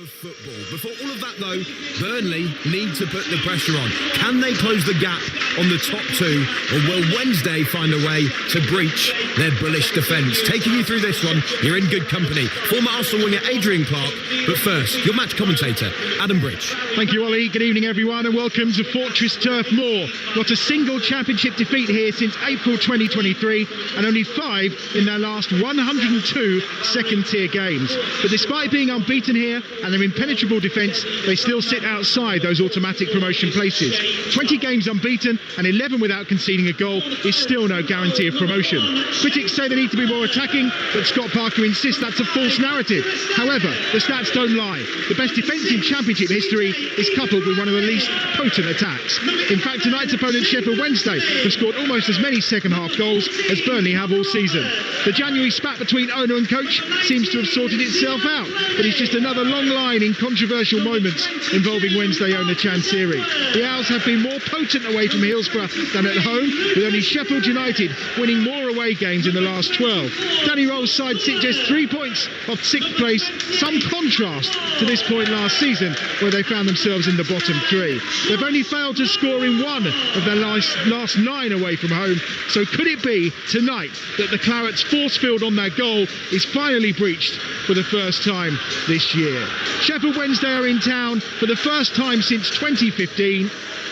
football. Before all of that, though, Burnley need to put the pressure on. Can they close the gap on the top two, or will Wednesday find a way to breach their bullish defence? Taking you through this one, you're in good company. Former Arsenal winger Adrian Clark, but first, your match commentator, Adam Bridge. Thank you, Ollie. Good evening, everyone, and welcome to Fortress Turf Moor. Not a single championship defeat here since April 2023, and only 5 in their last 102 second-tier games. But despite being unbeaten here and their impenetrable defence, they still sit outside those automatic promotion places. 20 games unbeaten and 11 without conceding a goal is still no guarantee of promotion. Critics say they need to be more attacking, but Scott Parker insists that's a false narrative. However, the stats don't lie. The best defence in championship history is coupled with one of the least potent attacks. In fact, tonight's opponent Sheffield Wednesday have scored almost as many second-half goals as Burnley have all season. The January spat between owner and coach seems to have sorted itself out, but it's just another long line in controversial moments involving Wednesday owner Chansiri. The Owls have been more potent away from Hillsborough than at home, with only Sheffield United winning more away games in the last 12. Danny Roll's side sit just 3 points off 6th place, some contrast to this point last season where they found themselves in the bottom 3. They've only failed to score in 1 of their last 9 away from home, so could it be tonight that the Clarets' force field on their goal is finally breached for the first time this year? Sheffield Wednesday are in town for the first time since 2015,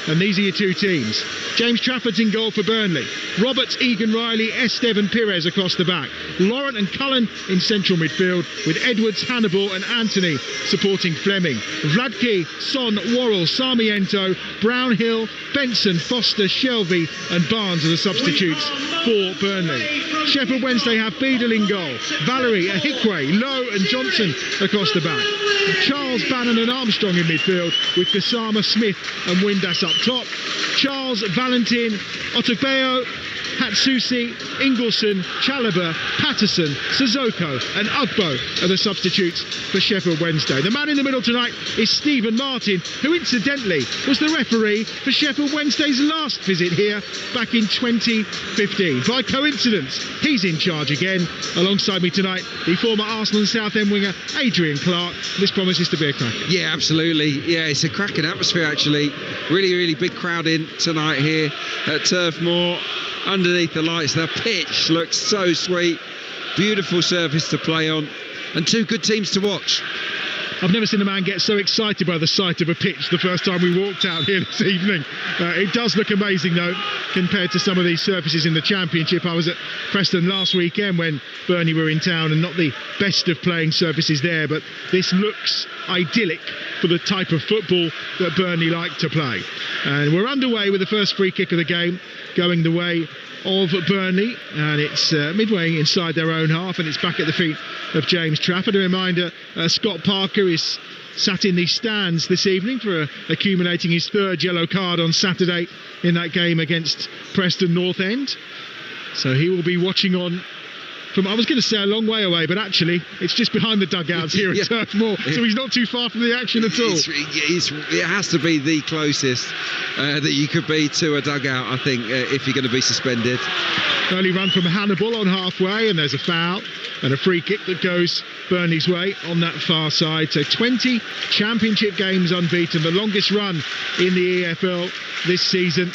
and these are your two teams. James Trafford's in goal for Burnley. Roberts, Egan Riley, Esteve and Pires across the back. Laurent and Cullen in central midfield, with Edwards, Hannibal and Anthony supporting Fleming. Vladke, Son, Worrell, Sarmiento, Brownhill, Benson, Foster, Shelvey and Barnes are the substitutes for Burnley. Sheffield Wednesday have Beadle in goal. Valerie, Ahikwe, Lowe and Johnson across the back. Charles, Bannon and Armstrong in midfield, with Gassama, Smith and Windass up top. Charles, Valentin, Otobeo, Hatsusi, Ingleson, Chalobah, Patterson, Sissoko and Ugbo are the substitutes for Sheffield Wednesday. The man in the middle tonight is Stephen Martin, who incidentally was the referee for Sheffield Wednesday's last visit here back in 2015. By coincidence, he's in charge again. Alongside me tonight, the former Arsenal and Southend winger Adrian Clark. This promises to be a cracker. Yeah, absolutely. Yeah, it's a cracking atmosphere actually. Really big crowd in tonight here at Turf Moor. Underneath the lights, the pitch looks so sweet. Beautiful surface to play on, and two good teams to watch. I've never seen a man get so excited by the sight of a pitch the first time we walked out here this evening. It does look amazing though, compared to some of these surfaces in the Championship. I was at Preston last weekend when Burnley were in town, and not the best of playing surfaces there, but this looks idyllic for the type of football that Burnley like to play. And we're underway with the first free kick of the game, going the way of Burnley, and it's midway inside their own half, and it's back at the feet of James Trafford. A reminder, Scott Parker is sat in the stands this evening for accumulating his 3rd yellow card on Saturday in that game against Preston North End. So he will be watching on from, I was going to say a long way away, but actually it's just behind the dugouts here at Turf Moor, so he's not too far from the action at all. It has to be the closest that you could be to a dugout, I think, if you're going to be suspended. Early run from Hannibal on halfway, and there's a foul and a free kick that goes Burnley's way on that far side. So 20 championship games unbeaten, the longest run in the EFL this season,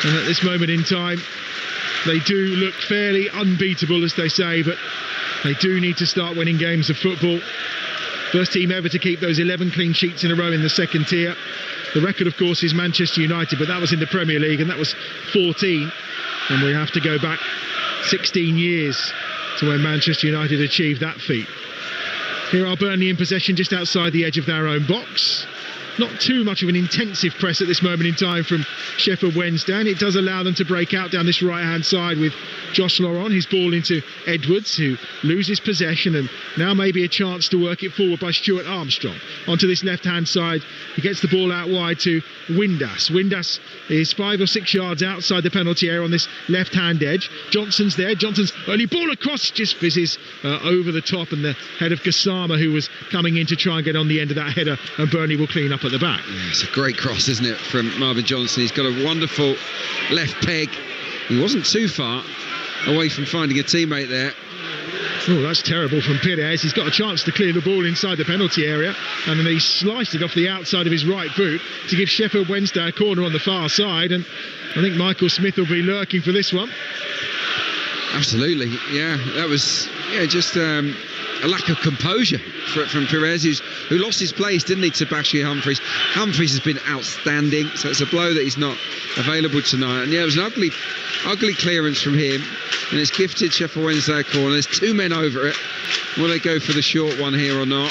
and at this moment in time they do look fairly unbeatable, as they say, but they do need to start winning games of football. First team ever to keep those 11 clean sheets in a row in the second tier. The record, of course, is Manchester United, but that was in the Premier League, and that was 14. And we have to go back 16 years to when Manchester United achieved that feat. Here are Burnley in possession just outside the edge of their own box. Not too much of an intensive press at this moment in time from Sheffield Wednesday, and it does allow them to break out down this right-hand side with Josh Laurent, his ball into Edwards, who loses possession, and now maybe a chance to work it forward by Stuart Armstrong. Onto this left-hand side, he gets the ball out wide to Windass. Windass is 5 or 6 yards outside the penalty area on this left-hand edge. Johnson's there. Johnson's early ball across just fizzes over the top, and the head of Gassama, who was coming in to try and get on the end of that header, and Burnley will clean up at the back. Yeah, it's a great cross, isn't it, from Marvin Johnson. He's got a wonderful left peg. He wasn't too far away from finding a teammate there. Oh, that's terrible from Pires. He's got a chance to clear the ball inside the penalty area, and then he sliced it off the outside of his right boot to give Sheffield Wednesday a corner on the far side, and I think Michael Smith will be lurking for this one. Absolutely, yeah. That was just a lack of composure from Pires, who lost his place, didn't he, to Bashir Humphreys. Humphreys has been outstanding, so it's a blow that he's not available tonight. And yeah, it was an ugly clearance from him, and it's gifted Sheffield Wednesday a corner. There's 2 men over it. Will they go for the short one here or not?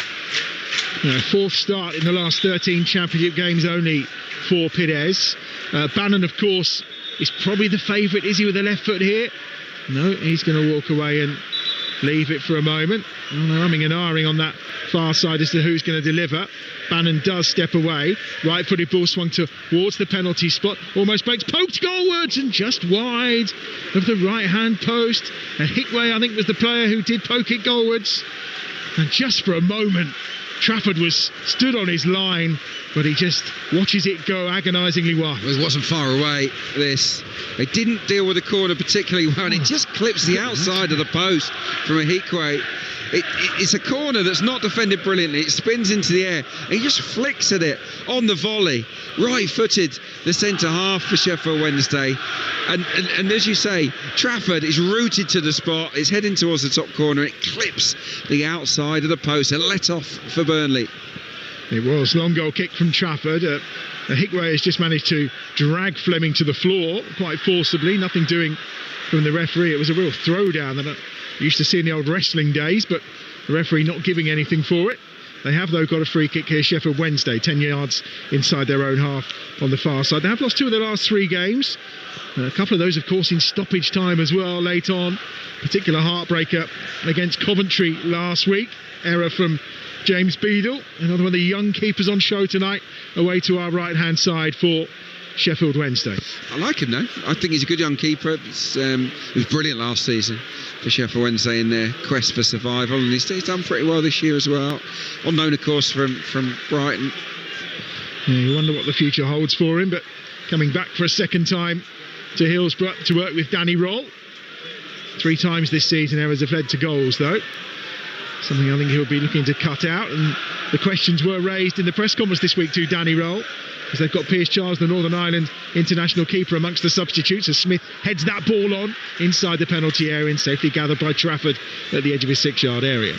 Fourth start in the last 13 championship games only for Pires. Bannon, of course, is probably the favourite. Is he with the left foot here? No, he's going to walk away and leave it for a moment. Umming and ahhing on that far side as to who's going to deliver. Bannon does step away. Right-footed ball swung towards the penalty spot. Almost breaks, poked goalwards and just wide of the right-hand post. And Hickway, I think, was the player who did poke it goalwards. And just for a moment, Trafford was stood on his line, but he just watches it go agonisingly wide. It wasn't far away, this. They didn't deal with the corner particularly well, and it just clips the outside of the post from a Hickway. It's a corner that's not defended brilliantly. It spins into the air. He just flicks at it on the volley. Right-footed, the centre half for Sheffield Wednesday. And as you say, Trafford is rooted to the spot. It's heading towards the top corner. It clips the outside of the post. A let-off for Burnley. It was long goal kick from Trafford. Hickway has just managed to drag Fleming to the floor quite forcibly. Nothing doing from the referee. It was a real throwdown that I used to see in the old wrestling days, but the referee not giving anything for it. They have, though, got a free kick here, Sheffield Wednesday, 10 yards inside their own half on the far side. They have lost 2 of their last 3 games. A couple of those, of course, in stoppage time as well, late on. Particular heartbreaker against Coventry last week. Error from James Beadle, another one of the young keepers on show tonight, away to our right-hand side for Sheffield Wednesday. I like him, though. I think he's a good young keeper. He was brilliant last season for Sheffield Wednesday in their quest for survival, and he's done pretty well this year as well. On loan, of course, from Brighton. Yeah, you wonder what the future holds for him, but coming back for a second time to Hillsborough to work with Danny Roll. 3 times this season errors have led to goals, though. Something I think he'll be looking to cut out, and the questions were raised in the press conference this week to Danny Roll, because they've got Piers Charles, the Northern Ireland international keeper, amongst the substitutes, as Smith heads that ball on inside the penalty area and safely gathered by Trafford at the edge of his 6-yard area.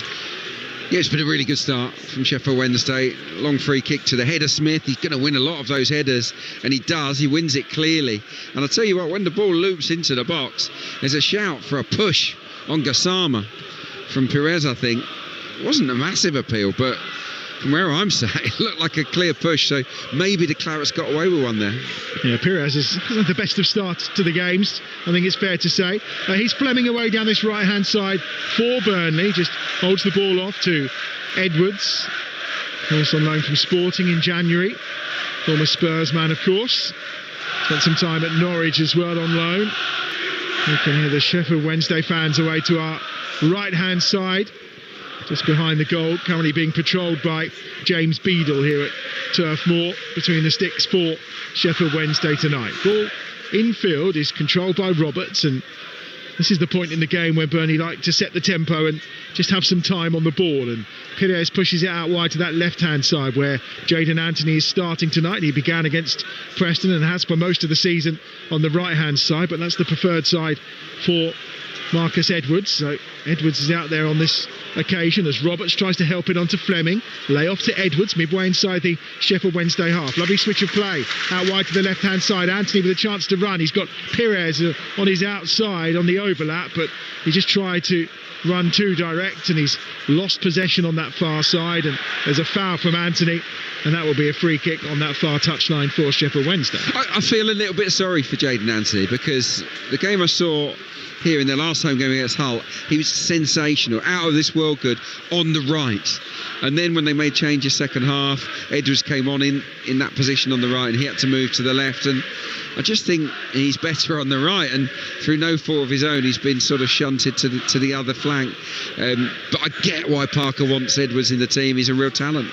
Yeah, it's been a really good start from Sheffield Wednesday. Long free kick to the header Smith. He's going to win a lot of those headers, and he does. He wins it clearly. And I'll tell you what, when the ball loops into the box, there's a shout for a push on Gassama from Pires, I think. It wasn't a massive appeal, but from where I'm sat, it looked like a clear push, so maybe the Clarets got away with one there. Yeah, Pires has had the best of starts to the games, I think it's fair to say. He's Fleming away down this right-hand side for Burnley, just holds the ball off to Edwards, also on loan from Sporting in January. Former Spurs man, of course. Spent some time at Norwich as well on loan. You can hear the Sheffield Wednesday fans away to our right-hand side, just behind the goal, currently being patrolled by James Beadle here at Turf Moor, between the sticks for Sheffield Wednesday tonight. Ball infield is controlled by Roberts, and this is the point in the game where Burnley like to set the tempo and just have some time on the ball, and Pires pushes it out wide to that left-hand side where Jayden Anthony is starting tonight. He began against Preston and has for most of the season on the right-hand side, but that's the preferred side for Marcus Edwards. So Edwards is out there on this occasion as Roberts tries to help it onto Fleming. Lay off to Edwards, midway inside the Sheffield Wednesday half. Lovely switch of play out wide to the left-hand side. Anthony with a chance to run. He's got Pires on his outside on the overlap, but he just tried to run too direct and he's lost possession on that far side, and there's a foul from Anthony, and that will be a free kick on that far touchline for Sheffield Wednesday. I feel a little bit sorry for Jayden Anthony, because the game I saw here in their last home game against Hull, he was sensational, out of this world good on the right. And then when they made changes second half, Edwards came on in that position on the right, and he had to move to the left. And I just think he's better on the right, and through no fault of his own, he's been sort of shunted to the other flank. But I get why Parker wants Edwards in the team. He's a real talent.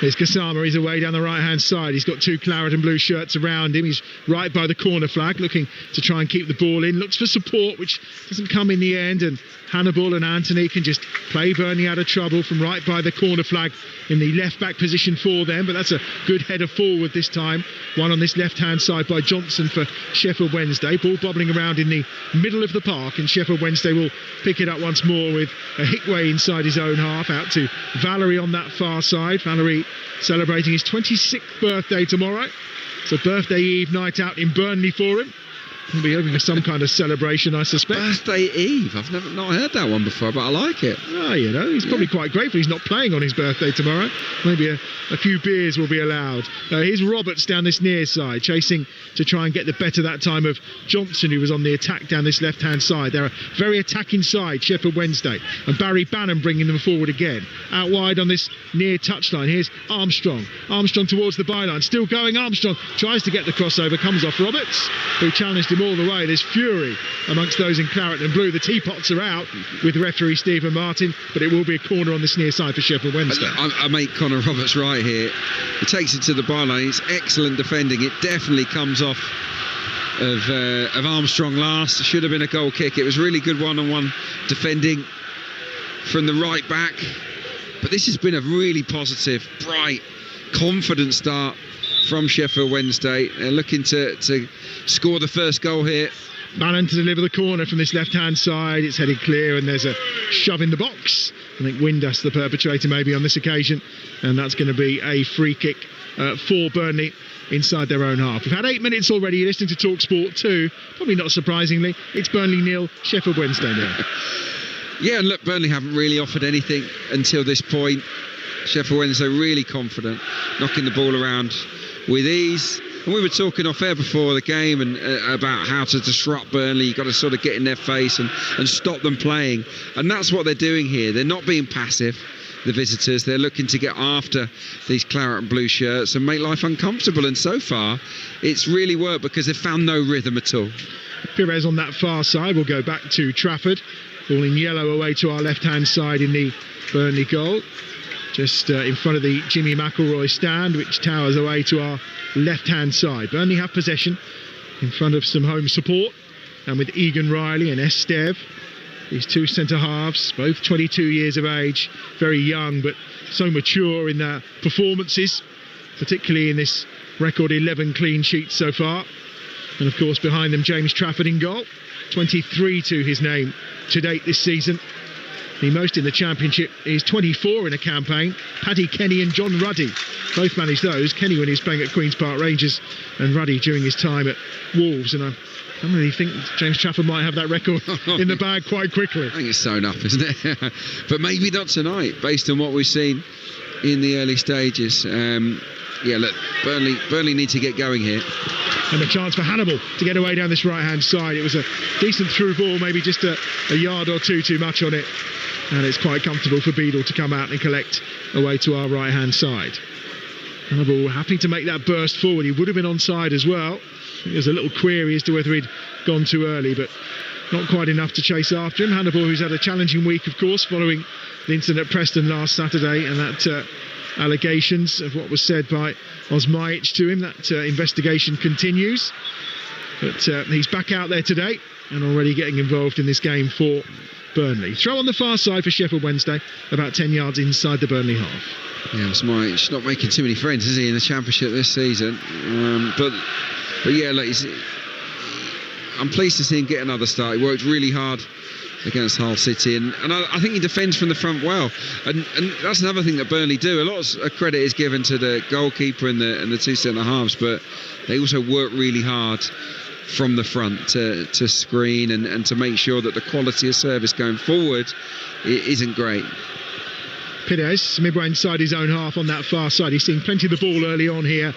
There's Gassama, he's away down the right-hand side. He's got two claret and blue shirts around him. He's right by the corner flag, looking to try and keep the ball in. Looks for support, which doesn't come in the end. And Hannibal and Anthony can just play Burnley out of trouble from right by the corner flag in the left-back position for them. But that's a good header forward this time. One on this left-hand side by Johnson for Sheffield Wednesday. Ball bobbling around in the middle of the park, and Sheffield Wednesday will pick it up once more with a Hickway inside his own half, out to Valerie on that far side. Valerie celebrating his 26th birthday tomorrow. It's a birthday eve night out in Burnley for him. He'll be hoping for some kind of celebration, I suspect. Birthday Eve. I've not heard that one before, but I like it. Oh, you know, he's probably quite grateful he's not playing on his birthday tomorrow. Maybe a few beers will be allowed. Here's Roberts down this near side, chasing to try and get the better that time of Johnson, who was on the attack down this left-hand side. They're a very attacking side, Sheffield Wednesday. And Barry Bannon bringing them forward again. Out wide on this near touchline. Here's Armstrong. Armstrong towards the byline. Still going. Armstrong tries to get the crossover. Comes off Roberts, who challenged him all the way. There's fury amongst those in claret and blue. The teapots are out with referee Stephen Martin, but it will be a corner on this near side for Sheffield Wednesday. I make Connor Roberts right here. He takes it to the byline. It's excellent defending. It definitely comes off of Armstrong last. Should have been a goal kick. It was really good one-on-one defending from the right back. But this has been a really positive, bright, confident start from Sheffield Wednesday. They're looking to score the first goal here. Bannon to deliver the corner from this left-hand side. It's headed clear, and there's a shove in the box. I think Windass, the perpetrator, maybe on this occasion, and that's going to be a free kick for Burnley inside their own half. We've had 8 minutes already. You're listening to Talksport 2. Probably not surprisingly, it's Burnley 0, Sheffield Wednesday 0. Yeah, and look, Burnley haven't really offered anything until this point. Sheffield Wednesday really confident, knocking the ball around with ease. And we were talking off air before the game and about how to disrupt Burnley. You've got to sort of get in their face and stop them playing. And that's what they're doing here. They're not being passive, the visitors. They're looking to get after these claret and blue shirts and make life uncomfortable. And so far, it's really worked because they've found no rhythm at all. Pires on that far side will go back to Trafford. Ball in yellow away to our left-hand side in the Burnley goal. Just in front of the Jimmy McElroy stand, which towers away to our left-hand side. Burnley have possession in front of some home support, and with Egan Riley and Estev, these two centre-halves, both 22 years of age, very young but so mature in their performances, particularly in this record 11 clean sheets so far. And of course behind them James Trafford in goal, 23 to his name to date this season. The most in the Championship is 24 in a campaign. Paddy Kenny and John Ruddy both managed those. Kenny when he was playing at Queen's Park Rangers, and Ruddy during his time at Wolves. And I don't really think James Trafford might have that record in the bag quite quickly. I think it's sewn up, isn't it? But maybe not tonight, based on what we've seen in the early stages. Yeah, look, Burnley need to get going here. And a chance for Hannibal to get away down this right-hand side. It was a decent through ball, maybe just a yard or two too much on it. And it's quite comfortable for Beadle to come out and collect away to our right-hand side. Hannibal happy to make that burst forward. He would have been onside as well. I think there's a little query as to whether he'd gone too early, but not quite enough to chase after him. Hannibal, who's had a challenging week, of course, following the incident at Preston last Saturday and that allegations of what was said by Osmajic to him. That investigation continues. But he's back out there today and already getting involved in this game for Burnley. Throw on the far side for Sheffield Wednesday, about 10 yards inside the Burnley half. Yeah, Osmajic not making too many friends, is he, in the Championship this season? But yeah, look, I'm pleased to see him get another start. He worked really hard against Hull City, and I think he defends from the front well, and that's another thing that Burnley do. A lot of credit is given to the goalkeeper and the two centre halves, but they also work really hard from the front to screen and to make sure that the quality of service going forward isn't great. Pires midway inside his own half on that far side. He's seen plenty of the ball early on here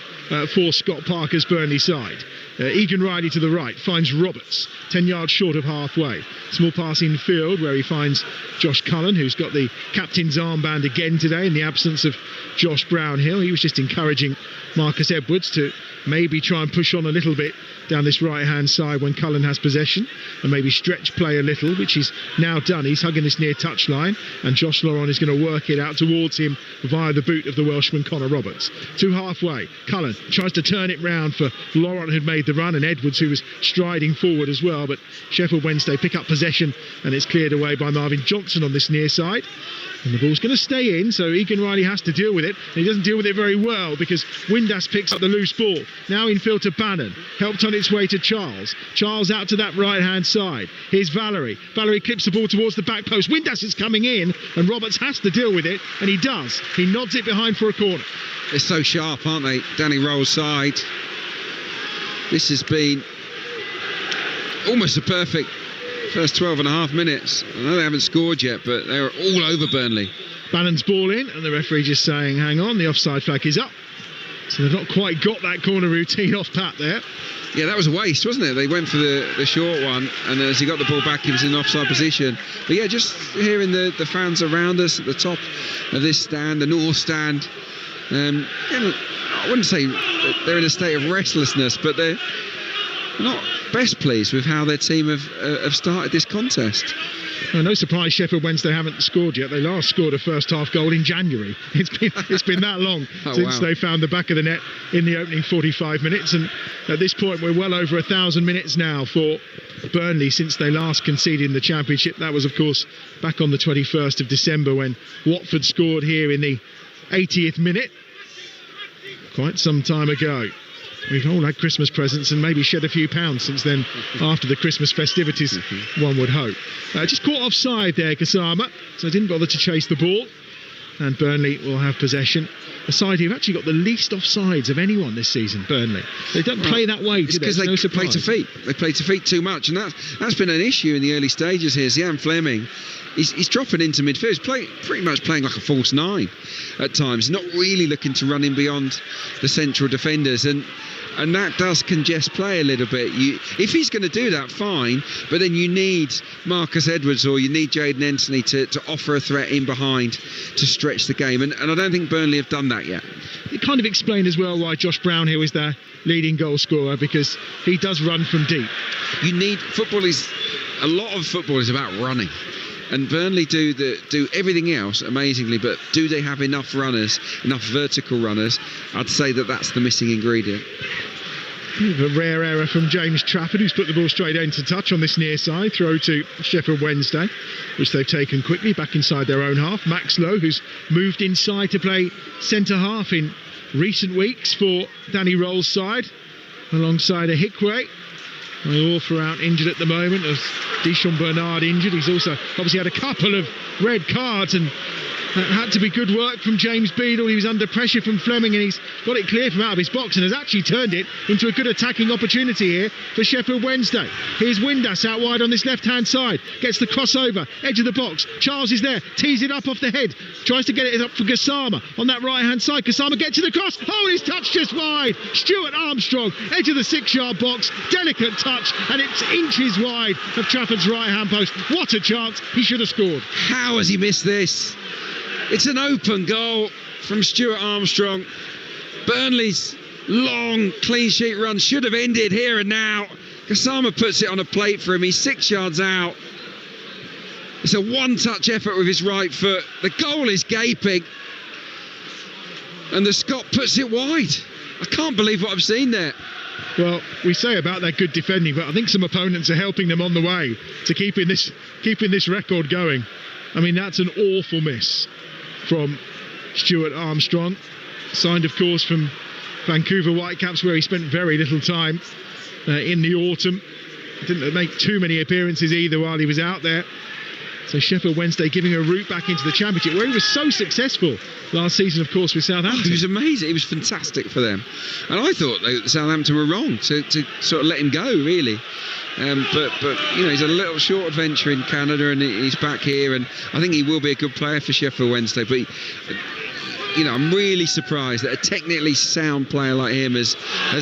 for Scott Parker's Burnley side. Egan Riley to the right finds Roberts, 10 yards short of halfway. Small pass in field where he finds Josh Cullen, who's got the captain's armband again today in the absence of Josh Brownhill. He was just encouraging Marcus Edwards to maybe try and push on a little bit down this right-hand side when Cullen has possession and maybe stretch play a little, which he's now done. He's hugging this near touchline, and Josh Laurent is going to work it out towards him via the boot of the Welshman Connor Roberts. To halfway, Cullen tries to turn it round for Laurent, who'd made the run, and Edwards, who was striding forward as well, but Sheffield Wednesday pick up possession and it's cleared away by Marvin Johnson on this near side. And the ball's going to stay in, so Egan Riley has to deal with it. And he doesn't deal with it very well because Windass picks up the loose ball. Now in field to Bannon. Helped on its way to Charles. Charles out to that right-hand side. Here's Valerie. Valerie clips the ball towards the back post. Windass is coming in, and Roberts has to deal with it, and he does. He nods it behind for a corner. They're so sharp, aren't they? Danny Roll's side. This has been almost a perfect first 12 and a half minutes. I know they haven't scored yet, but they were all over Burnley. Bannon's ball in, and the referee just saying, hang on, the offside flag is up. So they've not quite got that corner routine off pat there. Yeah, that was a waste, wasn't it? They went for the short one, and as he got the ball back, he was in an offside position. But yeah, just hearing the fans around us at the top of this stand, the North stand, I wouldn't say they're in a state of restlessness, but they're not best pleased with how their team have started this contest. Well, no surprise Sheffield Wednesday haven't scored yet. They last scored a first half goal in January. It's been that long since they found the back of the net in the opening 45 minutes, and at this point we're well over 1,000 minutes now for Burnley since they last conceded in the Championship. That was of course back on the 21st of December when Watford scored here in the 80th minute, quite some time ago. We've all had Christmas presents and maybe shed a few pounds since then after the Christmas festivities, one would hope. Just caught offside there, Gassama, so didn't bother to chase the ball. And Burnley will have possession. A side who've actually got the least offsides of anyone this season, Burnley. They don't play that way, do they? It's because they play to feet. They play to feet too much, and that's been an issue in the early stages here. Zian Fleming, he's dropping into midfield. He's pretty much playing like a false nine at times. Not really looking to run in beyond the central defenders, and that does congest play a little bit. If he's going to do that, fine, but then you need Marcus Edwards or you need Jayden Anthony to offer a threat in behind to stretch the game, and I don't think Burnley have done that yet. It kind of explained as well why Josh Brownhill is their leading goal scorer, because he does run from deep. A lot of football is about running. And Burnley do everything else amazingly, but do they have enough runners, enough vertical runners? I'd say that's the missing ingredient. A rare error from James Trafford, who's put the ball straight into touch on this near side. Throw to Sheffield Wednesday, which they've taken quickly back inside their own half. Max Lowe, who's moved inside to play centre half in recent weeks for Danny Roll's side, alongside a Hickway. Orfer out injured at the moment, as Deschamps Bernard injured. He's also obviously had a couple of red cards, and that had to be good work from James Beadle. He was under pressure from Fleming, and he's got it clear from out of his box and has actually turned it into a good attacking opportunity here for Sheffield Wednesday. Here's Windass out wide on this left-hand side, gets the crossover, edge of the box. Charles is there, tees it up off the head, tries to get it up for Gassama on that right-hand side. Gassama gets to the cross. Oh, he's touched just wide. Stuart Armstrong, edge of the 6-yard box, delicate touch, and it's inches wide of Trafford's right-hand post. What a chance. He should have scored. How has he missed this? It's an open goal from Stuart Armstrong. Burnley's long clean sheet run should have ended here and now. Gassama puts it on a plate for him. He's 6 yards out. It's a one-touch effort with his right foot. The goal is gaping, and the Scot puts it wide. I can't believe what I've seen there. Well, we say about that good defending, but I think some opponents are helping them on the way to keeping this record going. I mean, that's an awful miss from Stuart Armstrong, signed of course from Vancouver Whitecaps, where he spent very little time in the autumn. Didn't make too many appearances either while he was out there. So Sheffield Wednesday giving a route back into the Championship, where he was so successul last season, of course, with Southampton. He was amazing. He was fantastic for them. And I thought Southampton were wrong to sort of let him go, really. But you know, he's a little short adventure in Canada, and he's back here, and I think he will be a good player for Sheffield Wednesday. But I'm really surprised that a technically sound player like him has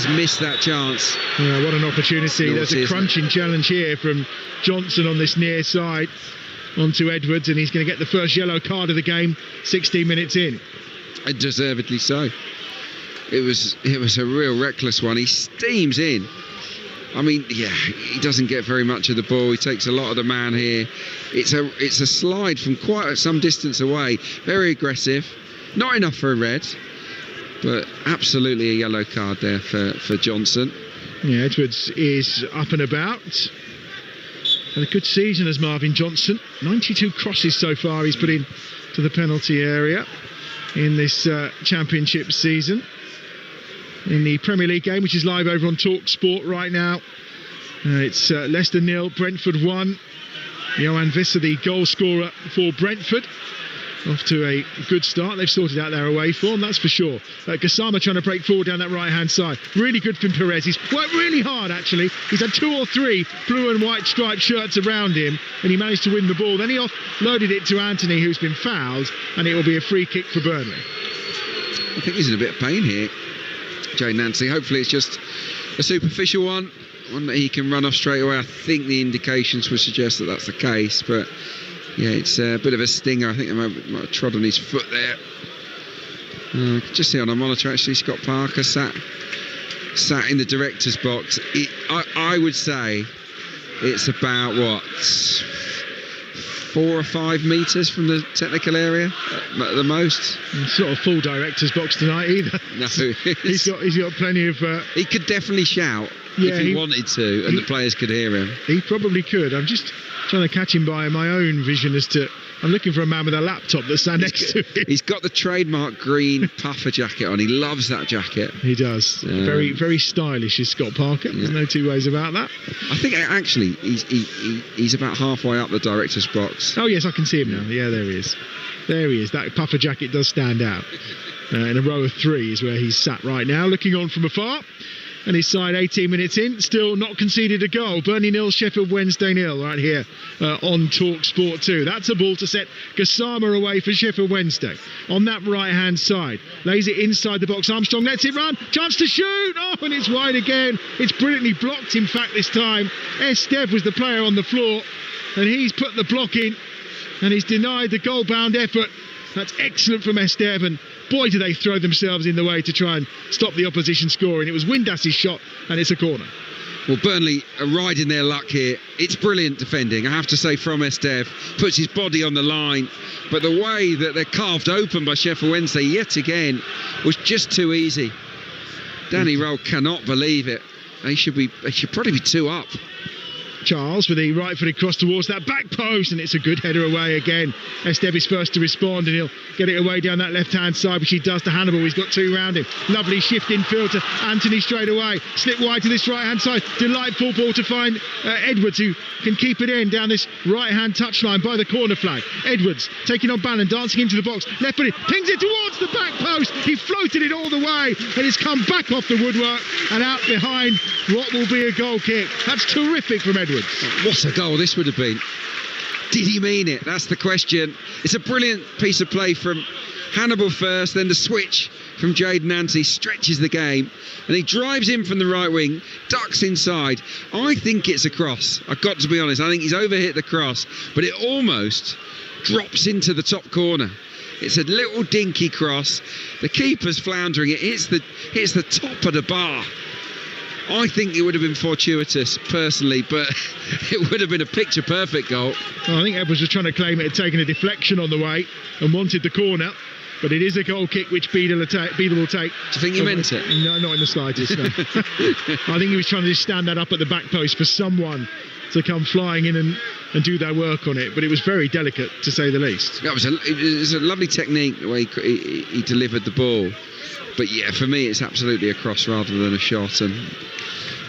missed that chance. Yeah, what an opportunity. Naughty, There's a crunching challenge here from Johnson on this near side onto Edwards, and he's going to get the first yellow card of the game 16 minutes in. And deservedly so. It was a real reckless one. He steams in. I mean, he doesn't get very much of the ball. He takes a lot of the man here. It's a slide from quite some distance away. Very aggressive. Not enough for a red, but absolutely a yellow card there for Johnson. Yeah, Edwards is up and about. Had a good season as Marvin Johnson. 92 crosses so far he's put in to the penalty area in this championship season. In the Premier League game, which is live over on Talksport right now, it's Leicester 0, Brentford 1. Johan Visser, the goal scorer for Brentford, off to a good start. They've sorted out their away form, that's for sure. Gassama trying to break forward down that right-hand side. Really good from Perez. He's worked really hard, actually. He's had 2 or 3 blue and white striped shirts around him, and he managed to win the ball. Then he offloaded it to Anthony, who's been fouled, and it will be a free kick for Burnley. I think he's in a bit of pain here, Jay Nancy. Hopefully it's just a superficial one that he can run off straight away. I think the indications would suggest that that's the case, but yeah, it's a bit of a stinger. I think they might have trod on his foot there. Just see on a monitor, actually, Scott Parker sat in the director's box. I would say it's about, 4 or 5 metres from the technical area at the most. It's not a full director's box tonight either. No, he's got plenty of... he could definitely shout if he wanted to, and the players could hear him. He probably could. I'm just trying to catch him by my own vision as to... I'm looking for a man with a laptop that's sat next to him. He's got the trademark green puffer jacket on. He loves that jacket. He does. Very, very stylish is Scott Parker. There's no two ways about that. I think actually he's about halfway up the director's box. Oh yes, I can see him now. Yeah, there he is. There he is. That puffer jacket does stand out. In a row of 3 is where he's sat right now, looking on from afar. And his side 18 minutes in, still not conceded a goal. Burnley 0, Sheffield Wednesday 0 right here on Talksport 2. That's a ball to set Gassama away for Sheffield Wednesday. On that right-hand side, lays it inside the box. Armstrong lets it run. Chance to shoot. Oh, and it's wide again. It's brilliantly blocked, in fact, this time. Esteve was the player on the floor, and he's put the block in, and he's denied the goal-bound effort. That's excellent from Esteve, and boy, do they throw themselves in the way to try and stop the opposition scoring. It was Windas's shot, and it's a corner. Well, Burnley are riding their luck here. It's brilliant defending, I have to say, from Esteve. Puts his body on the line, but the way that they're carved open by Sheffield Wednesday yet again was just too easy. Danny Roll cannot believe it. They should probably be 2 up. Charles with the right-footed cross towards that back post, and it's a good header away again. Esteve is first to respond, and he'll get it away down that left-hand side, which he does to Hannibal. He's got 2 round him. Lovely shift in field to Anthony straight away. Slip wide to this right-hand side. Delightful ball to find Edwards, who can keep it in down this right-hand touchline by the corner flag. Edwards taking on Bannon, dancing into the box. Left-footed, pings it towards the back post. He floated it all the way, and it's come back off the woodwork and out behind what will be a goal kick. That's terrific from Edwards. What a goal this would have been. Did he mean it? That's the question. It's a brilliant piece of play from Hannibal first, then the switch from Jayden Nancy stretches the game, and he drives in from the right wing, ducks inside. I think it's a cross. I've got to be honest. I think he's overhit the cross, but it almost drops into the top corner. It's a little dinky cross. The keeper's floundering. It hits the top of the bar. I think it would have been fortuitous, personally, but it would have been a picture-perfect goal. Well, I think Edwards was trying to claim it had taken a deflection on the way and wanted the corner, but it is a goal kick which Beadle will take. Do you think he meant it? No, not in the slightest. No. I think he was trying to just stand that up at the back post for someone to come flying in and do their work on it, but it was very delicate, to say the least. It was a lovely technique, the way he delivered the ball. But yeah, for me, it's absolutely a cross rather than a shot, and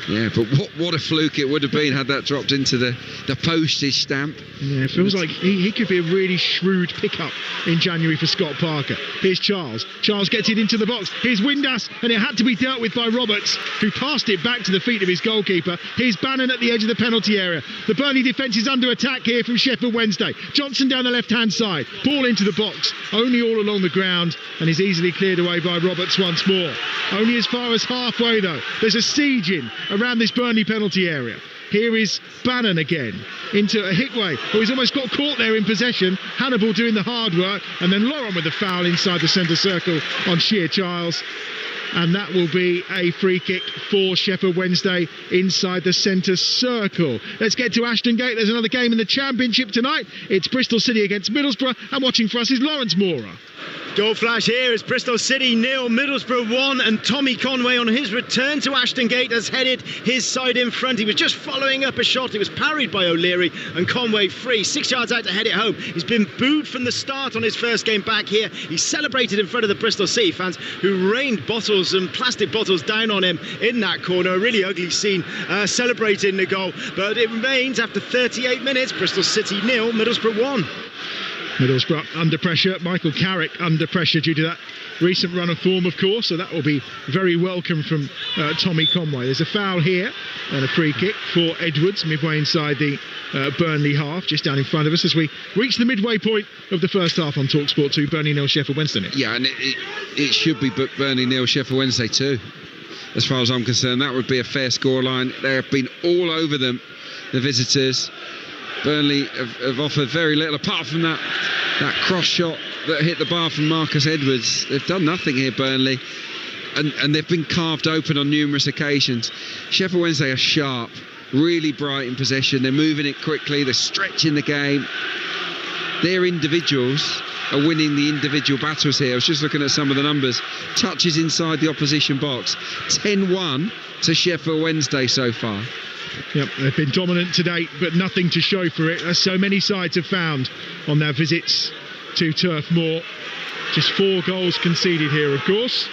Yeah, but what a fluke it would have been had that dropped into the postage stamp. Yeah, it feels like he could be a really shrewd pickup in January for Scott Parker. Here's Charles. Charles gets it into the box. Here's Windass, and it had to be dealt with by Roberts, who passed it back to the feet of his goalkeeper. Here's Bannon at the edge of the penalty area. The Burnley defence is under attack here from Sheffield Wednesday. Johnson down the left-hand side. Ball into the box, only all along the ground, and is easily cleared away by Roberts once more. Only as far as halfway, though. There's a siege in around this Burnley penalty area. Here is Bannon again into a Hickway, who he's almost got caught there in possession. Hannibal doing the hard work, and then Lauren with the foul inside the centre circle on Shear Childs. And that will be a free kick for Sheffield Wednesday inside the centre circle. Let's get to Ashton Gate. There's another game in the Championship tonight. It's Bristol City against Middlesbrough, and watching for us is Lawrence Mora. Goal flash here is Bristol City 0, Middlesbrough 1, and Tommy Conway on his return to Ashton Gate has headed his side in front. He was just following up a shot. It was parried by O'Leary, and Conway free, 6 yards out to head it home. He's been booed from the start on his first game back here. He celebrated in front of the Bristol City fans, who rained bottles and plastic bottles down on him in that corner. A really ugly scene, celebrating the goal. But it remains, after 38 minutes, Bristol City 0, Middlesbrough 1. Middlesbrough under pressure. Michael Carrick under pressure due to that recent run of form, of course, so that will be very welcome from Tommy Conway. There's a foul here and a free kick for Edwards midway inside the Burnley half, just down in front of us as we reach the midway point of the first half on Talksport 2. Burnley 0, Sheffield Wednesday. Yeah, and it should be Burnley 0, Sheffield Wednesday 2. As far as I'm concerned, that would be a fair scoreline. They have been all over them, the visitors. Burnley have offered very little, apart from that cross shot that hit the bar from Marcus Edwards. They've done nothing here, Burnley, and they've been carved open on numerous occasions. Sheffield Wednesday are sharp, really bright in possession. They're moving it quickly, they're stretching the game. Their individuals are winning the individual battles here. I was just looking at some of the numbers. Touches inside the opposition box, 10-1 to Sheffield Wednesday so far. Yep, they've been dominant to date, but nothing to show for it, as so many sides have found on their visits to Turf Moor. Just 4 goals conceded here, of course.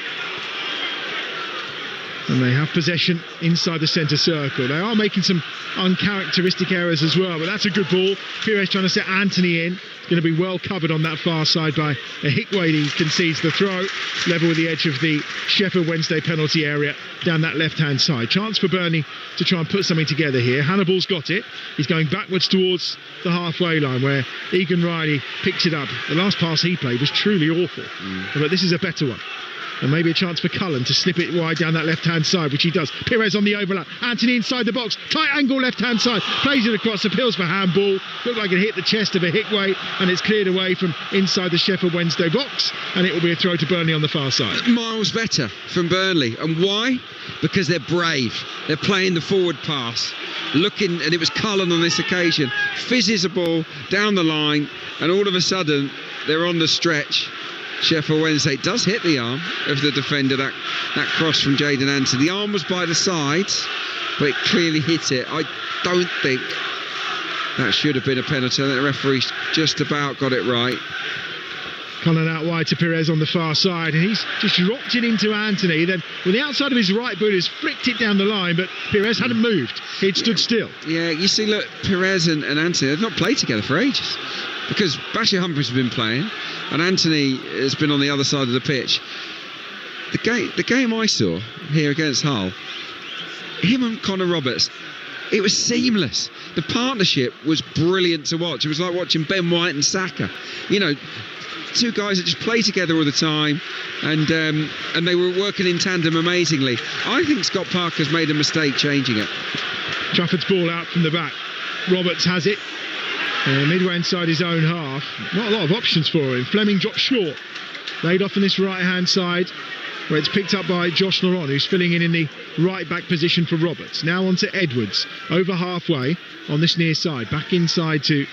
And they have possession inside the centre circle. They are making some uncharacteristic errors as well, but that's a good ball. Pires trying to set Anthony in. It's going to be well covered on that far side by a Hickway. He concedes the throw, level with the edge of the Sheffield Wednesday penalty area down that left-hand side. Chance for Burnley to try and put something together here. Hannibal's got it. He's going backwards towards the halfway line where Egan Riley picks it up. The last pass he played was truly awful, but this is a better one. And maybe a chance for Cullen to slip it wide down that left-hand side, which he does. Pires on the overlap. Anthony inside the box. Tight angle left-hand side. Plays it across. Appeals for handball. Looked like it hit the chest of a Hickway, and it's cleared away from inside the Sheffield Wednesday box. And it will be a throw to Burnley on the far side. Miles better from Burnley. And why? Because they're brave. They're playing the forward pass. Looking, and it was Cullen on this occasion. Fizzes a ball down the line, and all of a sudden, they're on the stretch. Sheffield Wednesday does hit the arm of the defender, that cross from Jayden Anthony. The arm was by the sides, but it clearly hit it. I don't think that should have been a penalty. I think the referee's just about got it right. Cullen out wide to Pires on the far side, and he's just dropped it into Anthony. Then with the outside of his right boot has flicked it down the line, but Pires hadn't moved. He'd stood still. Yeah, you see, look, Pires and Anthony, they've not played together for ages, because Bashir Humphries has been playing and Anthony has been on the other side of the pitch. The game I saw here against Hull, him and Connor Roberts, it was seamless. The partnership was brilliant to watch. It was like watching Ben White and Saka. You know, 2 guys that just play together all the time, and they were working in tandem amazingly. I think Scott Parker's made a mistake changing it. Trafford's ball out from the back. Roberts has it. Midway inside his own half. Not a lot of options for him. Fleming drops short. Laid off on this right-hand side, where it's picked up by Josh Laurent, who's filling in the right-back position for Roberts. Now on to Edwards, over halfway on this near side. Back inside to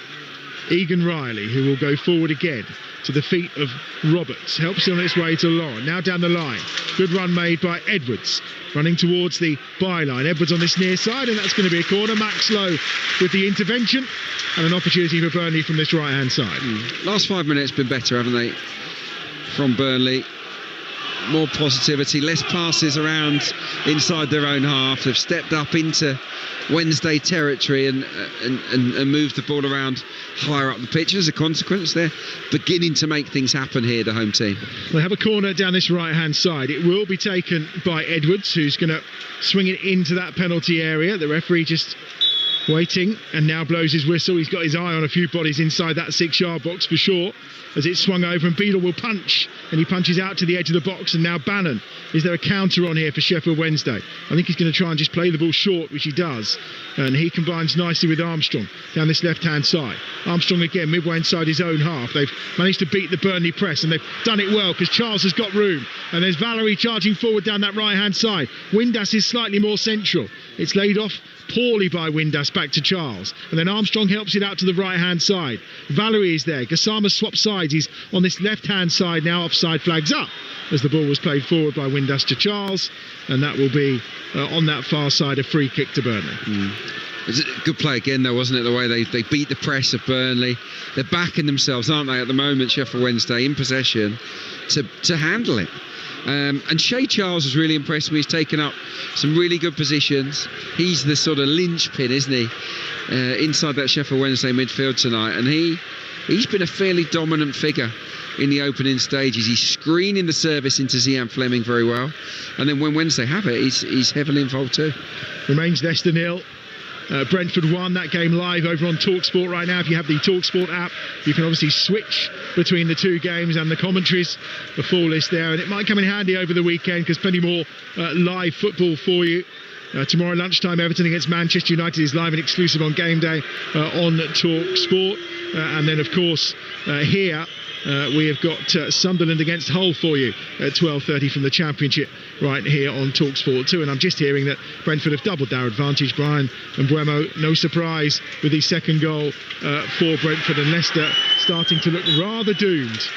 Egan Riley, who will go forward again to the feet of Roberts. Helps on its way to Laurent. Now down the line. Good run made by Edwards. Running towards the byline. Edwards on this near side, and that's going to be a corner. Max Lowe with the intervention, and an opportunity for Burnley from this right-hand side. Last 5 minutes been better, haven't they, from Burnley? more positivity, less passes around inside their own half. They've stepped up into Wednesday territory and moved the ball around higher up the pitch. As a consequence, they're beginning to make things happen here, the home team. They have a corner down this right-hand side. It will be taken by Edwards, who's going to swing it into that penalty area. The referee just waiting and now blows his whistle. He's got his eye on a few bodies inside that 6-yard box for sure, as it's swung over, and Beadle will punch, and he punches out to the edge of the box. And now Bannon, is there a counter on here for Sheffield Wednesday? I think he's going to try and just play the ball short, which he does, and he combines nicely with Armstrong down this left-hand side. Armstrong again midway inside his own half. They've managed to beat the Burnley press, and they've done it well because Charles has got room, and there's Valerie charging forward down that right-hand side. Windass is slightly more central. It's laid off poorly by Windass back to Charles, and then Armstrong helps it out to the right-hand side. Valerie is there. Gassama swaps sides. He's on this left-hand side now. Offside flags up as the ball was played forward by Windass to Charles, and that will be on that far side a free kick to Burnley. It's a good play again though, wasn't it, the way they beat the press of Burnley. They're backing themselves, aren't they, at the moment, Sheffield Wednesday, in possession to handle it. And Shea Charles has really impressed me. He's taken up some really good positions. He's the sort of linchpin, isn't he, inside that Sheffield Wednesday midfield tonight. And he's been a fairly dominant figure in the opening stages. He's screening the service into Zian Fleming very well. And then when Wednesday have it, he's heavily involved too. Remains Leicester 0. Brentford won that game live over on Talksport right now. If you have the Talksport app, you can obviously switch between the two games, and the commentaries, the full list there, and it might come in handy over the weekend because plenty more live football for you. Tomorrow lunchtime, Everton against Manchester United is live and exclusive on Game Day on Talksport, and then of course here we have got Sunderland against Hull for you at 12:30 from the Championship right here on Talksport 2. And I'm just hearing that Brentford have doubled their advantage. Brian and Buemo, no surprise with the second goal for Brentford, and Leicester starting to look rather doomed,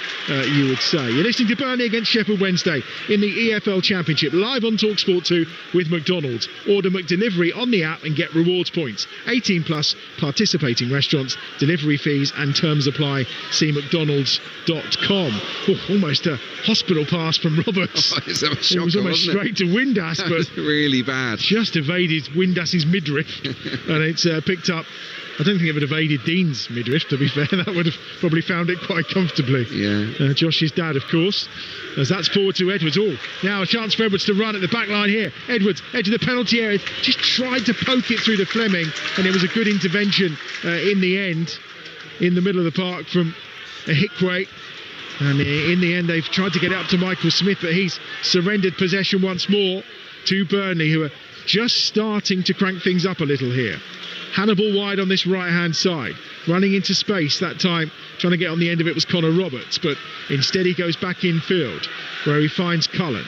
you would say. You're listening to Burnley against Sheffield Wednesday in the EFL Championship, live on Talksport 2 with McDonald's. Order McDelivery on the app and get rewards points. 18 plus, participating restaurants, delivery fees and terms apply. See mcdonalds.com. Almost a hospital pass from Roberts. It was almost straight to Windass, but really bad. Just evaded Windass's midriff, and it's picked up. I don't think it would have evaded Dean's midriff, to be fair. That would have probably found it quite comfortably. Yeah. Josh's dad, of course, as that's forward to Edwards. Now a chance for Edwards to run at the back line here. Edwards, edge of the penalty area, just tried to poke it through to Fleming, and it was a good intervention in the end, in the middle of the park from Hickway. And in the end, they've tried to get it up to Michael Smith, but he's surrendered possession once more to Burnley, who are just starting to crank things up a little here. Hannibal wide on this right-hand side, running into space that time, trying to get on the end of it was Connor Roberts, but instead he goes back infield, where he finds Cullen.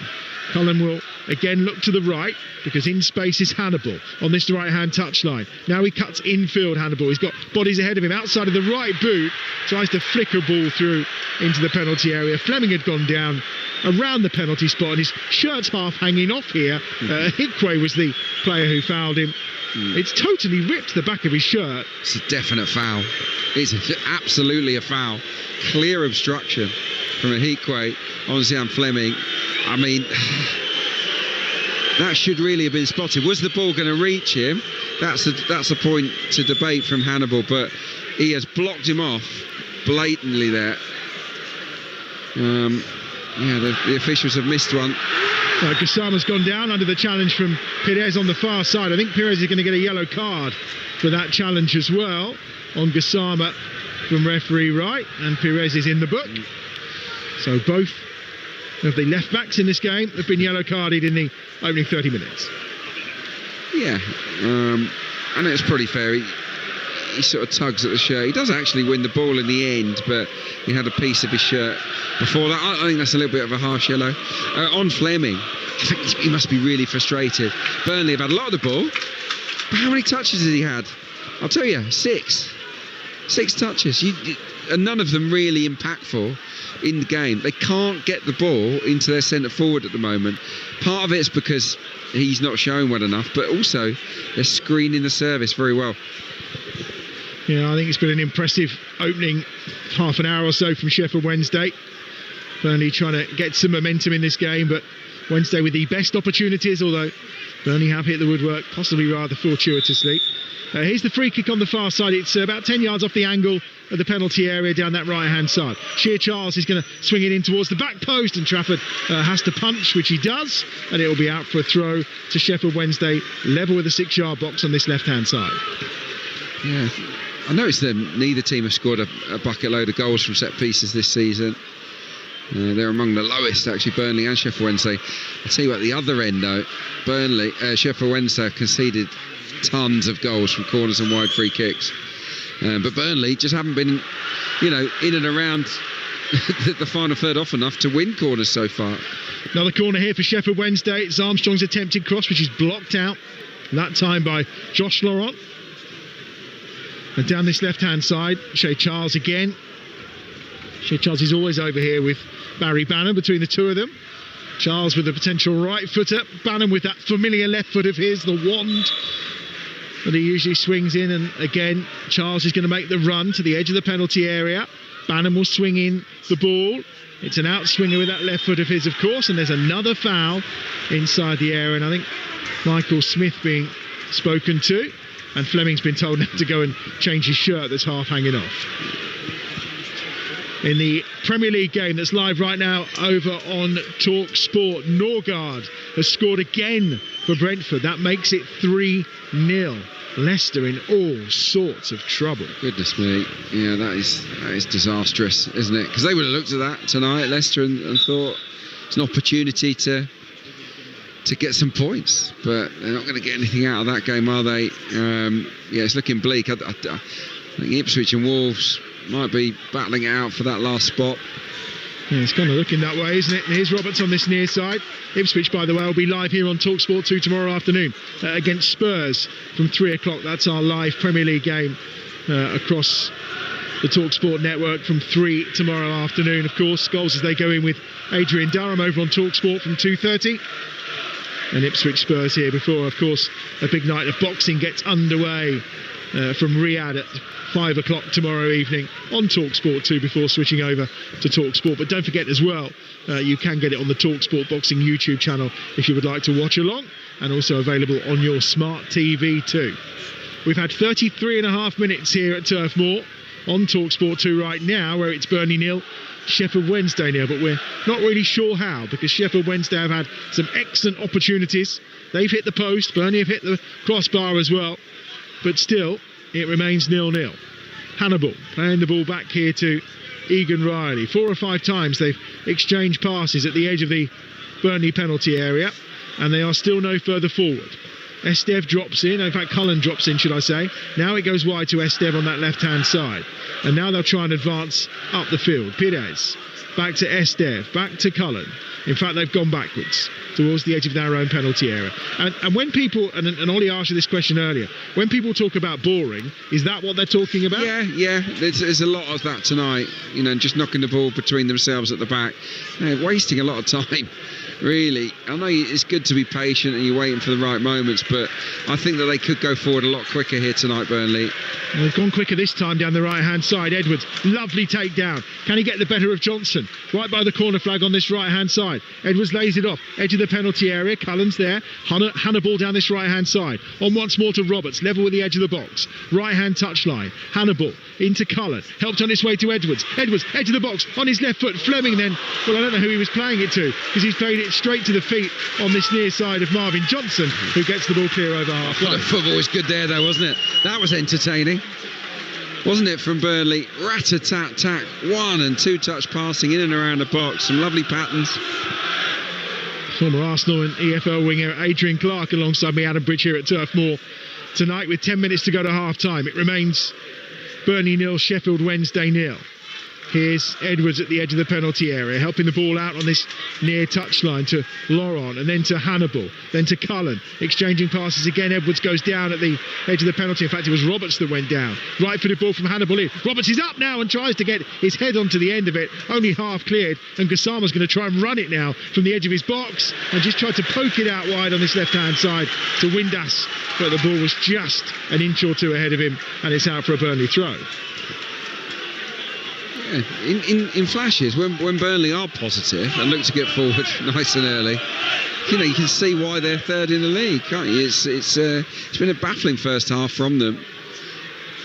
Cullen will again look to the right, because in space is Hannibal on this right-hand touchline. Now he cuts infield, Hannibal. He's got bodies ahead of him, outside of the right boot, tries to flick a ball through into the penalty area. Fleming had gone down around the penalty spot, and his shirt's half hanging off here. Hickway was the player who fouled him. It's totally ripped the back of his shirt. It's a definite foul. It's absolutely a foul. Clear obstruction from a Hickway on Zian Fleming. I mean, that should really have been spotted. Was the ball going to reach him? That's a point to debate from Hannibal, but he has blocked him off blatantly there. The officials have missed one. Gassama's gone down under the challenge from Perez on the far side. I think Perez is going to get a yellow card for that challenge as well on Gassama from referee Wright, and Perez is in the book. So both of the left backs in this game have been yellow carded in the opening 30 minutes. Yeah, and it's pretty fair. He sort of tugs at the shirt. He does actually win the ball in the end, but he had a piece of his shirt before that. I think that's a little bit of a harsh yellow. On Fleming, I think he must be really frustrated. Burnley have had a lot of the ball, but how many touches has he had? I'll tell you, 6 touches, and none of them really impactful in the game. They can't get the ball into their centre forward at the moment. Part of it's because he's not showing well enough, but also they're screening the service very well. Yeah, I think it's been an impressive opening half an hour or so from Sheffield Wednesday. Burnley trying to get some momentum in this game, but Wednesday with the best opportunities, although Burnley have hit the woodwork, possibly rather fortuitously. Here's the free kick on the far side. It's about 10 yards off the angle of the penalty area down that right-hand side. Shear Charles is going to swing it in towards the back post, and Trafford has to punch, which he does, and it will be out for a throw to Sheffield Wednesday, level with the 6-yard box on this left-hand side. Yeah, I noticed that neither team have scored a bucket load of goals from set pieces this season. They're among the lowest, actually, Burnley and Sheffield Wednesday. I'll tell you what, at the other end, though, Sheffield Wednesday have conceded tons of goals from corners and wide free kicks. But Burnley just haven't been, in and around the final third often enough to win corners so far. Another corner here for Sheffield Wednesday. It's Armstrong's attempted cross, which is blocked out, that time by Josh Laurent. And down this left-hand side, Shea Charles again. Shea Charles is always over here with Barry Bannan between the two of them. Charles with the potential right footer, Bannan with that familiar left foot of his, the wand that he usually swings in. And again, Charles is going to make the run to the edge of the penalty area. Bannan will swing in the ball. It's an outswinger with that left foot of his, of course, and there's another foul inside the area. And I think Michael Smith being spoken to, and Fleming's been told now to go and change his shirt that's half hanging off. In the Premier League game that's live right now over on Talksport, Norgard has scored again for Brentford. That makes it 3-0. Leicester in all sorts of trouble. Goodness me, yeah, that is disastrous, isn't it? Because they would have looked at that tonight, Leicester, and thought it's an opportunity to get some points, but they're not going to get anything out of that game, are they? Yeah, it's looking bleak. I think Ipswich and Wolves might be battling it out for that last spot. Yeah, it's kind of looking that way, isn't it? And here's Roberts on this near side. Ipswich, by the way, will be live here on Talksport 2 tomorrow afternoon against Spurs from 3 o'clock. That's our live Premier League game across the Talksport network from 3 tomorrow afternoon. Of course, goals as they go in with Adrian Durham over on Talksport from 2:30. And Ipswich Spurs here before, of course, a big night of boxing gets underway from Riyadh at 5 o'clock tomorrow evening on Talksport 2 before switching over to Talksport. But don't forget as well, you can get it on the Talksport Boxing YouTube channel if you would like to watch along, and also available on your smart TV too. We've had 33.5 minutes here at Turf Moor on Talksport 2 right now, where it's Burnley 0, Sheffield Wednesday 0, but we're not really sure how, because Sheffield Wednesday have had some excellent opportunities. They've hit the post, Burnley have hit the crossbar as well, but still it remains 0-0. Hannibal playing the ball back here to Egan Riley. 4 or 5 times they've exchanged passes at the edge of the Burnley penalty area, and they are still no further forward. Esteve drops in fact Cullen drops in, should I say. Now it goes wide to Esteve on that left hand side, and now they'll try and advance up the field. Pires back to Esteve, back to Cullen. In fact, they've gone backwards towards the edge of their own penalty area. And when people, and Ollie asked you this question earlier, when people talk about boring, is that what they're talking about? Yeah, there's a lot of that tonight, just knocking the ball between themselves at the back, wasting a lot of time. Really, I know it's good to be patient and you're waiting for the right moments, but I think that they could go forward a lot quicker here tonight, Burnley. They've gone quicker this time down the right-hand side. Edwards, lovely takedown. Can he get the better of Johnson? Right by the corner flag on this right-hand side. Edwards lays it off. Edge of the penalty area. Cullen's there. Hannibal down this right-hand side. On once more to Roberts, level with the edge of the box. Right-hand touchline. Hannibal into Cullen. Helped on his way to Edwards. Edwards, edge of the box, on his left foot. Fleming then, well, I don't know who he was playing it to, because he's played it straight to the feet on this near side of Marvin Johnson, who gets the ball clear over half-line. The football was good there, though, wasn't it? That was entertaining, wasn't it, from Burnley? Rat-a-tat-tat, 1 and 2 touch passing in and around the box, some lovely patterns. Former Arsenal and EFL winger Adrian Clark alongside me, Adam Bridge, here at Turf Moor tonight with 10 minutes to go to half-time. It remains Burnley 0, Sheffield Wednesday 0. Here's Edwards at the edge of the penalty area, helping the ball out on this near touchline to Laurent, and then to Hannibal, then to Cullen, exchanging passes again. Edwards goes down at the edge of the penalty. In fact, it was Roberts that went down. Right-footed ball from Hannibal in. Roberts is up now and tries to get his head onto the end of it, only half cleared, and Gassama's going to try and run it now from the edge of his box, and just tried to poke it out wide on this left-hand side to Windass, but the ball was just an inch or two ahead of him, and it's out for a Burnley throw. in flashes, when Burnley are positive and look to get forward nice and early, you can see why they're third in the league, can't you? It's been a baffling first half from them.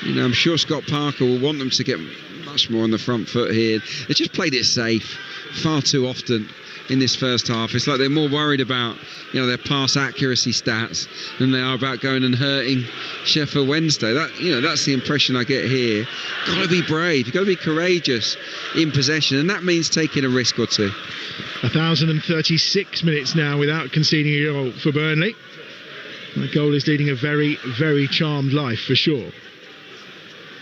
I'm sure Scott Parker will want them to get much more on the front foot here. They just played it safe far too often in this first half. It's like they're more worried about their pass accuracy stats than they are about going and hurting Sheffield Wednesday. That's the impression I get here. Got to be brave. You've got to be courageous in possession, and that means taking a risk or two. 1,036 minutes now without conceding a goal for Burnley. That goal is leading a very, very charmed life for sure.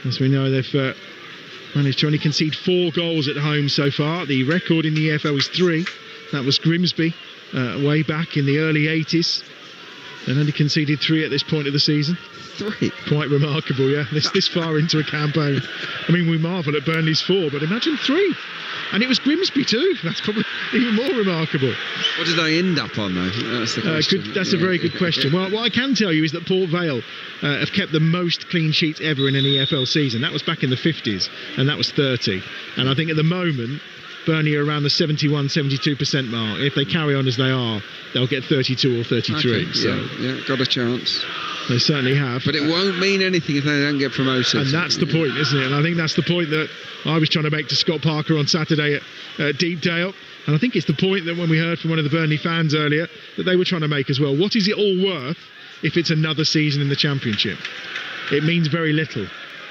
As we know, they've managed to only concede 4 goals at home so far. The record in the EFL is 3. That was Grimsby way back in the early 80s. And only conceded 3 at this point of the season. 3? Quite remarkable, yeah. This far into a campaign. I mean, we marvel at Burnley's 4, but imagine 3. And it was Grimsby too. That's probably even more remarkable. What did they end up on, though? That's the question. That's a very good question. Well, what I can tell you is that Port Vale have kept the most clean sheets ever in an EFL season. That was back in the 50s, and that was 30. And I think at the moment, Burnley are around the 71-72% mark. If they carry on as they are, they'll get 32 or 33. Okay, yeah, got a chance. They certainly have. But it won't mean anything if they don't get promoted. And that's the point, isn't it? And I think that's the point that I was trying to make to Scott Parker on Saturday at Deepdale. And I think it's the point that when we heard from one of the Burnley fans earlier, that they were trying to make as well. What is it all worth if it's another season in the Championship? It means very little,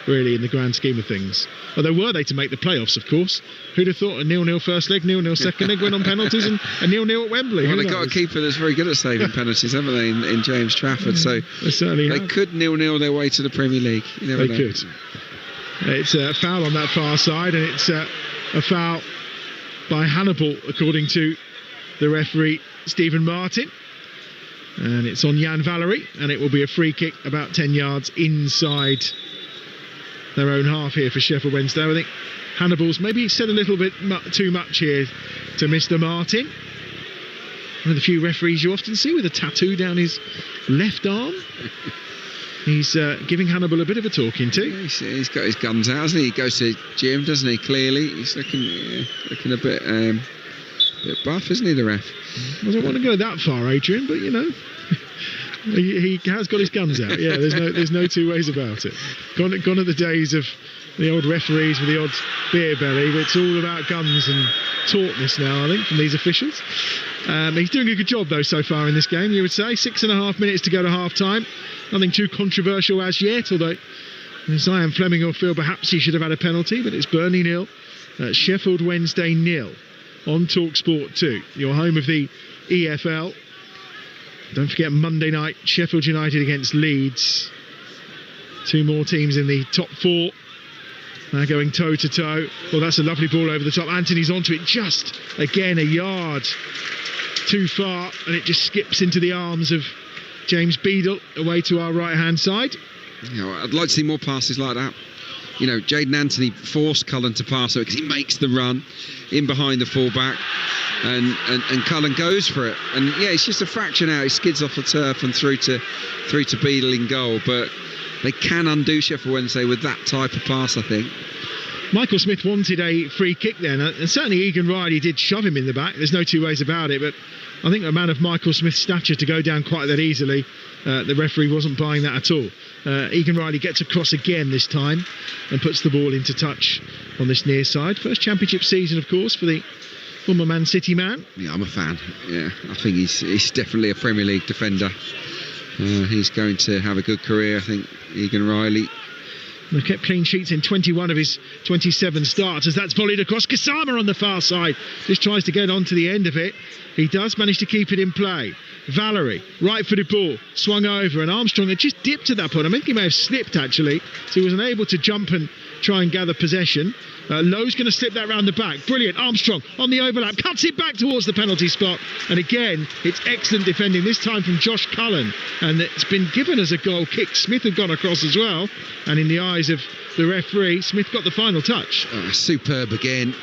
really, in the grand scheme of things. Although were they to make the playoffs, of course, who'd have thought a 0-0 first leg, 0-0 second leg, win on penalties, and a 0-0 at Wembley? Well, they've got a keeper that's very good at saving penalties, haven't they, in James Trafford? So they certainly they could 0-0 their way to the Premier League. You never know. Could. It's a foul on that far side, and it's a foul by Hannibal, according to the referee, Stephen Martin. And it's on Jan Valery, and it will be a free kick about 10 yards inside their own half here for Sheffield Wednesday. I think Hannibal's maybe said a little bit too much here to Mr. Martin. One of the few referees you often see with a tattoo down his left arm. He's giving Hannibal a bit of a talking to. Yeah, he's got his guns out, hasn't he? He goes to the gym, doesn't he? Clearly, he's looking a bit buff, isn't he, the ref? I don't want to go that far, Adrian, but he has got his guns out. Yeah, there's no two ways about it. Gone are the days of the old referees with the odd beer belly. It's all about guns and tautness now, I think, from these officials. He's doing a good job, though, so far in this game, you would say. 6.5 minutes to go to half-time. Nothing too controversial as yet, although Zion Fleming will feel perhaps he should have had a penalty, but it's Burnley 0, Sheffield Wednesday 0 on Talksport 2, your home of the EFL. Don't forget Monday night, Sheffield United against Leeds. 2 more teams in the top 4. Now going toe-to-toe. Well, that's a lovely ball over the top. Anthony's onto it just, again, a yard too far, and it just skips into the arms of James Beadle away to our right-hand side. I'd like to see more passes like that. Jayden Anthony forced Cullen to pass it because he makes the run in behind the fullback, and Cullen goes for it. And it's just a fraction out. He skids off the turf and through to Beadle in goal. But they can undo Sheffield Wednesday with that type of pass, I think. Michael Smith wanted a free kick then, and certainly Egan Riley did shove him in the back. There's no two ways about it, but I think a man of Michael Smith's stature to go down quite that easily, the referee wasn't buying that at all. Egan Riley gets across again this time and puts the ball into touch on this near side. First Championship season, of course, for the former Man City man. Yeah, I'm a fan. Yeah, I think he's definitely a Premier League defender. He's going to have a good career, I think, Egan Riley. They've kept clean sheets in 21 of his 27 starts as that's volleyed across. Kasama on the far side just tries to get onto the end of it. He does manage to keep it in play. Valery, right-footed ball, swung over, and Armstrong had just dipped at that point. I think he may have slipped, actually, so he was unable to jump and try and gather possession. Lowe's going to slip that round the back. Brilliant. Armstrong on the overlap, cuts it back towards the penalty spot. And again, it's excellent defending, this time from Josh Cullen. And it's been given as a goal kick. Smith had gone across as well. And in the eyes of the referee, Smith got the final touch. Superb again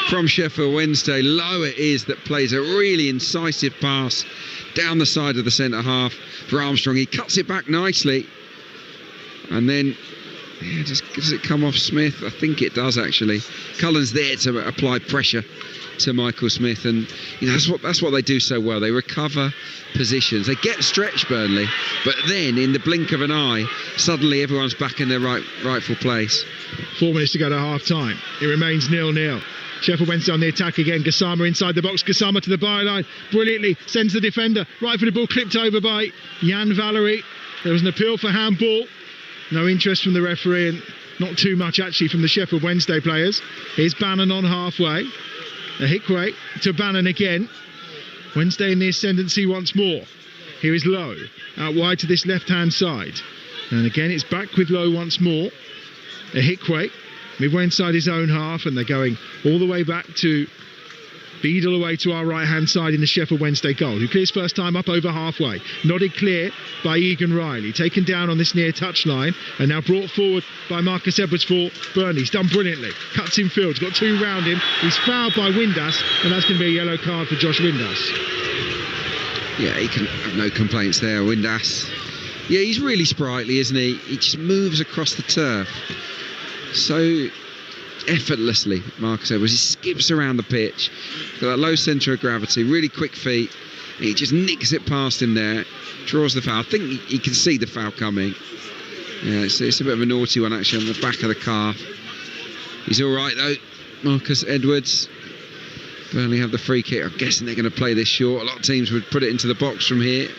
from Sheffield Wednesday. Lowe it is that plays a really incisive pass down the side of the centre half for Armstrong. He cuts it back nicely. And then Yeah, does it come off Smith? I think it does, actually. Cullen's there to apply pressure to Michael Smith, and that's what they do so well. They recover positions. They get stretched, Burnley, but then in the blink of an eye, suddenly everyone's back in their rightful place. 4 minutes to go to half time. It remains 0-0. Sheffield Wednesday on the attack again. Gassama inside the box. Gassama to the byline. Brilliantly sends the defender. Right for the ball, clipped over by Jan Valery. There was an appeal for handball. No interest from the referee, and not too much actually from the Sheffield Wednesday players. Here's Bannon on halfway. A Hickway to Bannon again. Wednesday in the ascendancy once more. Here is Lowe out wide to this left-hand side. And again it's back with Lowe once more. A Hickway midway inside his own half, and they're going all the way back to Beadle away to our right-hand side in the Sheffield Wednesday goal, who clears first time up over halfway. Nodded clear by Egan Riley. Taken down on this near touchline and now brought forward by Marcus Edwards for Burnley. He's done brilliantly. Cuts in field. He's got two round him. He's fouled by Windass, and that's going to be a yellow card for Josh Windass. Yeah, he can have no complaints there, Windass. Yeah, he's really sprightly, isn't he? He just moves across the turf so effortlessly, Marcus Edwards. He skips around the pitch, got that low centre of gravity, really quick feet. He just nicks it past him there, draws the foul. I think he can see the foul coming. Yeah, it's a bit of a naughty one actually on the back of the calf. He's all right though, Marcus Edwards. Burnley have the free kick. I'm guessing they're going to play this short. A lot of teams would put it into the box from here.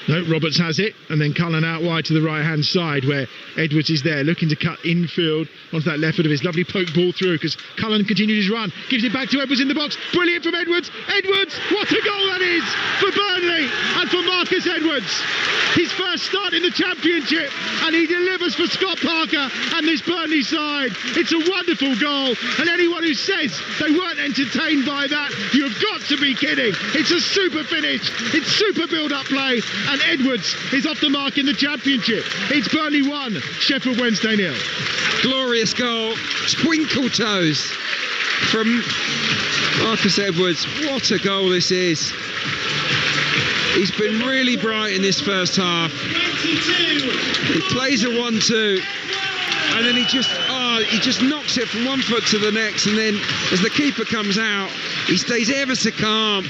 No, Roberts has it, and then Cullen out wide to the right-hand side where Edwards is there looking to cut infield onto that left foot of his. Lovely poke ball through because Cullen continued his run, gives it back to Edwards in the box. Brilliant from Edwards. Edwards, what a goal that is for Burnley and for Marcus Edwards. His first start in the Championship, and he delivers for Scott Parker and this Burnley side. It's a wonderful goal, and anyone who says they weren't entertained by that, you've got to be kidding. It's a super finish. It's super build-up play, and Edwards is off the mark in the Championship. It's Burnley 1, Sheffield Wednesday 0. Glorious goal, twinkle toes from Marcus Edwards. What a goal this is. He's been really bright in this first half. He plays a 1-2 and then he just knocks it from one foot to the next, and then as the keeper comes out, he stays ever so calm,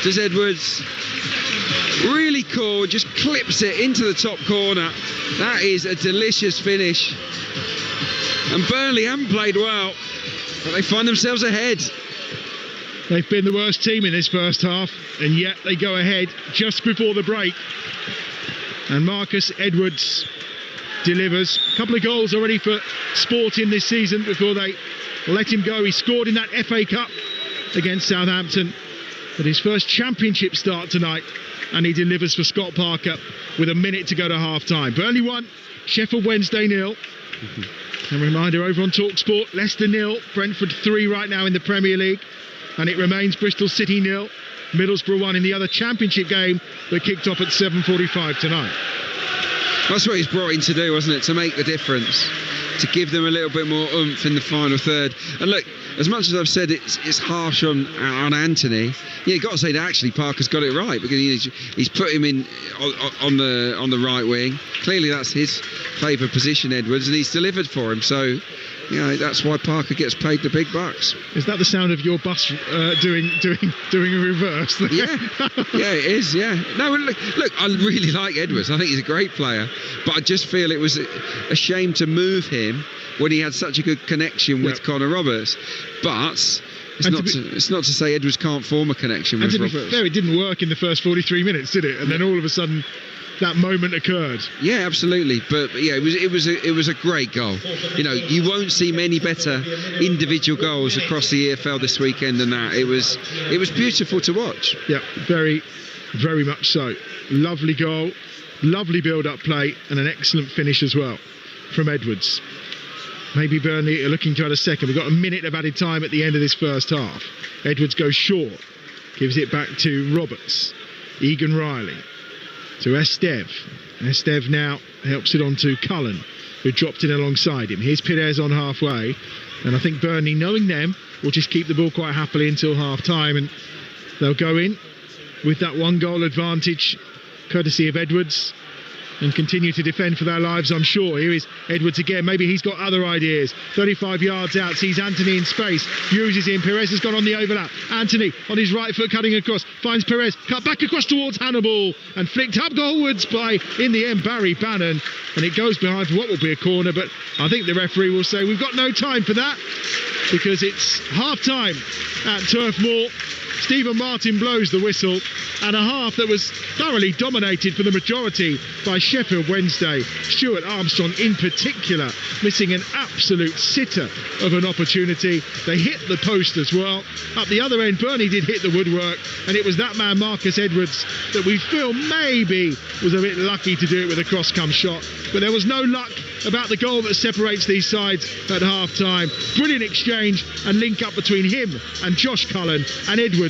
does Edwards. Really cool, just clips it into the top corner. That is a delicious finish. And Burnley haven't played well, but they find themselves ahead. They've been the worst team in this first half, and yet they go ahead just before the break. And Marcus Edwards delivers. A couple of goals already for Sporting this season before they let him go. He scored in that FA Cup against Southampton, but his first Championship start tonight, and he delivers for Scott Parker with a minute to go to half-time. Burnley 1, Sheffield Wednesday 0. And a reminder over on Talksport, Leicester 0, Brentford 3 right now in the Premier League. And it remains Bristol City 0, Middlesbrough 1 in the other Championship game that kicked off at 7:45 tonight. That's what he's brought in to do, wasn't it? To make the difference, to give them a little bit more oomph in the final third. And look, as much as I've said it's harsh on Anthony, yeah, you've got to say that actually Parker's got it right, because he's put him in on the right wing. Clearly that's his favourite position, Edwards, and he's delivered for him. So, you know, that's why Parker gets paid the big bucks. Is that the sound of your bus doing a reverse? Yeah, it is. Yeah. No, look, I really like Edwards. I think he's a great player, but I just feel it was a shame to move him when he had such a good connection with Connor Roberts. But it's not to say Edwards can't form a connection with Roberts. Fair, it didn't work in the first 43 minutes, did it? And then all of a sudden, that moment occurred. Yeah, absolutely. But yeah, it was a great goal. You know, you won't see many better individual goals across the EFL this weekend than that. It was beautiful to watch. Yeah, very, very much so. Lovely goal, lovely build-up play, and an excellent finish as well from Edwards. Maybe Burnley are looking to add a second. We've got a minute of added time at the end of this first half. Edwards goes short, gives it back to Roberts. Egan Riley to Estev. Estev now helps it on to Cullen, who dropped in alongside him. Here's Pires on halfway, and I think Burnley, knowing them, will just keep the ball quite happily until half-time, and they'll go in with that one-goal advantage, courtesy of Edwards. and continue to defend for their lives, I'm sure. Here is Edwards again. Maybe he's got other ideas. 35 yards out, sees Anthony in space, uses him. Perez has gone on the overlap. Anthony on his right foot cutting across, finds Perez, cut back across towards Hannibal and flicked up goalwards by, in the end, Barry Bannon. And it goes behind for what will be a corner, but I think the referee will say we've got no time for that because it's half-time at Turf Moor. Stephen Martin blows the whistle, and a half that was thoroughly dominated for the majority by Sheffield Wednesday. Stuart Armstrong in particular missing an absolute sitter of an opportunity. They hit the post as well. Up the other end, Burnley did hit the woodwork, and it was that man Marcus Edwards that we feel maybe was a bit lucky to do it with a cross-come shot, but there was no luck about the goal that separates these sides at half-time. Brilliant exchange and link up between him and Josh Cullen and Edwards,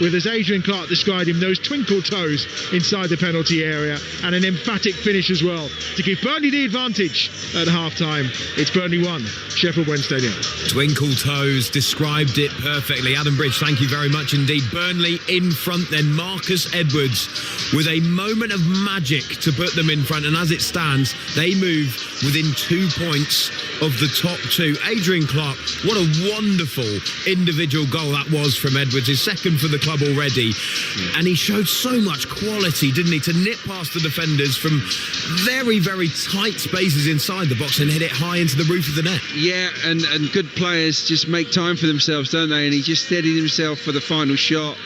with, as Adrian Clark described him, those twinkle toes inside the penalty area, and an emphatic finish as well to give Burnley the advantage at half-time. It's Burnley 1, Sheffield Wednesday 0. Twinkle toes described it perfectly. Adam Bridge, thank you very much indeed. Burnley in front, then Marcus Edwards with a moment of magic to put them in front, and as it stands, they move within 2 points of the top two. Adrian Clark, what a wonderful individual goal that was from Edwards, his second for the club already, and he showed so much quality, didn't he, to nip past the defenders from very, very tight spaces inside the box and hit it high into the roof of the net. Yeah, and good players just make time for themselves, don't they? And he just steadied himself for the final shot,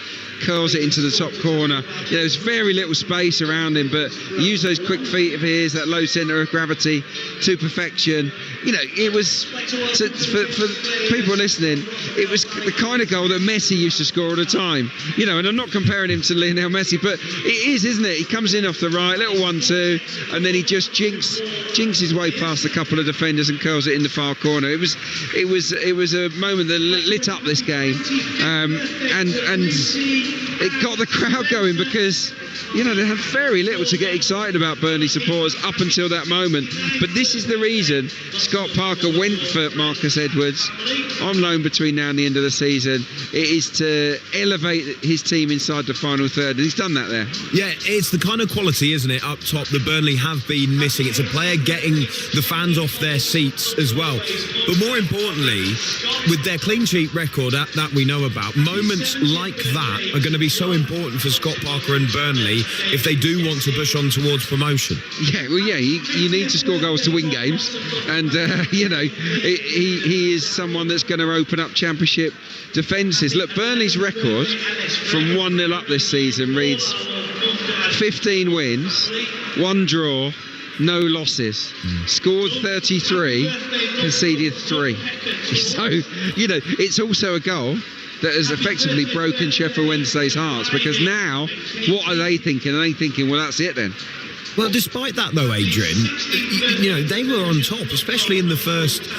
curls it into the top corner. Yeah, there's very little space around him, but he used those quick feet of his, that low centre of gravity to perfection. You know, it was, for people listening, it was the kind of goal that Messi used to score all the time. You know, and I'm not comparing him to Lionel Messi, but it is, isn't it? He comes in off the right, little 1-2, and then he just jinks his way past a couple of defenders and curls it in the far corner. It was a moment that lit up this game, and it got the crowd going because, you know, they had very little to get excited about, Burnley supporters, up until that moment. But this is the reason Scott Parker went for Marcus Edwards on loan between now and the end of the season. It is to elevate his team inside the final third, and he's done that there. Yeah, it's the kind of quality, isn't it, up top that Burnley have been missing. It's a player getting the fans off their seats as well. But more importantly, with their clean sheet record that we know about, moments like that are going to be so important for Scott Parker and Burnley if they do want to push on towards promotion. Yeah, well, yeah, you need to score goals to win games, and you know, he is someone that's going to open up Championship defences. Look, Burnley's record from 1-0 up this season reads 15 wins, 1 draw, no losses, scored 33, conceded 3. So, you know, it's also a goal that has effectively broken Sheffield Wednesday's hearts, because now, what are they thinking? Are they thinking, well, that's it then? Well, despite that, though, Adrian, you know, they were on top, especially in the first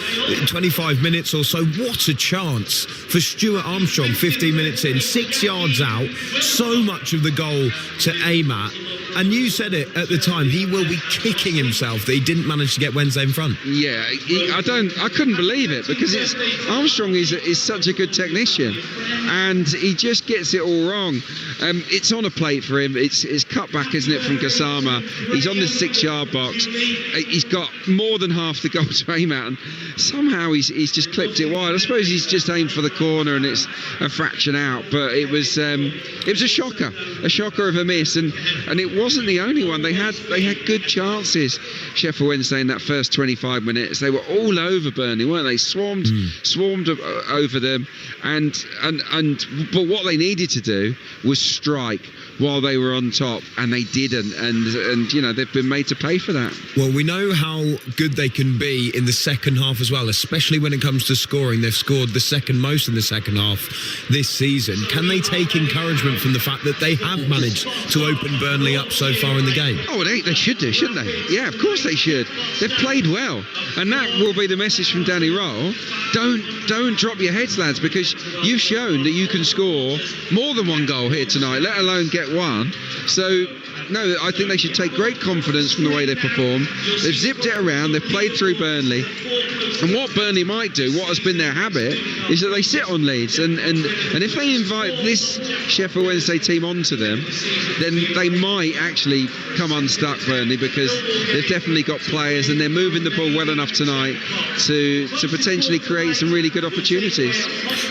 25 minutes or so. What a chance for Stuart Armstrong, 15 minutes in, 6 yards out, so much of the goal to aim at. And you said it at the time, he will be kicking himself that he didn't manage to get Wednesday in front. Yeah, I couldn't believe it, because Armstrong is such a good technician, and he just gets it all wrong. It's on a plate for him. It's cut back, isn't it, from Gassama? He's on the 6-yard box. He's got more than half the goal to aim at, and somehow he's just clipped it wide. I suppose he's just aimed for the corner and it's a fraction out, but it was a shocker of a miss, and it wasn't the only one. They had good chances, Sheffield Wednesday, in that first 25 minutes. They were all over Burnley, weren't they? Swarmed over them, but what they needed to do was strike while they were on top, and they didn't, and you know, they've been made to pay for that. Well, we know how good they can be in the second half as well, especially when it comes to scoring. They've scored the second most in the second half this season. Can they take encouragement from the fact that they have managed to open Burnley up so far in the game? Oh, they should do, shouldn't they? Yeah, of course they should. They've played well, and that will be the message from Danny Roll. Don't drop your heads, lads, because you've shown that you can score more than one goal here tonight, let alone get get one. So, no, I think they should take great confidence from the way they perform. They've zipped it around, they've played through Burnley. And what Burnley might do, what has been their habit, is that they sit on leads. And if they invite this Sheffield Wednesday team onto them, then they might actually come unstuck, Burnley, because they've definitely got players and they're moving the ball well enough tonight to potentially create some really good opportunities.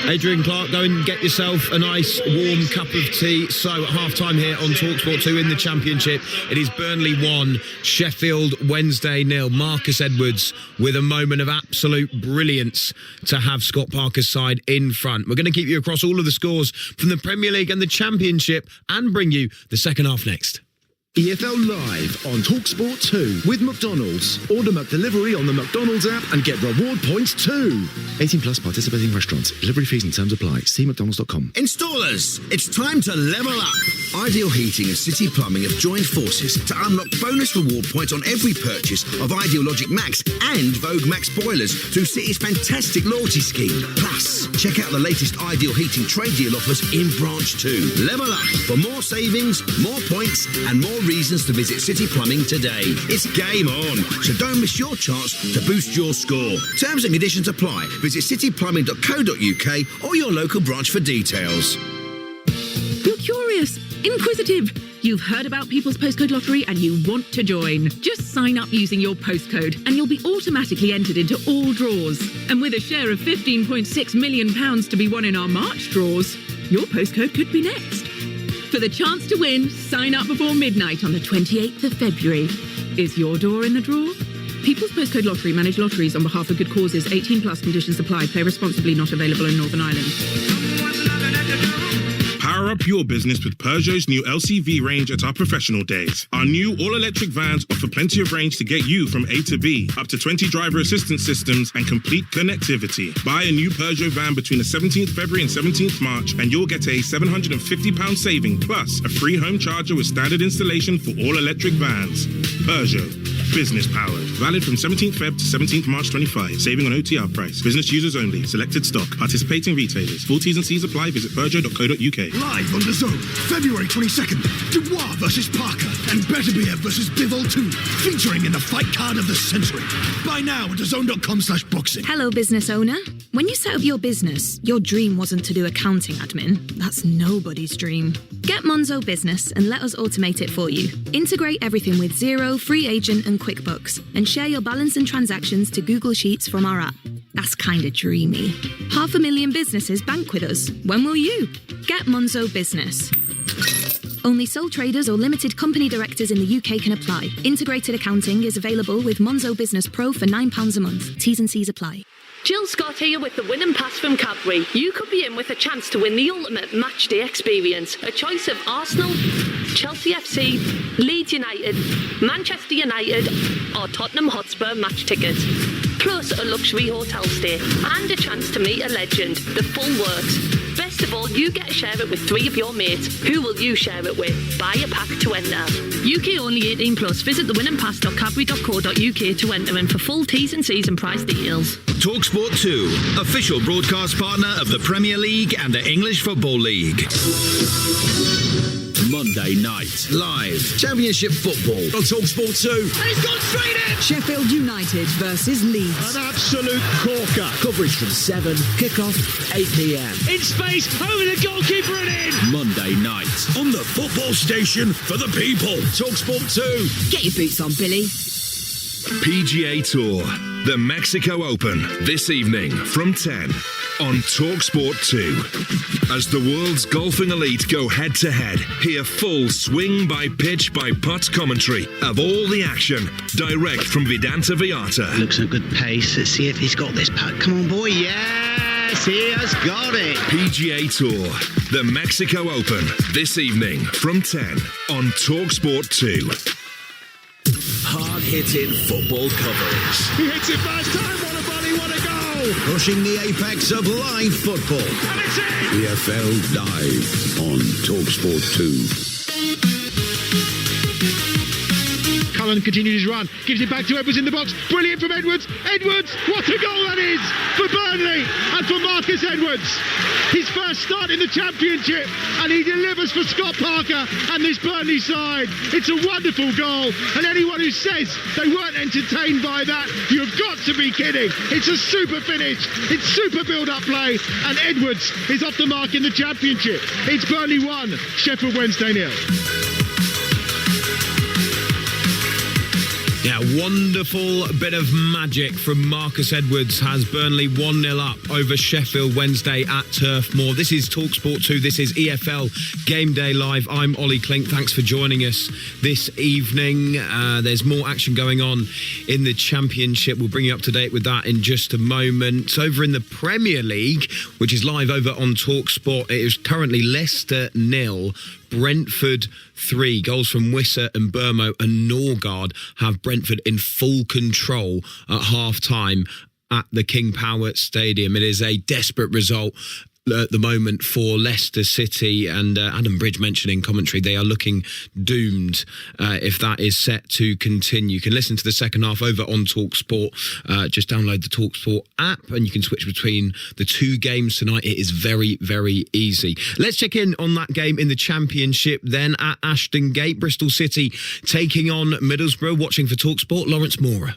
Adrian Clark, go and get yourself a nice warm cup of tea. So at half-time here on Talksport 2 in the Championship, it is Burnley 1, Sheffield Wednesday 0. Marcus Edwards with a moment of absolute brilliance to have Scott Parker's side in front. We're going to keep you across all of the scores from the Premier League and the Championship and bring you the second half next. EFL Live on Talksport 2 with McDonald's. Order McDelivery on the McDonald's app and get reward points too. 18 plus participating restaurants. Delivery fees and terms apply. See mcdonalds.com. Installers, it's time to level up. Ideal Heating and City Plumbing have joined forces to unlock bonus reward points on every purchase of Ideal Logic Max and Vogue Max boilers through City's fantastic loyalty scheme. Plus, check out the latest Ideal Heating trade deal offers in Branch 2. Level up for more savings, more points and more reasons to visit City Plumbing today. It's game on, so don't miss your chance to boost your score. Terms and conditions apply. Visit cityplumbing.co.uk or your local branch for details. You're curious, inquisitive. You've heard about People's Postcode Lottery and you want to join. Just sign up using your postcode and you'll be automatically entered into all draws. And with a share of £15.6 million to be won in our March draws, your postcode could be next. For the chance to win, sign up before midnight on the 28th of February. Is your door in the draw? People's Postcode Lottery manage lotteries on behalf of good causes. 18 plus conditions apply. Play responsibly. Not available in Northern Ireland. Power up your business with Peugeot's new LCV range at our professional days. Our new all-electric vans offer plenty of range to get you from A to B, up to 20 driver assistance systems and complete connectivity. Buy a new Peugeot van between the 17th February and 17th March and you'll get a £750 saving plus a free home charger with standard installation for all-electric vans. Peugeot. Business powered. Valid from 17th Feb to 17th March 25. Saving on OTR price. Business users only. Selected stock. Participating retailers. Full T's and C's apply. Visit Peugeot.co.uk. Live on the Zone, February 22nd. Dubois versus Parker and Betterbeer versus Bivol 2. Featuring in the fight card of the century. Buy now at thezone.com/boxing. Hello, business owner. When you set up your business, your dream wasn't to do accounting admin. That's nobody's dream. Get Monzo Business and let us automate it for you. Integrate everything with Xero, Free Agent and QuickBooks and share your balance and transactions to Google Sheets from our app. That's kinda dreamy. 500,000 businesses bank with us. When will you? Get Monzo Business. Only sole traders or limited company directors in the UK can apply. Integrated accounting is available with Monzo Business Pro for £9 a month. T's and C's apply. Jill Scott here with the winning pass from Cadbury. You could be in with a chance to win the ultimate matchday experience. A choice of Arsenal, Chelsea FC, Leeds United, Manchester United or Tottenham Hotspur match tickets. Plus a luxury hotel stay and a chance to meet a legend. The full works. Best of all, you get to share it with 3 of your mates. Who will you share it with? Buy a pack to enter. UK only 18 plus. Visit thewinningpass.cadbury.co.uk to enter and for full T's and C's and price details. Talksport 2, official broadcast partner of the Premier League and the English Football League. Monday night, live Championship football on Talksport 2. And he's gone straight in! Sheffield United versus Leeds. An absolute corker. Coverage from 7, kick-off 8 p.m. In space, over the goalkeeper and in! Monday night, on the football station for the people. Talksport 2. Get your boots on, Billy. PGA Tour, the Mexico Open, this evening from 10 on Talksport 2. As the world's golfing elite go head-to-head, hear full swing-by-pitch by putt commentary of all the action, direct from Vedanta Viata. Looks at good pace. Let's see if he's got this putt. Come on, boy. Yes, he has got it. PGA Tour, the Mexico Open, this evening from 10 on Talksport 2. Hard-hitting football coverage. He hits it first time. What a volley, what a goal. Pushing the apex of live football. And it's in. EFL Live on Talksport 2. Allen continued his run, gives it back to Edwards in the box. Brilliant from Edwards. Edwards, what a goal that is for Burnley and for Marcus Edwards. His first start in the Championship, and he delivers for Scott Parker and this Burnley side. It's a wonderful goal, and anyone who says they weren't entertained by that, you've got to be kidding. It's a super finish. It's super build-up play, and Edwards is off the mark in the Championship. It's Burnley 1, Sheffield Wednesday 0. Yeah, wonderful bit of magic from Marcus Edwards has Burnley 1-0 up over Sheffield Wednesday at Turf Moor. This is Talksport 2. This is EFL Game Day Live. I'm Ollie Klink. Thanks for joining us this evening. There's more action going on in the Championship. We'll bring you up to date with that in just a moment. Over in the Premier League, which is live over on Talksport, it is currently Leicester 0, Brentford 3. Goals from Wissa and Burmo and Norgard have Brentford in full control at half-time at the King Power Stadium. It is a desperate result at the moment for Leicester City, and Adam Bridge mentioned in commentary they are looking doomed if that is set to continue. You can listen to the second half over on TalkSport. Just download the TalkSport app and you can switch between the two games tonight. It is very, very easy. Let's check in on that game in the Championship then at Ashton Gate. Bristol City taking on Middlesbrough. Watching for TalkSport, Lawrence Mora.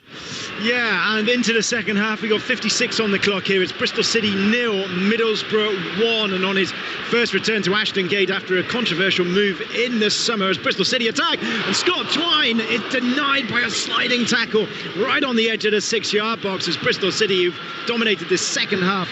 Yeah, and into the second half, we got 56 on the clock here. It's Bristol City 0, Middlesbrough 1, and on his first return to Ashton Gate after a controversial move in the summer as Bristol City attack, and Scott Twine is denied by a sliding tackle right on the edge of the 6-yard box as Bristol City, who've dominated this second half,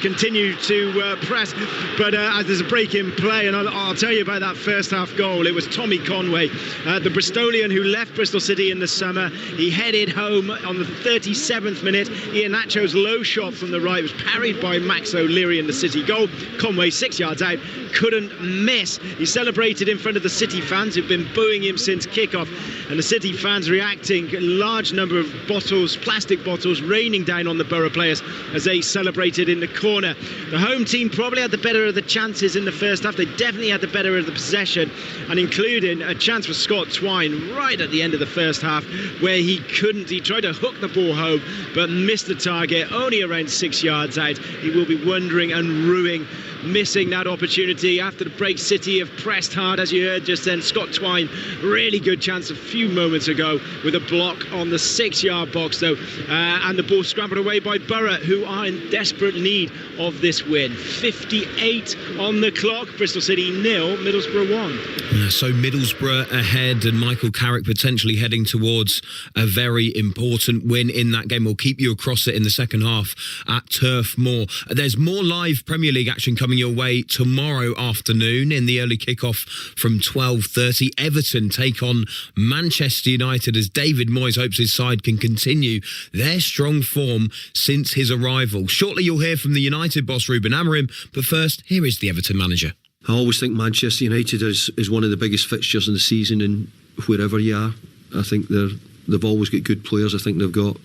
continue to press, but as there's a break in play, and I'll tell you about that first half goal. It was Tommy Conway, the Bristolian who left Bristol City in the summer. He headed home on the 37th minute. Iheanacho's low shot from the right was parried by Max O'Leary in the City goal. Conway, 6 yards out, couldn't miss. He celebrated in front of the City fans who've been booing him since kickoff, and the City fans reacting, a large number of bottles, plastic bottles, raining down on the Borough players as they celebrated in the corner. The home team probably had the better of the chances in the first half. They definitely had the better of the possession, and including a chance for Scott Twine right at the end of the first half where he tried to hook the ball home but missed the target, only around 6 yards out. He will be wondering and ruing missing that opportunity. After the break, City have pressed hard, as you heard just then. Scott Twine, really good chance a few moments ago with a block on the 6-yard box though, and the ball scrambled away by Borough, who are in desperate need of this win. 58 on the clock, Bristol City 0, Middlesbrough 1. So Middlesbrough ahead, and Michael Carrick potentially heading towards a very important win in that game. We'll keep you across it in the second half at Turf Moor. There's more live Premier League action coming your way tomorrow afternoon in the early kickoff from 12:30. Everton take on Manchester United as David Moyes hopes his side can continue their strong form since his arrival. Shortly you'll hear from the United boss Ruben Amorim, but first here is the Everton manager. I always think Manchester United is one of the biggest fixtures in the season, and wherever you are, I think they've always got good players. I think they've got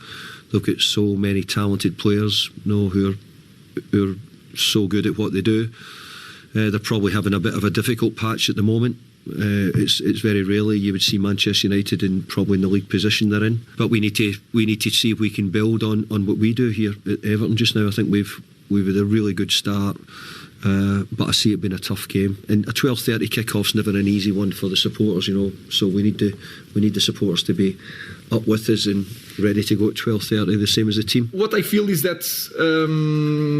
so many talented players, who are so good at what they do. They're probably having a bit of a difficult patch at the moment. It's very rarely you would see Manchester United probably in the league position they're in. But we need to see if we can build on what we do here at Everton just now. I think we've had a really good start. But I see it being a tough game, and a 12:30 kickoff's never an easy one for the supporters, So we need the supporters to be up with us and ready to go at 12:30, the same as the team. What I feel is that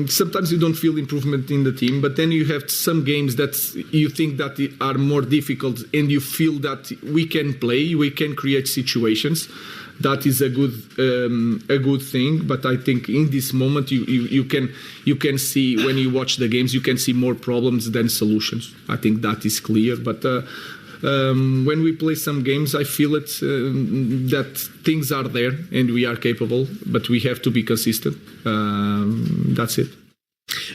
sometimes you don't feel improvement in the team, but then you have some games that you think that are more difficult, and you feel that we can play, we can create situations. That is a good thing, but I think in this moment you can see, when you watch the games, you can see more problems than solutions. I think that is clear. But when we play some games, I feel it that things are there and we are capable, but we have to be consistent. That's it.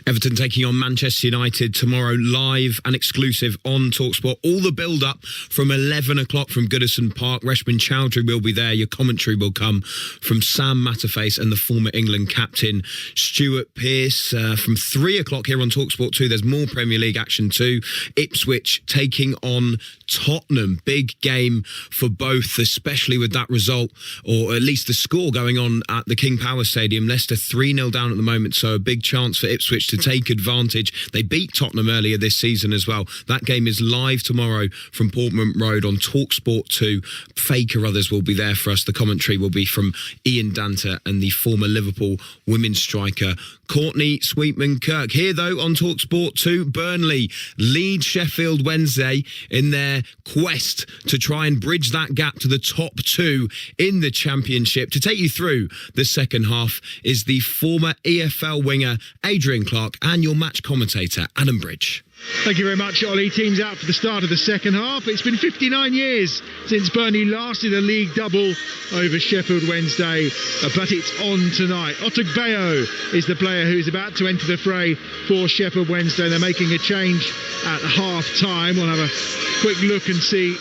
Everton taking on Manchester United tomorrow, live and exclusive on Talksport. All the build-up from 11 o'clock from Goodison Park. Reshman Chowdhury will be there. Your commentary will come from Sam Matterface and the former England captain Stuart Pearce. From 3 o'clock here on Talksport 2, there's more Premier League action too. Ipswich taking on Tottenham. Big game for both, especially with that result, or at least the score going on at the King Power Stadium. Leicester 3-0 down at the moment, so a big chance for Ipswich to take advantage. They beat Tottenham earlier this season as well. That game is live tomorrow from Portman Road on Talksport 2. Faye Carruthers will be there for us. The commentary will be from Ian Danter and the former Liverpool women's striker Courtney Sweetman-Kirk. Here though on Talksport 2, Burnley lead Sheffield Wednesday in their quest to try and bridge that gap to the top 2 in the Championship. To take you through the second half is the former EFL winger Adrian Clark and your match commentator Adam Bridge. Thank you very much, Ollie. Teams out for the start of the second half. It's been 59 years since Burnley last did a league double over Sheffield Wednesday, but it's on tonight. Otugbeyo is the player who's about to enter the fray for Sheffield Wednesday. They're making a change at half-time. We'll have a quick look and see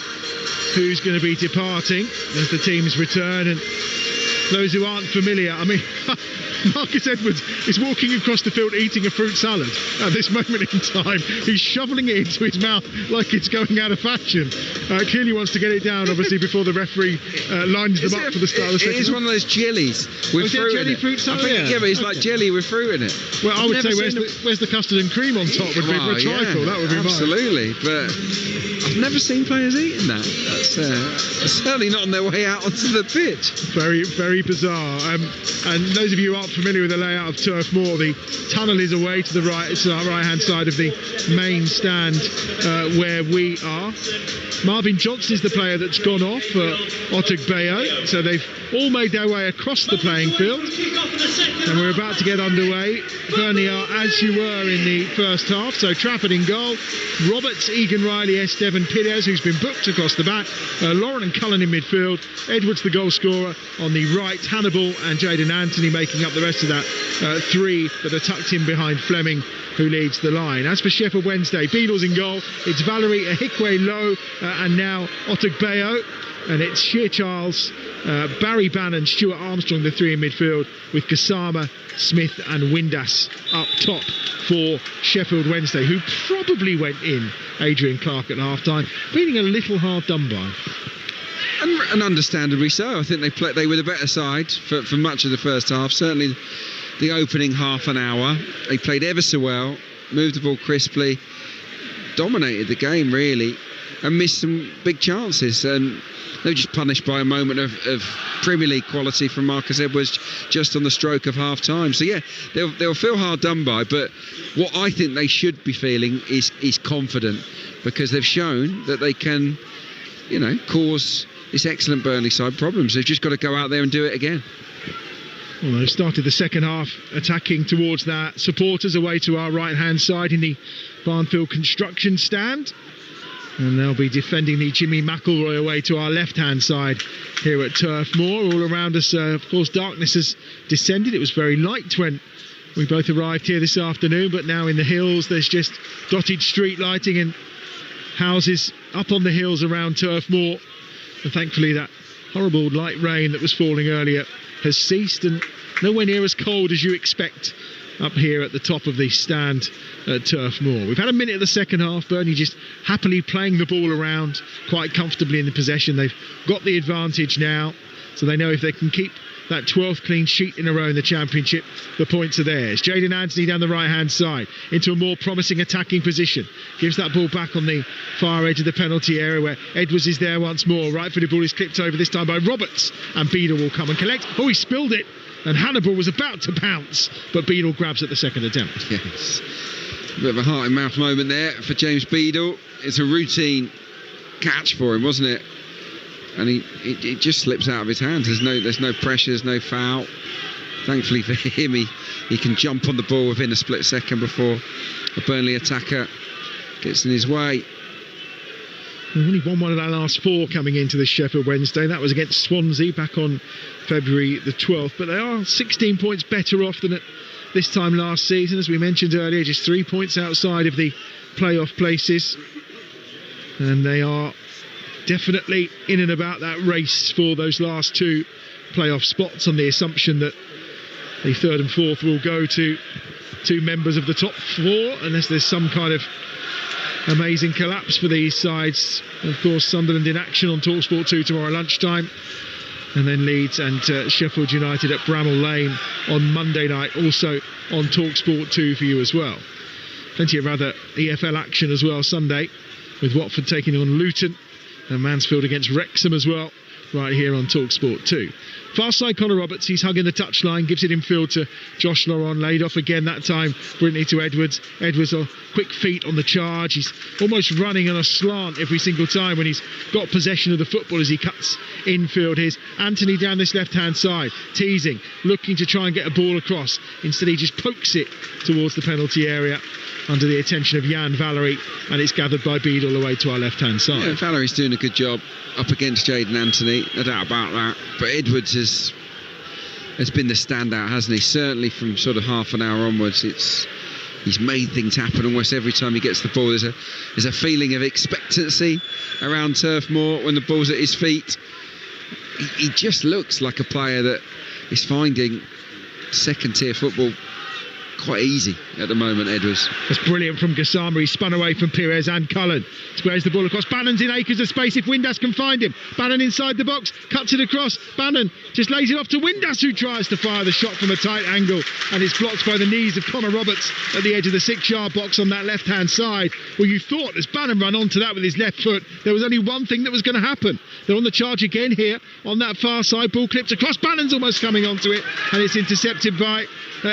who's going to be departing as the teams return. And those who aren't familiar, I mean, Marcus Edwards is walking across the field eating a fruit salad at this moment in time. He's shoveling it into his mouth like it's going out of fashion. Clearly wants to get it down, obviously, before the referee lines them up for the start of the second. It is one of those jellies with fruit in it. Fruit salad? I think, yeah, but it's like jelly with fruit in it. Well, I would say where's the custard and cream on top would be for a trifle. That would be absolutely. But I've never seen players eating that. That's certainly not on their way out onto the pitch. Very, very bizarre. And those of you who aren't familiar with the layout of Turf Moor, the tunnel is away to the right. It's the right-hand side of the main stand where we are. Marvin Johnson is the player that's gone off for Otugbeyo. So they've all made their way across the playing field. And we're about to get underway. Burnley are as you were in the first half. So Trafford in goal. Roberts, Egan Riley, Estevan Pires, who's been booked across the back. Lauren and Cullen in midfield. Edwards, the goal scorer, on the right. Hannibal and Jayden Anthony making up the rest of that three that are tucked in behind Fleming, who leads the line. As for Sheffield Wednesday, Beadle's in goal. It's Valerie Ahikwe-Low and now Otugbeyo. And it's Shear Charles, Barry Bannon, Stuart Armstrong, the three in midfield, with Gassama, Smith and Windass up top for Sheffield Wednesday, who probably went in Adrian Clark at half-time, feeling a little hard done by. And understandably so. I think they were the better side for much of the first half. Certainly the opening half an hour. They played ever so well, moved the ball crisply, dominated the game really, and missed some big chances. And they were just punished by a moment of Premier League quality from Marcus Edwards just on the stroke of half-time. So yeah, they'll feel hard done by, but what I think they should be feeling is confident, because they've shown that they can, cause this excellent Burnley side problems. They've just got to go out there and do it again. Well, they've started the second half attacking towards that. Supporters away to our right-hand side in the Barnfield construction stand. And they'll be defending the Jimmy McElroy away to our left-hand side here at Turf Moor. All around us, of course, darkness has descended. It was very light when we both arrived here this afternoon, but now in the hills there's just dotted street lighting and houses up on the hills around Turf Moor. And thankfully that horrible light rain that was falling earlier has ceased, and nowhere near as cold as you expect up here at the top of the stand at Turf Moor. We've had a minute of the second half. Burnley just happily playing the ball around quite comfortably in the possession. They've got the advantage now, so they know if they can keep that 12th clean sheet in a row in the Championship, the points are theirs. Jayden Anthony down the right-hand side into a more promising attacking position. Gives that ball back on the far edge of the penalty area where Edwards is there once more. Right-footed ball is clipped over this time by Roberts, and Beadle will come and collect. Oh, he spilled it, and Hannibal was about to pounce, but Beadle grabs at the second attempt. Yes. A bit of a heart-in-mouth moment there for James Beadle. It's a routine catch for him, wasn't it? And it just slips out of his hands. There's no pressure, there's no foul. Thankfully for him, he can jump on the ball within a split second before a Burnley attacker gets in his way. We've only won one of our last four coming into this Sheffield Wednesday. That was against Swansea back on February the 12th. But they are 16 points better off than at this time last season, as we mentioned earlier, just 3 points outside of the playoff places, and they are definitely in and about that race for those last 2 playoff spots, on the assumption that the 3rd and 4th will go to 2 members of the top 4, unless there's some kind of amazing collapse for these sides. Of course, Sunderland in action on Talksport 2 tomorrow lunchtime, and then Leeds and Sheffield United at Bramall Lane on Monday night, also on Talksport 2 for you as well. Plenty of other EFL action as well Sunday, with Watford taking on Luton and Mansfield against Wrexham as well, right here on Talksport 2. Far side Connor Roberts, he's hugging the touchline, gives it in field to Josh Laurent, laid off again that time brilliantly to Edwards. Edwards on quick feet on the charge, he's almost running on a slant every single time when he's got possession of the football as he cuts infield. Here's Anthony down this left hand side, teasing, looking to try and get a ball across. Instead he just pokes it towards the penalty area under the attention of Jan Valery, and it's gathered by Bede all the way to our left hand side. Yeah, Valery's doing a good job up against Jayden Anthony, no doubt about that, but Edwards has been the standout, hasn't he? Certainly from sort of half an hour onwards, he's made things happen almost every time he gets the ball. There's a feeling of expectancy around Turf Moor when the ball's at his feet. He just looks like a player that is finding second tier football quite easy at the moment, Edwards. That's brilliant from Gassama. He spun away from Pires and Cullen. Squares the ball across. Bannon's in acres of space if Windass can find him. Bannon inside the box, cuts it across. Bannon just lays it off to Windass, who tries to fire the shot from a tight angle, and it's blocked by the knees of Connor Roberts at the edge of the 6-yard box on that left hand side. Well, you thought as Bannon ran onto that with his left foot, there was only one thing that was going to happen. They're on the charge again here on that far side. Ball clipped across. Bannon's almost coming onto it, and it's intercepted by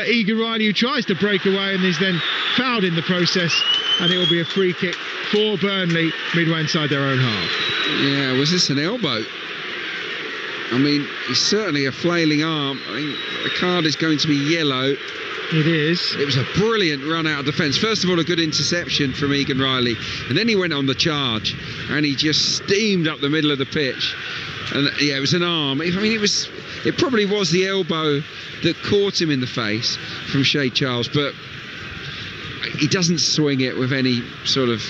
Egan Riley, who tries to break away and is then fouled in the process, and it will be a free kick for Burnley midway inside their own half. Yeah, was this an elbow? I mean, it's certainly a flailing arm. I think the card is going to be yellow. It is. It was a brilliant run out of defence. First of all, a good interception from Egan Riley, and then he went on the charge and he just steamed up the middle of the pitch. And yeah, it was an arm. I mean, it probably was the elbow that caught him in the face from Shay Charles, but he doesn't swing it with any sort of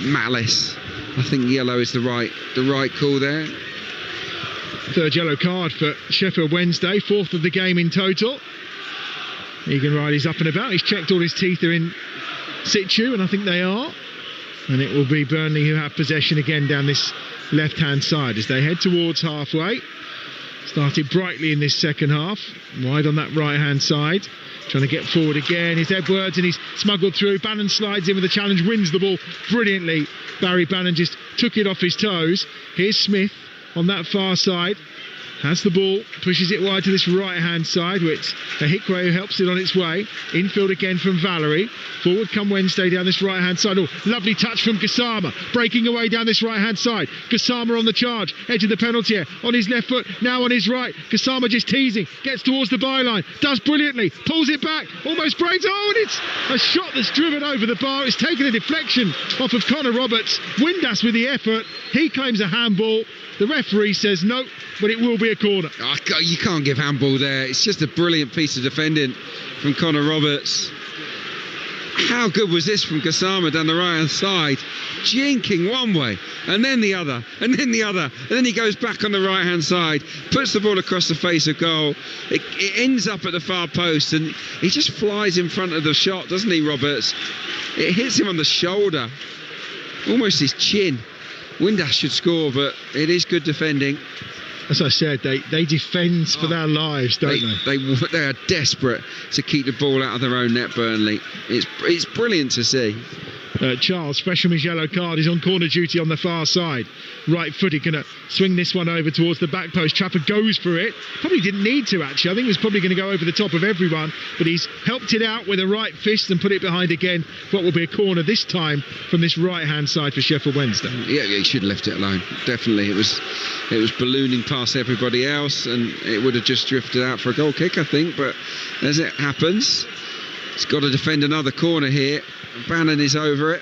malice. I think yellow is the right call there. Third yellow card for Sheffield Wednesday, 4th of the game in total. Egan Riley's up and about. He's checked all his teeth are in situ, and I think they are. And it will be Burnley who have possession again down this left-hand side as they head towards halfway. Started brightly in this second half, wide on that right-hand side. Trying to get forward again is Edwards, and he's smuggled through. Bannon slides in with a challenge, wins the ball brilliantly. Barry Bannon just took it off his toes. Here's Smith on that far side. Has the ball, pushes it wide to this right-hand side, which Ahikwe who helps it on its way. Infield again from Valery. Forward come Wednesday down this right-hand side. Oh, lovely touch from Gassama, breaking away down this right-hand side. Gassama on the charge, edge of the penalty area, on his left foot, now on his right. Gassama just teasing, gets towards the byline, does brilliantly, pulls it back, almost breaks. Oh, and it's a shot that's driven over the bar. It's taken a deflection off of Connor Roberts. Windass with the effort. He claims a handball. The referee says no, but it will be a corner. Oh, you can't give handball there. It's just a brilliant piece of defending from Connor Roberts. How good was this from Gassama down the right-hand side? Jinking one way, and then the other, and then the other, and then he goes back on the right-hand side, puts the ball across the face of goal. It ends up at the far post, and he just flies in front of the shot, doesn't he, Roberts? It hits him on the shoulder, almost his chin. Windass should score, but it is good defending. As I said, they defend for their lives, don't they? They are desperate to keep the ball out of their own net, Burnley. It's brilliant to see. Charles, fresh from his yellow card, is on corner duty on the far side. Right footed, going to swing this one over towards the back post. Trafford goes for it. Probably didn't need to, actually. I think it was probably going to go over the top of everyone, but he's helped it out with a right fist and put it behind again. What will be a corner this time from this right-hand side for Sheffield Wednesday. Yeah, he should have left it alone. Definitely. It was ballooning past everybody else, and it would have just drifted out for a goal kick, I think, but as it happens, he's got to defend another corner here. Bannon is over it.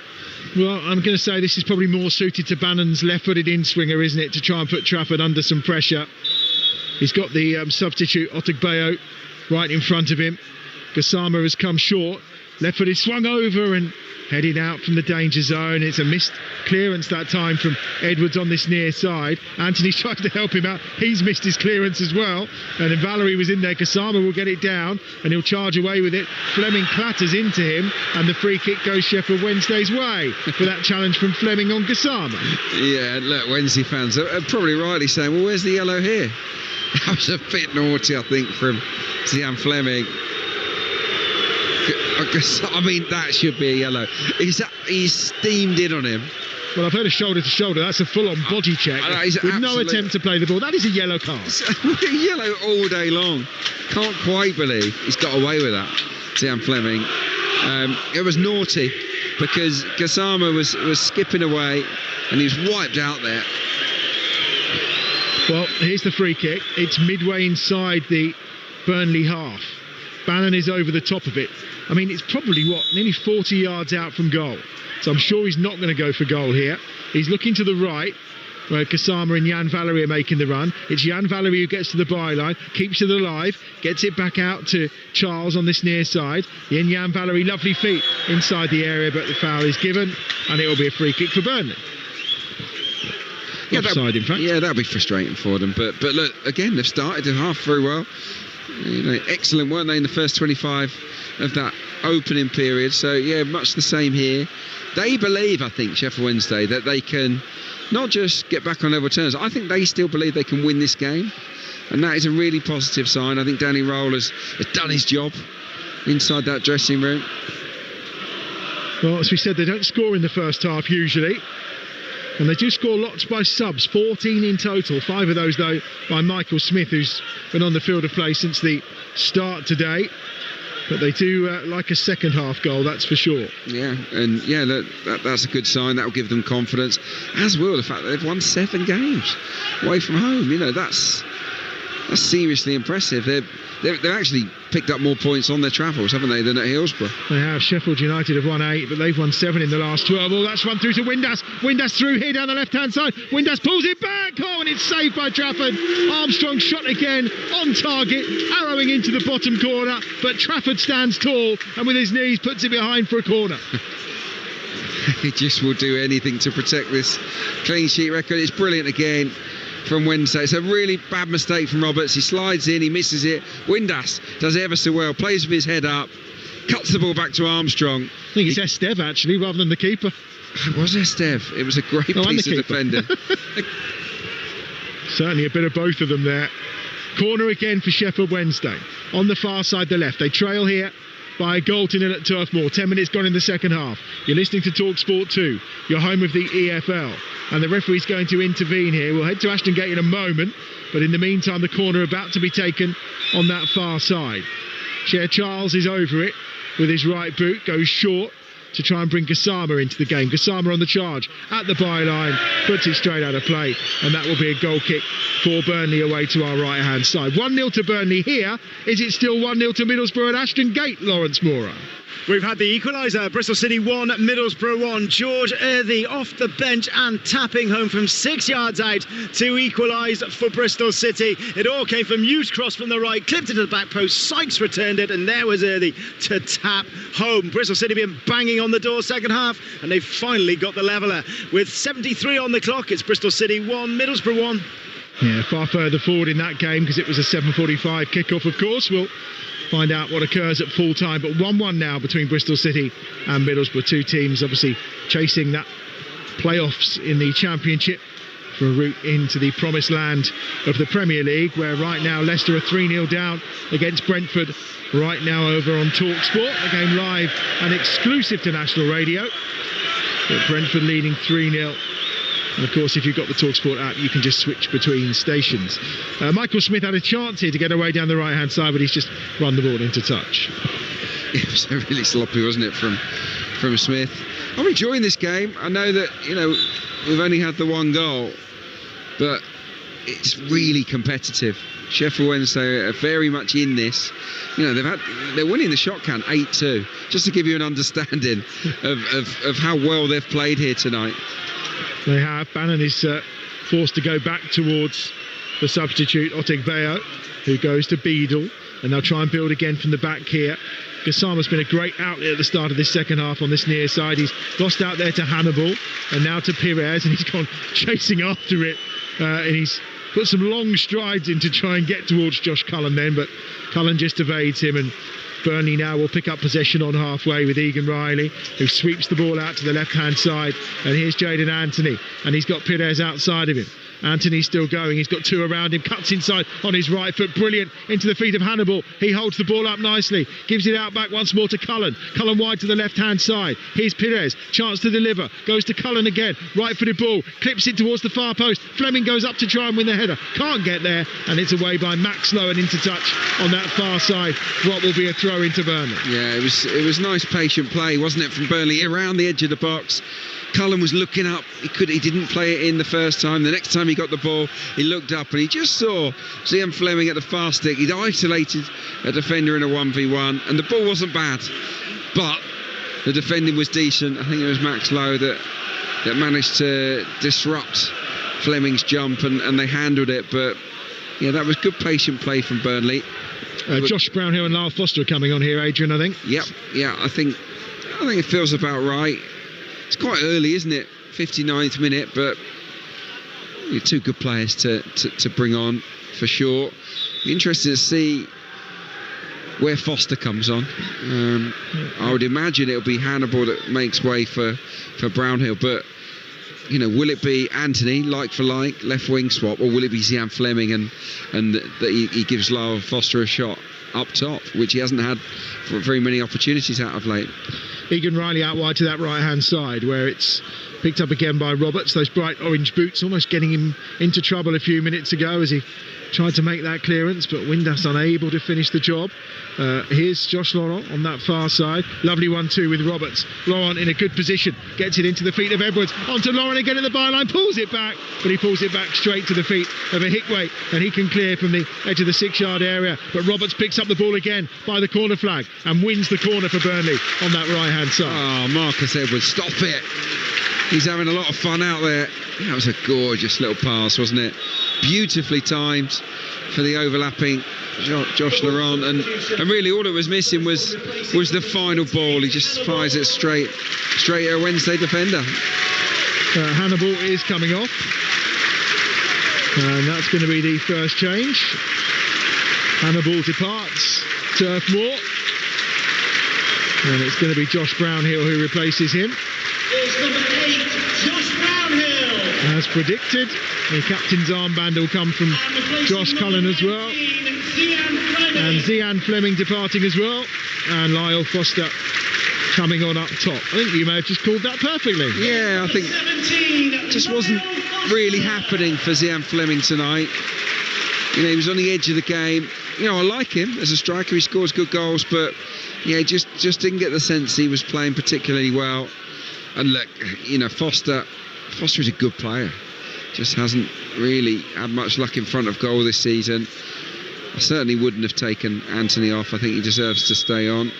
Well, I'm going to say this is probably more suited to Bannon's left-footed in-swinger, isn't it, to try and put Trafford under some pressure. He's got the substitute, Otagbeo, right in front of him. Gassama has come short. Left foot is swung over and headed out from the danger zone. It's a missed clearance that time from Edwards on this near side. Anthony's trying to help him out. He's missed his clearance as well. And then Valerie was in there. Gassama will get it down and he'll charge away with it. Fleming clatters into him and the free kick goes Sheffield Wednesday's way for that challenge from Fleming on Gassama. Yeah, look, Wednesday fans are probably rightly saying, well, where's the yellow here? That was a bit naughty, I think, from Zian Fleming. I mean, that should be a yellow. He's steamed in on him. Well, I've heard a shoulder to shoulder. That's a full-on body check with no attempt to play the ball. That is a yellow card. Yellow all day long. Can't quite believe he's got away with that, Zian Fleming. It was naughty because Gassama was skipping away and he was wiped out there. Well, here's the free kick. It's midway inside the Burnley half. Bannon is over the top of it. I mean, it's probably, nearly 40 yards out from goal. So I'm sure he's not going to go for goal here. He's looking to the right, where Gassama and Jan Valerie are making the run. It's Jan Valerie who gets to the byline, keeps it alive, gets it back out to Charles on this near side. Then Jan Valerie, lovely feet inside the area, but the foul is given, and it will be a free kick for Burnley. Yeah, Offside, in fact. Yeah, that'll be frustrating for them. But look, again, they've started the half very well. You know, excellent, weren't they, in the first 25 of that opening period? So yeah, much the same here. They believe, I think, Sheffield Wednesday, that they can not just get back on level terms. I think they still believe they can win this game, and that is a really positive sign. I think Danny Rowell has done his job inside that dressing room. Well, as we said, they don't score in the first half usually. And they do score lots by subs, 14 in total. 5 of those, though, by Michael Smith, who's been on the field of play since the start today. But they do like a second half goal, that's for sure. Yeah, and yeah, that's a good sign. That will give them confidence, as will the fact that they've won 7 games away from home. You know, that's seriously impressive. They've actually picked up more points on their travels, haven't they, than at Hillsborough? They have. Sheffield United have won 8, but they've won 7 in the last 12. Oh, that's run through to Windass. Windass through here down the left-hand side. Windass pulls it back. Oh, and it's saved by Trafford. Armstrong shot again on target, arrowing into the bottom corner, but Trafford stands tall and with his knees puts it behind for a corner. He just will do anything to protect this clean sheet record. It's brilliant again from Wednesday. It's a really bad mistake from Roberts. He slides in, he misses it. Windass does it ever so well, plays with his head up, cuts the ball back to Armstrong. I think it's Esteve actually, rather than the keeper. It was Esteve. It was a great piece of defending. Certainly a bit of both of them there. Corner again for Sheffield Wednesday. On the far side, the left. They trail here by a goal to nil at Turf Moor. 10 minutes gone in the second half. You're listening to Talksport 2. You're home of the EFL. And the referee's going to intervene here. We'll head to Ashton Gate in a moment. But in the meantime, the corner about to be taken on that far side. Cher Charles is over it with his right boot. Goes short to try and bring Gassama into the game. Gassama on the charge at the byline. Puts it straight out of play. And that will be a goal kick for Burnley away to our right-hand side. 1-0 to Burnley here. Is it still 1-0 to Middlesbrough at Ashton Gate, Lawrence Mora? We've had the equaliser, Bristol City 1, Middlesbrough 1. George Earthy off the bench and tapping home from 6 yards out to equalise for Bristol City. It all came from Hughes' cross from the right, clipped it to the back post, Sykes returned it, and there was Earthy to tap home. Bristol City been banging on the door second half, and they've finally got the leveller. With 73 on the clock, it's Bristol City 1, Middlesbrough 1. Yeah, far further forward in that game because it was a 7:45 kickoff, of course. We'll find out what occurs at full time, but 1-1 now between Bristol City and Middlesbrough. Two teams obviously chasing that playoffs in the Championship for a route into the promised land of the Premier League, where right now Leicester are 3-0 down against Brentford right now over on Talksport. A game live and exclusive to national radio, but Brentford leading 3-0. And of course, if you've got the Talksport app, you can just switch between stations. Michael Smith had a chance here to get away down the right-hand side, but he's just run the ball into touch. It was really sloppy, wasn't it, from Smith? I'm enjoying this game. I know that, we've only had the one goal, but it's really competitive. Sheffield Wednesday are very much in this. They're winning the shot count 8-2, just to give you an understanding of how well they've played here tonight. They have. Bannon is forced to go back towards the substitute, Otegbeo, who goes to Beadle. and they'll try and build again from the back here. Gassama's been a great outlet at the start of this second half on this near side. He's lost out there to Hannibal and now to Pires, and he's gone chasing after it, and he's put some long strides in to try and get towards Josh Cullen then, but Cullen just evades him, and Burnley now will pick up possession on halfway with Egan Riley, who sweeps the ball out to the left-hand side, and here's Jayden Anthony, and he's got Pires outside of him. Anthony's still going, he's got two around him, cuts inside on his right foot, brilliant, into the feet of Hannibal. He holds the ball up nicely, gives it out back once more to Cullen. Cullen wide to the left-hand side. Here's Pires, chance to deliver, goes to Cullen again, right-footed ball, clips it towards the far post. Fleming goes up to try and win the header, can't get there, and it's away by Max Lowe and into touch on that far side. What will be a throw into Burnley. Yeah, it was nice patient play, wasn't it, from Burnley around the edge of the box. Cullen was looking up. He didn't play it in the first time. The next time he got the ball, he looked up and he just saw Zian Fleming at the far stick. He'd isolated a defender in a 1v1, and the ball wasn't bad, but the defending was decent. I think it was Max Lowe that managed to disrupt Fleming's jump, and they handled it. But yeah, that was good patient play from Burnley. Josh Brownhill and Lyle Foster are coming on here, Adrian, I think. Yep, yeah, I think it feels about right. It's quite early, isn't it? 59th minute, but you're two good players to bring on for sure. Be interested to see where Foster comes on. I would imagine it'll be Hannibal that makes way for Brownhill, but will it be Anthony like for like, left wing swap, or will it be Zian Fleming and that he gives Lyle Foster a shot up top, which he hasn't had very many opportunities out of late? Egan Riley out wide to that right-hand side, where it's picked up again by Roberts. Those bright orange boots almost getting him into trouble a few minutes ago as he tried to make that clearance, but Windass unable to finish the job. Here's Josh Laurent on that far side. Lovely 1-2 with Roberts. Laurent in a good position, gets it into the feet of Edwards. Onto Laurent again at the byline, pulls it back, but he pulls it back straight to the feet of a Hickway, and he can clear from the edge of the 6-yard area. But Roberts picks up the ball again by the corner flag and wins the corner for Burnley on that right-hand side. Oh, Marcus Edwards, stop it. He's having a lot of fun out there. That was a gorgeous little pass, wasn't it? Beautifully timed for the overlapping Josh Laurent, and really all it was missing was the final ball. He just fires it straight at a Wednesday defender. Hannibal is coming off, and that's going to be the first change. Hannibal departs Turf Moor, and it's going to be Josh Brownhill who replaces him. It's number 8, Josh Brownhill. As predicted, the captain's armband will come from Josh Cullen as well. And Zian Fleming departing as well. And Lyle Foster coming on up top. I think you may have just called that perfectly. Yeah, I think it just wasn't really happening for Zian Fleming tonight. He was on the edge of the game. I like him as a striker. He scores good goals, but just didn't get the sense he was playing particularly well. And look, Foster is a good player. Just hasn't really had much luck in front of goal this season. I certainly wouldn't have taken Anthony off. I think he deserves to stay on.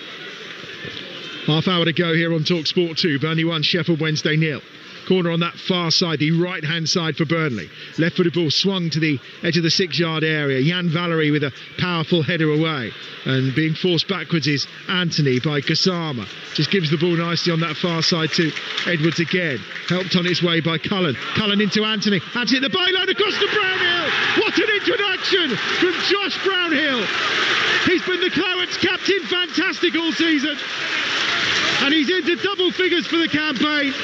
Half hour to go here on Talksport 2. Burnley 1, Sheffield Wednesday 0. Corner on that far side, the right-hand side for Burnley. Left-footed ball swung to the edge of the 6-yard area. Jan Valery with a powerful header away. And being forced backwards is Anthony by Gassama. Just gives the ball nicely on that far side to Edwards again. Helped on its way by Cullen. Cullen into Anthony. Anthony at the byline across to Brownhill. What an introduction from Josh Brownhill. He's been the Clarets captain, fantastic all season. And he's into double figures for the campaign.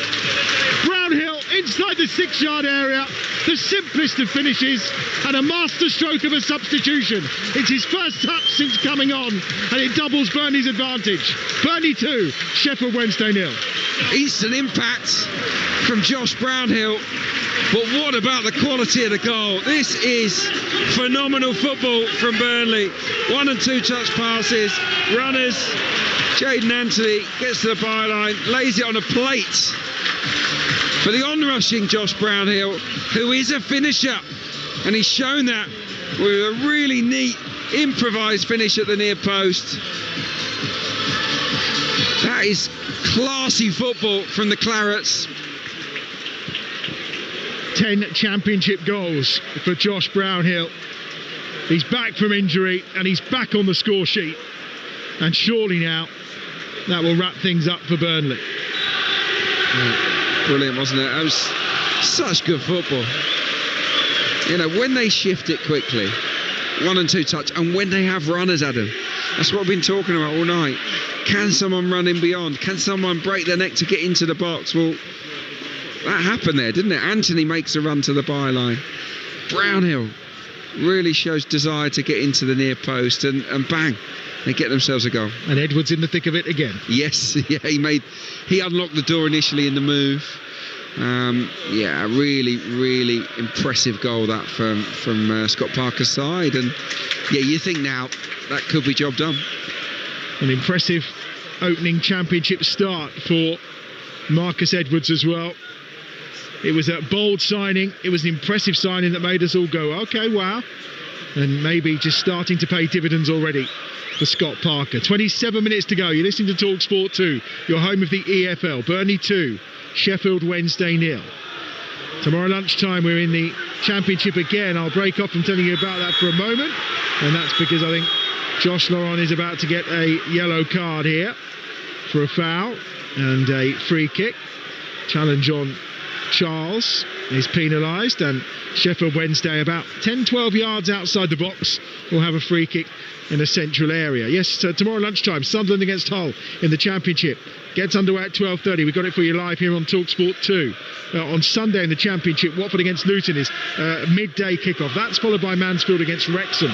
Brownhill inside the 6-yard area, the simplest of finishes and a master stroke of a substitution. It's his first touch since coming on, and it doubles Burnley's advantage. Burnley 2, Sheffield Wednesday 0. Instant impact from Josh Brownhill, but what about the quality of the goal? This is phenomenal football from Burnley. 1 and 2 touch passes, runners. Jayden Anthony gets to the byline, lays it on a plate for the onrushing Josh Brownhill, who is a finisher, and he's shown that with a really neat improvised finish at the near post. That is classy football from the Clarets. 10 championship goals for Josh Brownhill. He's back from injury and he's back on the score sheet. And surely now that will wrap things up for Burnley. Brilliant, wasn't it? That was such good football. You know, when they shift it quickly, 1 and 2 touch, and when they have runners, Adam, that's what I've been talking about all night. Can someone run in beyond? Can someone break their neck to get into the box? Well, that happened there, didn't it? Anthony makes a run to the byline. Brownhill really shows desire to get into the near post, and bang, they get themselves a goal. And Edwards in the thick of it again. Yes, yeah, he unlocked the door initially in the move. Yeah, really, really impressive goal that from Scott Parker's side, and yeah, you think now that could be job done. An impressive opening championship start for Marcus Edwards as well. It was a bold signing. It was an impressive signing that made us all go, okay, wow. And maybe just starting to pay dividends already for Scott Parker. 27 minutes to go. You're listening to Talksport 2, your home of the EFL. Burnley 2, Sheffield Wednesday 0. Tomorrow lunchtime we're in the championship again. I'll break off from telling you about that for a moment, and that's because I think Josh Laurent is about to get a yellow card here for a foul and a free kick. Challenge on Charles is penalised, and Sheffield Wednesday about 10-12 yards outside the box will have a free kick in a central area. Yes, tomorrow lunchtime, Sunderland against Hull in the Championship. Gets underway at 12:30. We've got it for you live here on Talksport 2. On Sunday in the Championship, Watford against Luton is midday kickoff. That's followed by Mansfield against Wrexham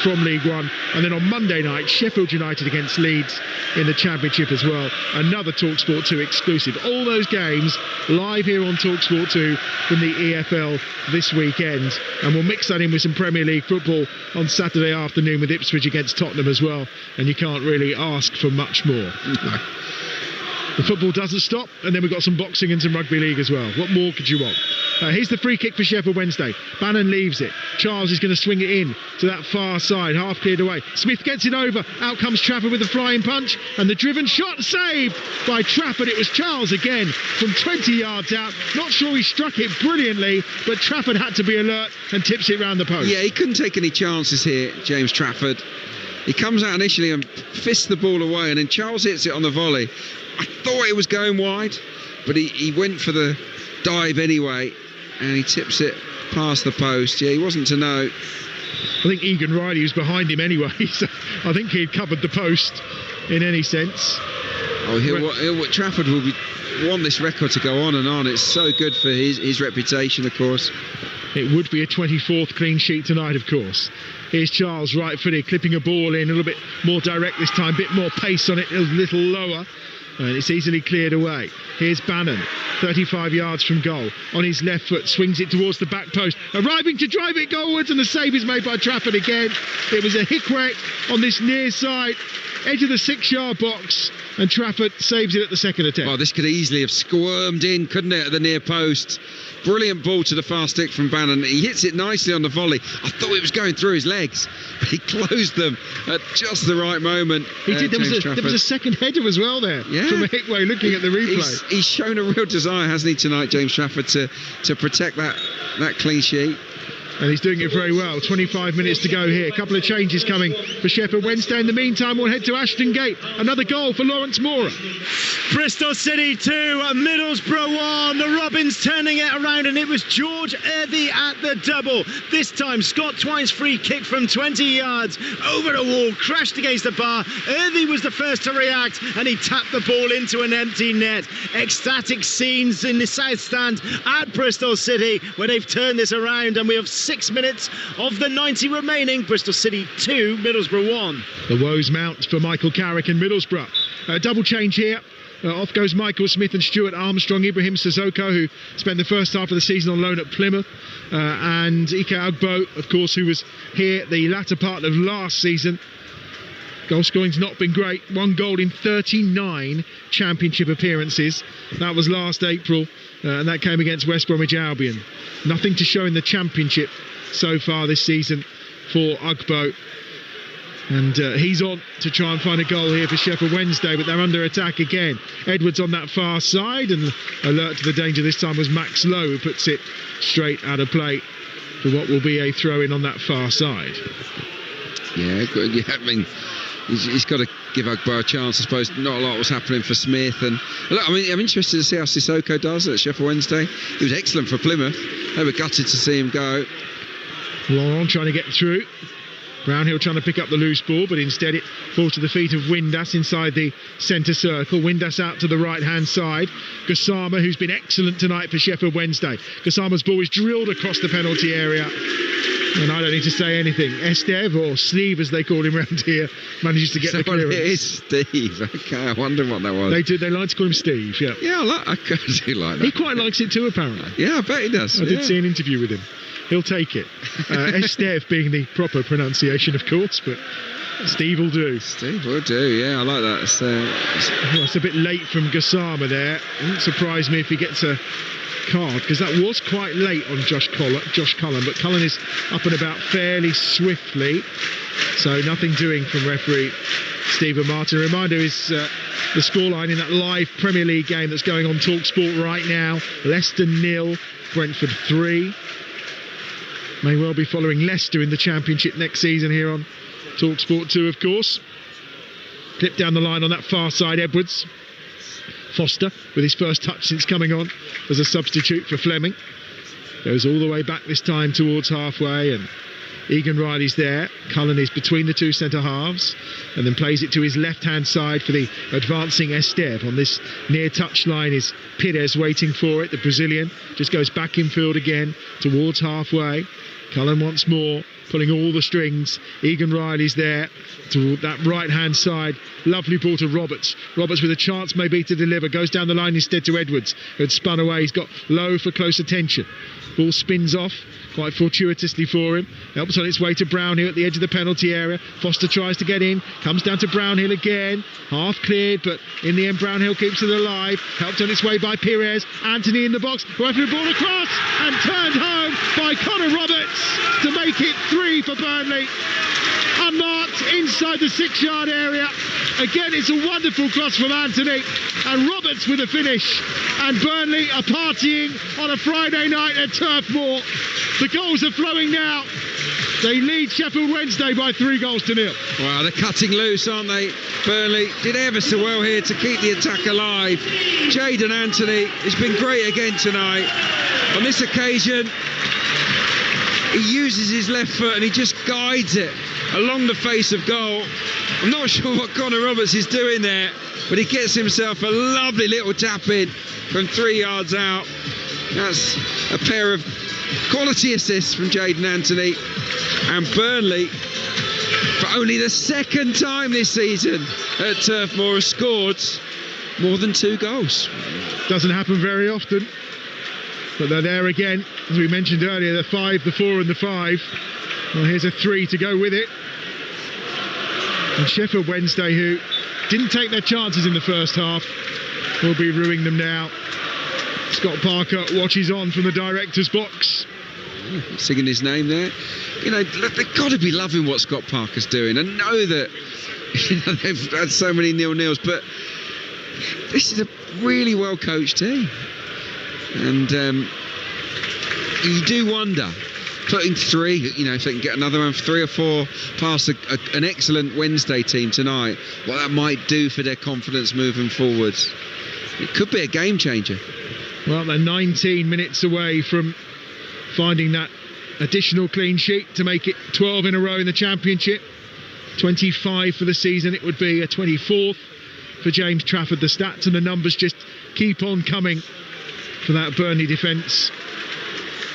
from League One. And then on Monday night, Sheffield United against Leeds in the Championship as well. Another Talksport 2 exclusive. All those games live here on Talksport 2 from the EFL this weekend. And we'll mix that in with some Premier League football on Saturday afternoon with Ipswich against Tottenham as well. And you can't really ask for much more. No. The football doesn't stop, and then we've got some boxing and some rugby league as well. What more could you want? Here's the free kick for Sheffield Wednesday. Bannon leaves it. Charles is going to swing it in to that far side, half cleared away. Smith gets it over. Out comes Trafford with a flying punch, and the driven shot saved by Trafford. It was Charles again from 20 yards out. Not sure he struck it brilliantly, but Trafford had to be alert and tips it round the post. Yeah, he couldn't take any chances here, James Trafford. He comes out initially and fists the ball away, and then Charles hits it on the volley. I thought it was going wide, but he went for the dive anyway, and he tips it past the post. Yeah, he wasn't to know. I think Egan Riley was behind him anyway, so I think he'd covered the post in any sense. Oh, Trafford will want this record to go on and on. It's so good for his reputation, of course. It would be a 24th clean sheet tonight, of course. Here's Charles, right-footed, clipping a ball in, a little bit more direct this time, a bit more pace on it, a little lower. And it's easily cleared away. Here's Bannon, 35 yards from goal. On his left foot, swings it towards the back post. Arriving to drive it goalwards, and the save is made by Trafford again. It was a Hickwick on this near side, edge of the 6-yard box, and Trafford saves it at the second attempt. Oh, this could easily have squirmed in, couldn't it, at the near post. Brilliant ball to the far stick from Bannon. He hits it nicely on the volley. I thought it was going through his legs, but he closed them at just the right moment. He did. There was a second header as well there, yeah, from a Hickway looking at the replay. He's shown a real desire, hasn't he, tonight, James Trafford, to protect that clean sheet. And he's doing it very well. 25 minutes to go here. A couple of changes coming for Sheffield Wednesday. In the meantime, we'll head to Ashton Gate. Another goal for Lawrence Moura. Bristol City 2, Middlesbrough 1. The Robins turning it around, and it was George Earthy at the double. This time, Scott Twine's free kick from 20 yards over a wall, crashed against the bar. Earthy was the first to react, and he tapped the ball into an empty net. Ecstatic scenes in the South Stand at Bristol City, where they've turned this around, and we have 6 minutes of the 90 remaining. Bristol City 2, Middlesbrough 1. The woes mount for Michael Carrick in Middlesbrough. Double change here. Off goes Michael Smith and Stuart Armstrong. Ibrahim Sissoko, who spent the first half of the season on loan at Plymouth, and Ike Agbo, of course, who was here the latter part of last season. Goal scoring's not been great. 1 goal in 39 championship appearances. That was last April, and that came against West Bromwich Albion. Nothing to show in the championship so far this season for Ugbo. And he's on to try and find a goal here for Sheffield Wednesday, but they're under attack again. Edwards on that far side, and alert to the danger this time was Max Lowe, who puts it straight out of play for what will be a throw-in on that far side. Yeah, good. Yeah, I mean, he's got to give Agbar a chance. I suppose not a lot was happening for Smith. And look, I mean, I'm interested to see how Sissoko does at Sheffield Wednesday. He was excellent for Plymouth. They were gutted to see him go. Laurent trying to get through. Brownhill trying to pick up the loose ball, but instead it falls to the feet of Windass inside the centre circle. Windass out to the right-hand side. Gassama, who's been excellent tonight for Sheffield Wednesday. Gassama's ball is drilled across the penalty area. And I don't need to say anything. Estev, or Steve as they call him around here, manages to get the clearance. It is Steve. Okay, I wonder what that was. They like to call him Steve, yeah. Yeah, I do like that. He quite likes it too, apparently. Yeah, I bet he does. I did see an interview with him. He'll take it. Estev being the proper pronunciation, of course, but Steve will do. Steve will do, yeah, I like that. It's a bit late from Gassama there. It wouldn't surprise me if he gets a card, because that was quite late on Josh Cullen, but Cullen is up and about fairly swiftly, so nothing doing from referee Stephen Martin. A reminder is the scoreline in that live Premier League game that's going on Talksport right now. Leicester 0, Brentford 3. May well be following Leicester in the Championship next season here on Talksport 2, of course. Clip down the line on that far side, Edwards. Foster with his first touch since coming on as a substitute for Fleming. Goes all the way back this time towards halfway, and Egan Riley's there. Cullen is between the two centre halves and then plays it to his left-hand side for the advancing Estev. On this near touch line is Pires waiting for it. The Brazilian just goes back in field again towards halfway. Cullen once more, pulling all the strings. Egan Riley's there to that right-hand side. Lovely ball to Roberts. Roberts with a chance maybe to deliver. Goes down the line instead to Edwards, who had spun away. He's got low for close attention. Ball spins off quite fortuitously for him. Helps on its way to Brownhill at the edge of the penalty area. Foster tries to get in. Comes down to Brownhill again. Half cleared, but in the end Brownhill keeps it alive. Helped on its way by Pires. Anthony in the box. Working the ball across and turned home by Connor Roberts to make it 3 for Burnley. Unmarked inside the 6-yard area. Again, it's a wonderful cross from Anthony, and Roberts with a finish. And Burnley are partying on a Friday night at Turf Moor. The goals are flowing now. They lead Sheffield Wednesday by 3-0. Wow, they're cutting loose, aren't they? Burnley did ever so well here to keep the attack alive. Jayden Anthony has been great again tonight. On this occasion, he uses his left foot and he just guides it along the face of goal. I'm not sure what Connor Roberts is doing there, but he gets himself a lovely little tap in from 3 yards out. That's a pair of quality assists from Jayden Anthony. And Burnley, for only the second time this season at Turf Moor, has scored more than 2 goals. Doesn't happen very often, but they're there again. As we mentioned earlier, the 5, the 4 and the 5. Well, here's a 3 to go with it. And Sheffield Wednesday, who didn't take their chances in the first half, will be ruining them now. Scott Parker watches on from the director's box. Singing his name there. You know, they've got to be loving what Scott Parker's doing. I know that they've had so many 0-0s, but this is a really well coached team. And you do wonder, putting 3, you know, if they can get another one, 3 or 4 past an excellent Wednesday team tonight, what that might do for their confidence moving forwards. It could be a game changer. Well, they're 19 minutes away from finding that additional clean sheet to make it 12 in a row in the Championship. 25 for the season. It would be a 24th for James Trafford. The stats and the numbers just keep on coming for that Burnley defence.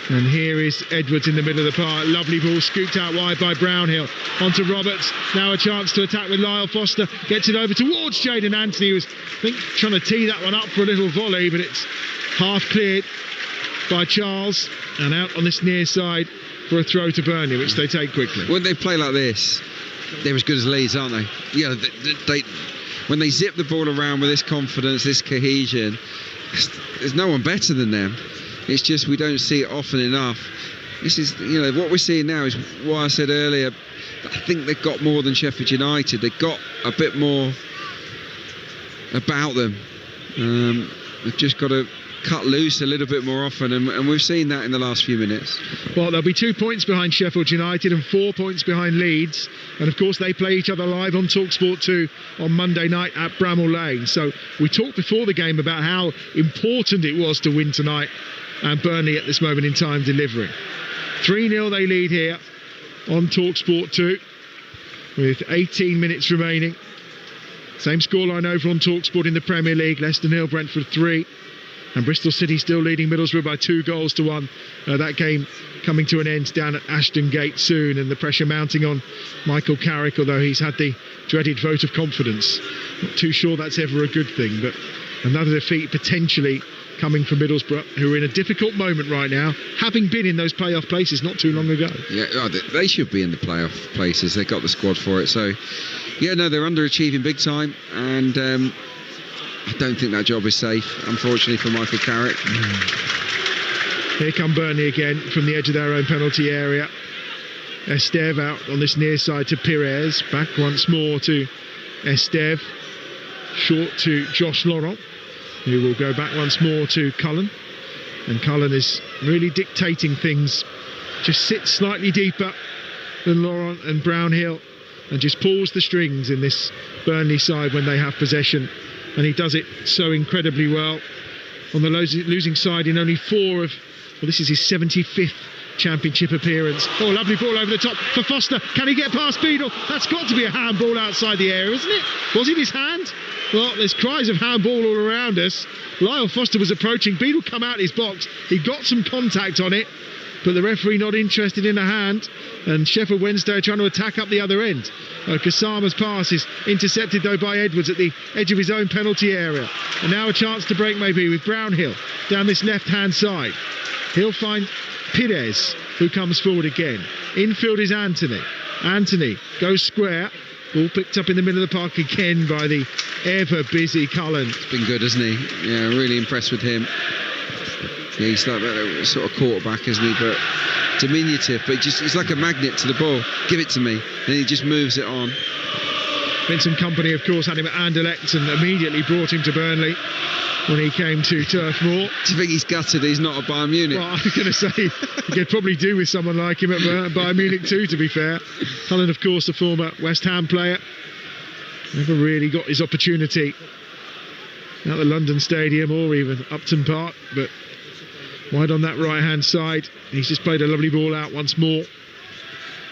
And here is Edwards in the middle of the park. Lovely ball scooped out wide by Brownhill. Onto Roberts. Now a chance to attack with Lyle Foster. Gets it over towards Jayden Anthony, who's, I think, trying to tee that one up for a little volley, but it's half cleared by Charles. And out on this near side for a throw to Burnley, which they take quickly. When they play like this, they're as good as Leeds, aren't they? Yeah, they when they zip the ball around with this confidence, this cohesion, there's no one better than them. It's just we don't see it often enough. This is, you know, what we're seeing now is what I said earlier. I think they've got more than Sheffield United. They've got a bit more about them. They've just got to cut loose a little bit more often, and we've seen that in the last few minutes. Well, there'll be 2 points behind Sheffield United and 4 points behind Leeds, and of course they play each other live on Talksport 2 on Monday night at Bramall Lane. So we talked before the game about how important it was to win tonight, and Burnley at this moment in time delivering. 3-0 they lead here on Talksport 2 with 18 minutes remaining. Same scoreline over on Talksport in the Premier League. Leicester 0, Brentford 3. And Bristol City still leading Middlesbrough by 2-1. That game coming to an end down at Ashton Gate soon, and the pressure mounting on Michael Carrick, although he's had the dreaded vote of confidence. Not too sure that's ever a good thing, but another defeat potentially coming from Middlesbrough, who are in a difficult moment right now, having been in those playoff places not too long ago. Yeah, they should be in the playoff places. They've got the squad for it. So, yeah, no, they're underachieving big time, and I don't think that job is safe, unfortunately, for Michael Carrick. Here come Burnley again from the edge of their own penalty area. Esteve out on this near side to Pires. Back once more to Esteve. Short to Josh Laurent, who will go back once more to Cullen. And Cullen is really dictating things. Just sits slightly deeper than Laurent and Brownhill, and just pulls the strings in this Burnley side when they have possession. And he does it so incredibly well. On the losing side in only 4 of, well, this is his 75th Championship appearance. Oh, lovely ball over the top for Foster. Can he get past Beadle? That's got to be a handball outside the area, isn't it? Was it his hand? Well, there's cries of handball all around us. Lyle Foster was approaching. Beadle come out his box. He got some contact on it, but the referee not interested in a hand. And Sheffield Wednesday are trying to attack up the other end. Kasama's pass is intercepted though by Edwards at the edge of his own penalty area. And now a chance to break maybe with Brownhill down this left-hand side. He'll find Pires, who comes forward again. Infield is Anthony. Anthony goes square. Ball picked up in the middle of the park again by the ever-busy Cullen. It's been good, hasn't he? Yeah, really impressed with him. Yeah, he's like that sort of quarterback, isn't he? But diminutive, but he's like a magnet to the ball. Give it to me. Then he just moves it on. Vincent Kompany, of course, had him at Anderlecht and immediately brought him to Burnley when he came to Turf Moor. Do you think he's gutted he's not at Bayern Munich? Well, I was going to say, you could probably do with someone like him at Bayern Munich too, to be fair. Cullen, of course, a former West Ham player. Never really got his opportunity at the London Stadium or even Upton Park, but wide on that right-hand side. He's just played a lovely ball out once more.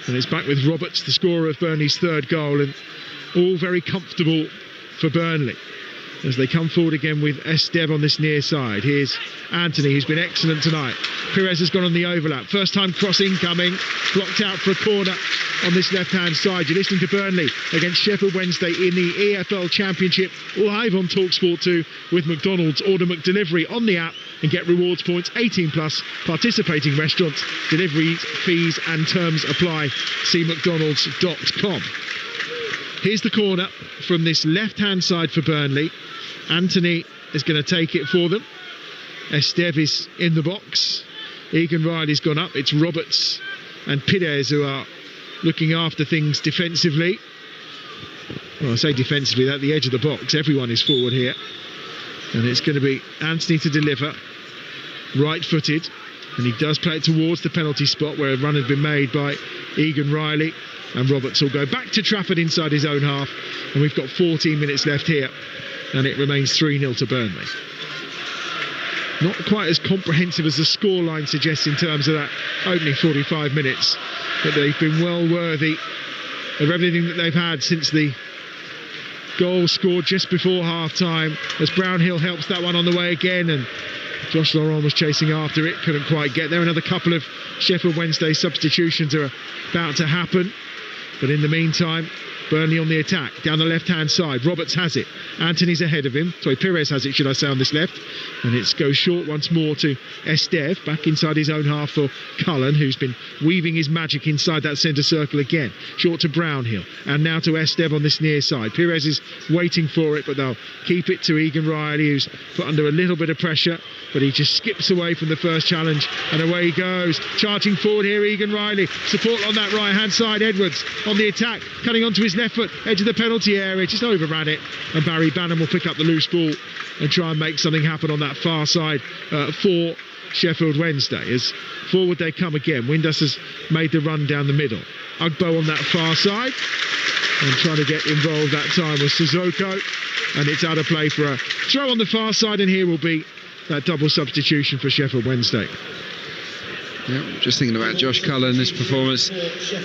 And it's back with Roberts, the scorer of Burnley's 3rd goal, and all very comfortable for Burnley as they come forward again with Esteve on this near side. Here's Anthony, who's been excellent tonight. Pires has gone on the overlap. First time cross incoming, blocked out for a corner on this left-hand side. You're listening to Burnley against Sheffield Wednesday in the EFL Championship, live on Talksport 2 with McDonald's. Order McDelivery on the app and get rewards points. 18 plus, participating restaurants, delivery fees and terms apply. See mcdonalds.com. Here's the corner from this left-hand side for Burnley. Anthony is going to take it for them. Esteve is in the box. Egan Riley's gone up. It's Roberts and Pires who are looking after things defensively. Well, I say defensively, at the edge of the box. Everyone is forward here. And it's going to be Anthony to deliver. Right-footed. And he does play it towards the penalty spot where a run had been made by Egan Riley. And Roberts will go back to Trafford inside his own half. And we've got 14 minutes left here. And it remains 3-0 to Burnley. Not quite as comprehensive as the scoreline suggests in terms of that opening 45 minutes. But they've been well worthy of everything that they've had since the goal scored just before half-time. As Brownhill helps that one on the way again. And Josh Laurent was chasing after it. Couldn't quite get there. Another couple of Sheffield Wednesday substitutions are about to happen. But in the meantime, Burnley on the attack, down the left-hand side. Roberts has it. Anthony's ahead of him. Sorry, Pires has it, should I say, on this left. And it goes short once more to Esteve, back inside his own half for Cullen, who's been weaving his magic inside that centre circle again. Short to Brownhill. And now to Esteve on this near side. Pires is waiting for it, but they'll keep it to Egan Riley, who's put under a little bit of pressure, but he just skips away from the first challenge, and away he goes. Charging forward here, Egan Riley. Support on that right-hand side. Edwards on the attack, cutting onto his his left foot, edge of the penalty area, just overran it, and Barry Bannon will pick up the loose ball and try and make something happen on that far side for Sheffield Wednesday. As forward they come again. Windass has made the run down the middle. Ugbo on that far side, and trying to get involved that time was Sissoko, and it's out of play for a throw on the far side, and here will be that double substitution for Sheffield Wednesday. Yeah, just thinking about Josh Cullen, his performance,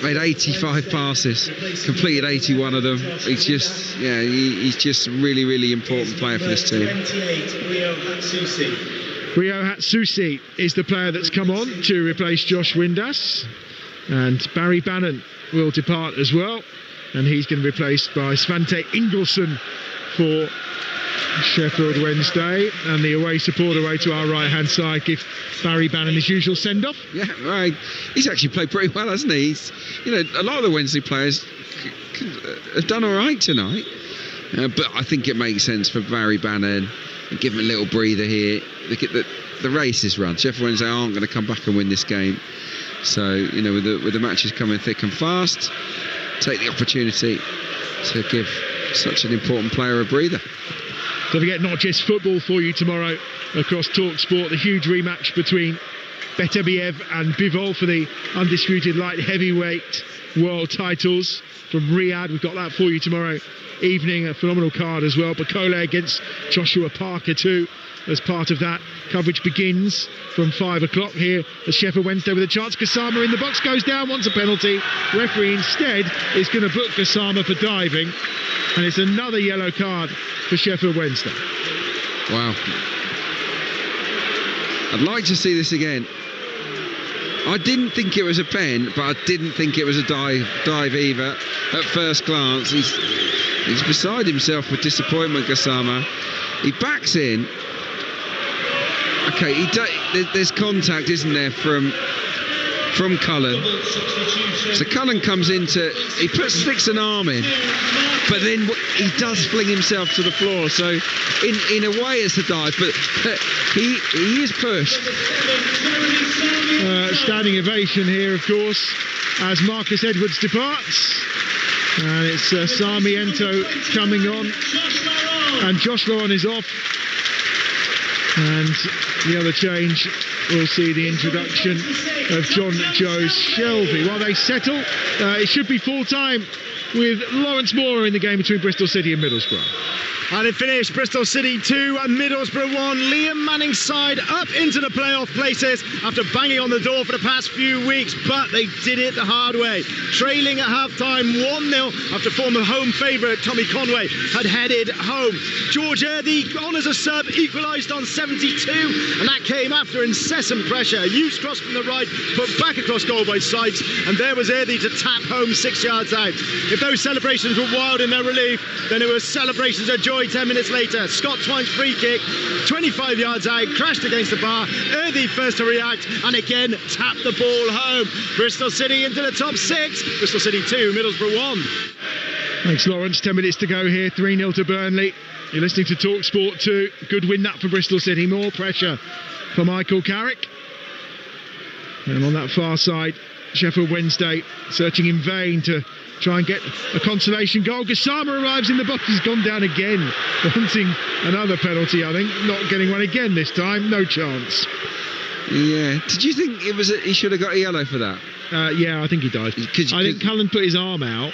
made 85 passes, completed 81 of them. He's just, he's just a really, really important player for this team. Rio Hatsusi is the player that's come on to replace Josh Windass, and Barry Bannon will depart as well, and he's going to be replaced by Svante Ingelsson for Sheffield Wednesday, and the away support away to our right hand side give Barry Bannon his usual send off. Yeah, right. He's actually played pretty well, hasn't he? He's, a lot of the Wednesday players have done all right tonight, but I think it makes sense for Barry Bannon and give him a little breather here. Look at the race is run. Sheffield Wednesday aren't going to come back and win this game, so with the matches coming thick and fast, take the opportunity to give such an important player a breather. Don't forget, not just football for you tomorrow across Talksport, the huge rematch between Beterbiev and Bivol for the undisputed light heavyweight world titles from Riyadh. We've got that for you tomorrow evening, a phenomenal card as well. Bakole against Joshua Parker too, as part of that. Coverage begins from 5 o'clock here at Sheffield Wednesday with a chance. Gassama in the box, goes down, wants a penalty. Referee instead is going to book Gassama for diving, and it's another yellow card for Sheffield Wednesday. Wow. I'd like to see this again. I didn't think it was a pen, but I didn't think it was a dive either at first glance. He's beside himself with disappointment, Gassama. He backs in. Okay, there's contact, isn't there, from Cullen. So Cullen comes he sticks an arm in, but then he does fling himself to the floor. So in a way it's a dive, but he is pushed. Standing ovation here, of course, as Marcus Edwards departs, and it's Sarmiento coming on, and Josh Lawan is off, and the other change will see the introduction of John Joe Shelby. While they settle, it should be full time with Lawrence Moore in the game between Bristol City and Middlesbrough. And it finished Bristol City 2 and Middlesbrough 1. Liam Manning's side up into the playoff places after banging on the door for the past few weeks, but they did it the hard way. Trailing at half-time 1-0 after former home favourite Tommy Conway had headed home. Georgia, the honours of sub, equalised on 72, and that came after incessant pressure. Hughes crossed from the right, put back across goal by Sykes, and there was Earthy to tap home 6 yards out. If those celebrations were wild in their relief, then it was celebrations of joy 10 minutes later. Scott Twine's free kick, 25 yards out, crashed against the bar. Earthy first to react, and again tapped the ball home. Bristol City into the top 6. Bristol City 2, Middlesbrough 1. Thanks, Lawrence. 10 minutes to go here. 3-0 to Burnley. You're listening to Talksport 2. Good win that for Bristol City. More pressure for Michael Carrick. And on that far side, Sheffield Wednesday searching in vain to try and get a consolation goal. Gassama arrives in the box. He's gone down again, wanting another penalty, I think. Not getting one again this time. No chance. Yeah. Did you think he should have got a yellow for that? Yeah, I think he died. I think Cullen put his arm out,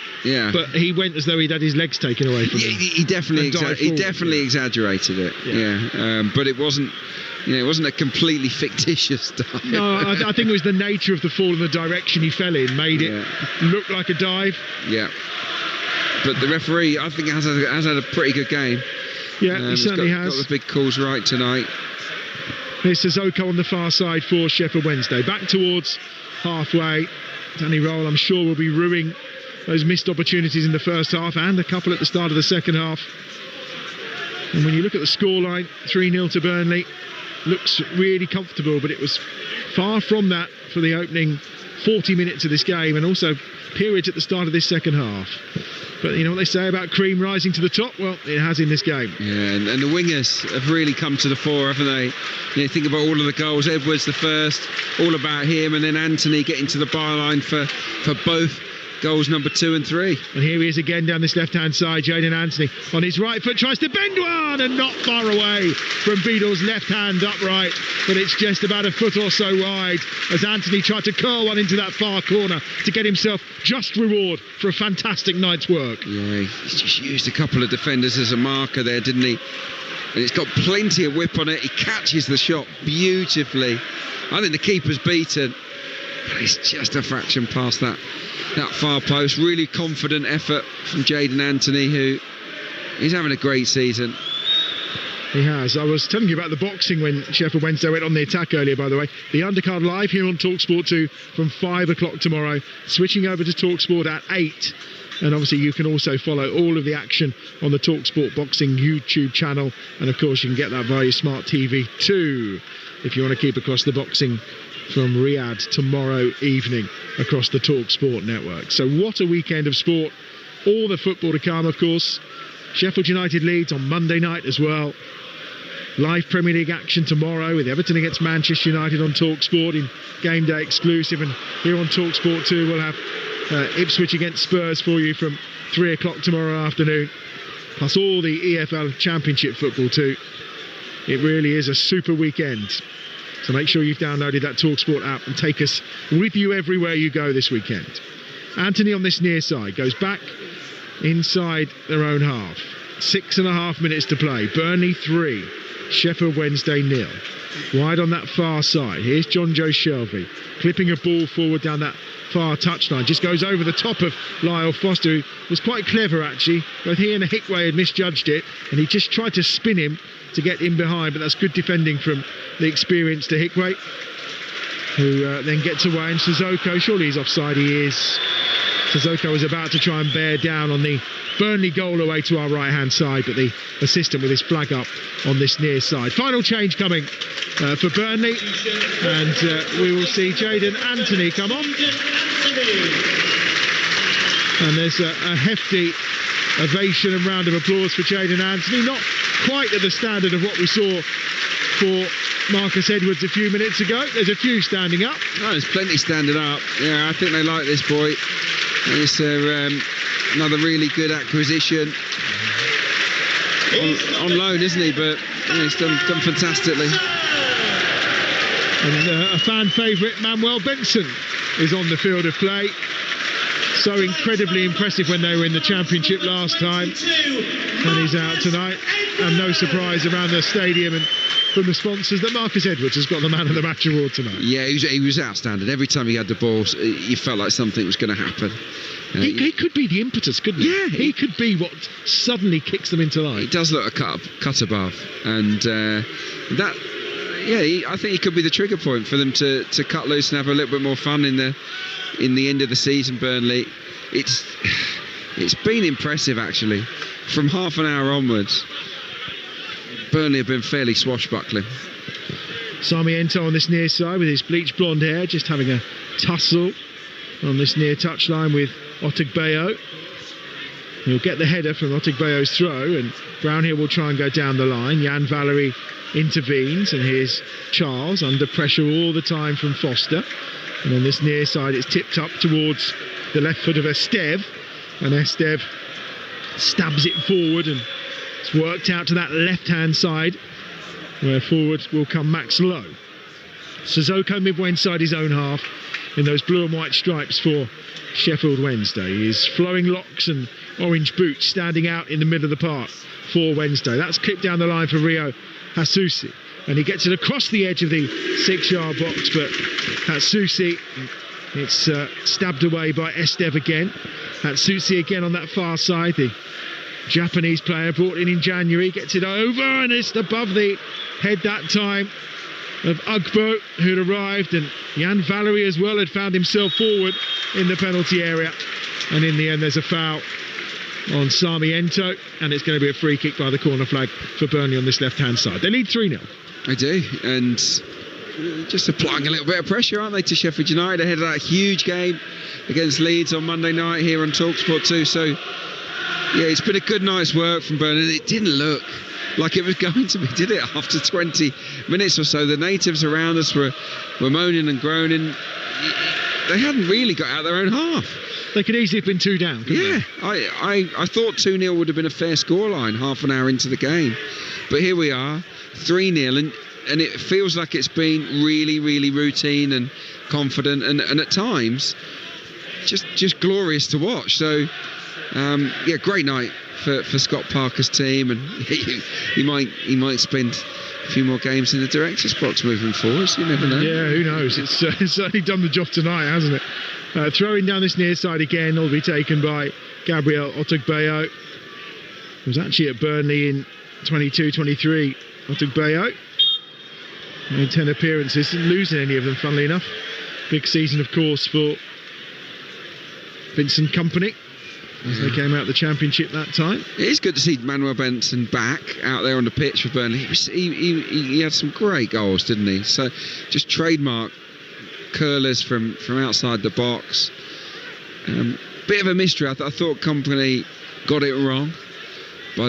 but he went as though he'd had his legs taken away from him. He definitely exaggerated it. Yeah. But it wasn't. It wasn't a completely fictitious dive. No, I think it was the nature of the fall and the direction he fell in made it look like a dive. Yeah. But the referee, I think, has had a pretty good game. Yeah, he certainly has. Got the big calls right tonight. Here's Sissoko on the far side for Sheffield Wednesday. Back towards halfway. Danny Rowell, I'm sure, will be ruining those missed opportunities in the first half and a couple at the start of the second half. And when you look at the scoreline, 3-0 to Burnley, looks really comfortable, but it was far from that for the opening 40 minutes of this game, and also periods at the start of this second half. But you know what they say about cream rising to the top? Well, it has in this game. Yeah, and the wingers have really come to the fore, haven't they? Think about all of the goals. Edwards the first, all about him, and then Anthony getting to the byline for both goals number 2 and 3. And here he is again down this left-hand side. Jayden Anthony on his right foot tries to bend one and not far away from Beadle's left hand upright, but it's just about a foot or so wide as Anthony tried to curl one into that far corner to get himself just reward for a fantastic night's work. Yeah, he's just used a couple of defenders as a marker there, didn't he? And it's got plenty of whip on it. He catches the shot beautifully. I think the keeper's beaten, but he's just a fraction past that far post. Really confident effort from Jayden Anthony, who is having a great season. He has. I was telling you about the boxing when Sheffield Wednesday went on the attack earlier, by the way. The undercard live here on Talksport 2 from 5 o'clock tomorrow, switching over to Talksport at 8. And obviously you can also follow all of the action on the Talksport Boxing YouTube channel. And of course you can get that via your smart TV too, if you want to keep across the boxing from Riyadh tomorrow evening across the Talksport network. So what a weekend of sport. All the football to come, of course. Sheffield United Leeds on Monday night as well. Live Premier League action tomorrow with Everton against Manchester United on Talksport in Game Day exclusive. And here on Talksport 2 we'll have Ipswich against Spurs for you from 3 o'clock tomorrow afternoon. Plus all the EFL Championship football too. It really is a super weekend. So make sure you've downloaded that Talksport app and take us with you everywhere you go this weekend. Anthony on this near side goes back inside their own half. 6.5 minutes to play. Burnley 3, Sheffield Wednesday 0. Wide on that far side. Here's John Joe Shelby clipping a ball forward down that far touchline. Just goes over the top of Lyle Foster, who was quite clever actually. Both he and Hickway had misjudged it, and he just tried to spin him to get in behind, but that's good defending from the experienced Hickway, who then gets away. And Sissoko, surely he's offside. He is. Sissoko was about to try and bear down on the Burnley goal away to our right hand side, but the assistant with his flag up on this near side. Final change coming for Burnley, and we will see Jayden Anthony come on. And there's a hefty ovation and round of applause for Jayden Anthony. Not quite at the standard of what we saw for Marcus Edwards a few minutes ago. There's a few standing up. Oh, there's plenty standing up. Yeah, I think they like this boy. It's another really good acquisition on loan, isn't he? But he's done fantastically. And a fan favourite, Manuel Benson, is on the field of play. So incredibly impressive when they were in the Championship last time, and he's out tonight. And no surprise around the stadium and from the sponsors that Marcus Edwards has got the Man of the Match award tonight. Yeah, he was outstanding. Every time he had the ball, you felt like something was going to happen. He could be the impetus, couldn't he? Yeah. He could be what suddenly kicks them into life. He does look a cut above. And I think he could be the trigger point for them to cut loose and have a little bit more fun in the end of the season, Burnley. It's been impressive, actually. From half an hour onwards, Burnley have been fairly swashbuckling. Sarmiento on this near side with his bleached blonde hair, just having a tussle on this near touchline with Otegbayo. He'll get the header from Otegbayo's throw, and Brownhill will try and go down the line. Jan Valery intervenes, and here's Charles under pressure all the time from Foster. And on this near side, it's tipped up towards the left foot of Estev, and Estev stabs it forward, and it's worked out to that left-hand side, where forward will come Max Lowe. Sissoko midway inside his own half in those blue and white stripes for Sheffield Wednesday. His flowing locks and orange boots standing out in the middle of the park for Wednesday. That's clipped down the line for Rio Hasusi, and he gets it across the edge of the 6-yard box, but Hasusi, it's stabbed away by Estev again. Hasusi again on that far side, the Japanese player brought in January, gets it over, and it's above the head that time of Ugbo, who'd arrived, and Jan Valery as well had found himself forward in the penalty area, and in the end there's a foul on Sarmiento, and it's going to be a free kick by the corner flag for Burnley on this left-hand side. They lead 3-0. They do, and just applying a little bit of pressure, aren't they, to Sheffield United ahead of that huge game against Leeds on Monday night here on Talksport 2. So yeah, it's been a good night's work from Burnley. It didn't look like it was going to be, did it, after 20 minutes or so? The natives around us were moaning and groaning. they hadn't really got out their own half. They could easily have been 2 down, couldn't they? I thought 2-0 would have been a fair scoreline half an hour into the game. But here we are, 3-0, and it feels like it's been really, really routine and confident, and at times just glorious to watch. So great night for Scott Parker's team, and he might spend a few more games in the director's box moving forward. So you never know. Yeah, who knows? It's certainly done the job tonight, hasn't it? Throwing down this near side again will be taken by Gabriel Otugbeyo. He was actually at Burnley in 22-23. Otugbeyo made 10 appearances, didn't lose in any of them, funnily enough. Big season, of course, for Vincent Kompany as they came out of the Championship that time. It is good to see Manuel Benson back out there on the pitch for Burnley. He had some great goals, didn't he? So just trademark curlers from outside the box. Bit of a mystery. I thought Kompany got it wrong by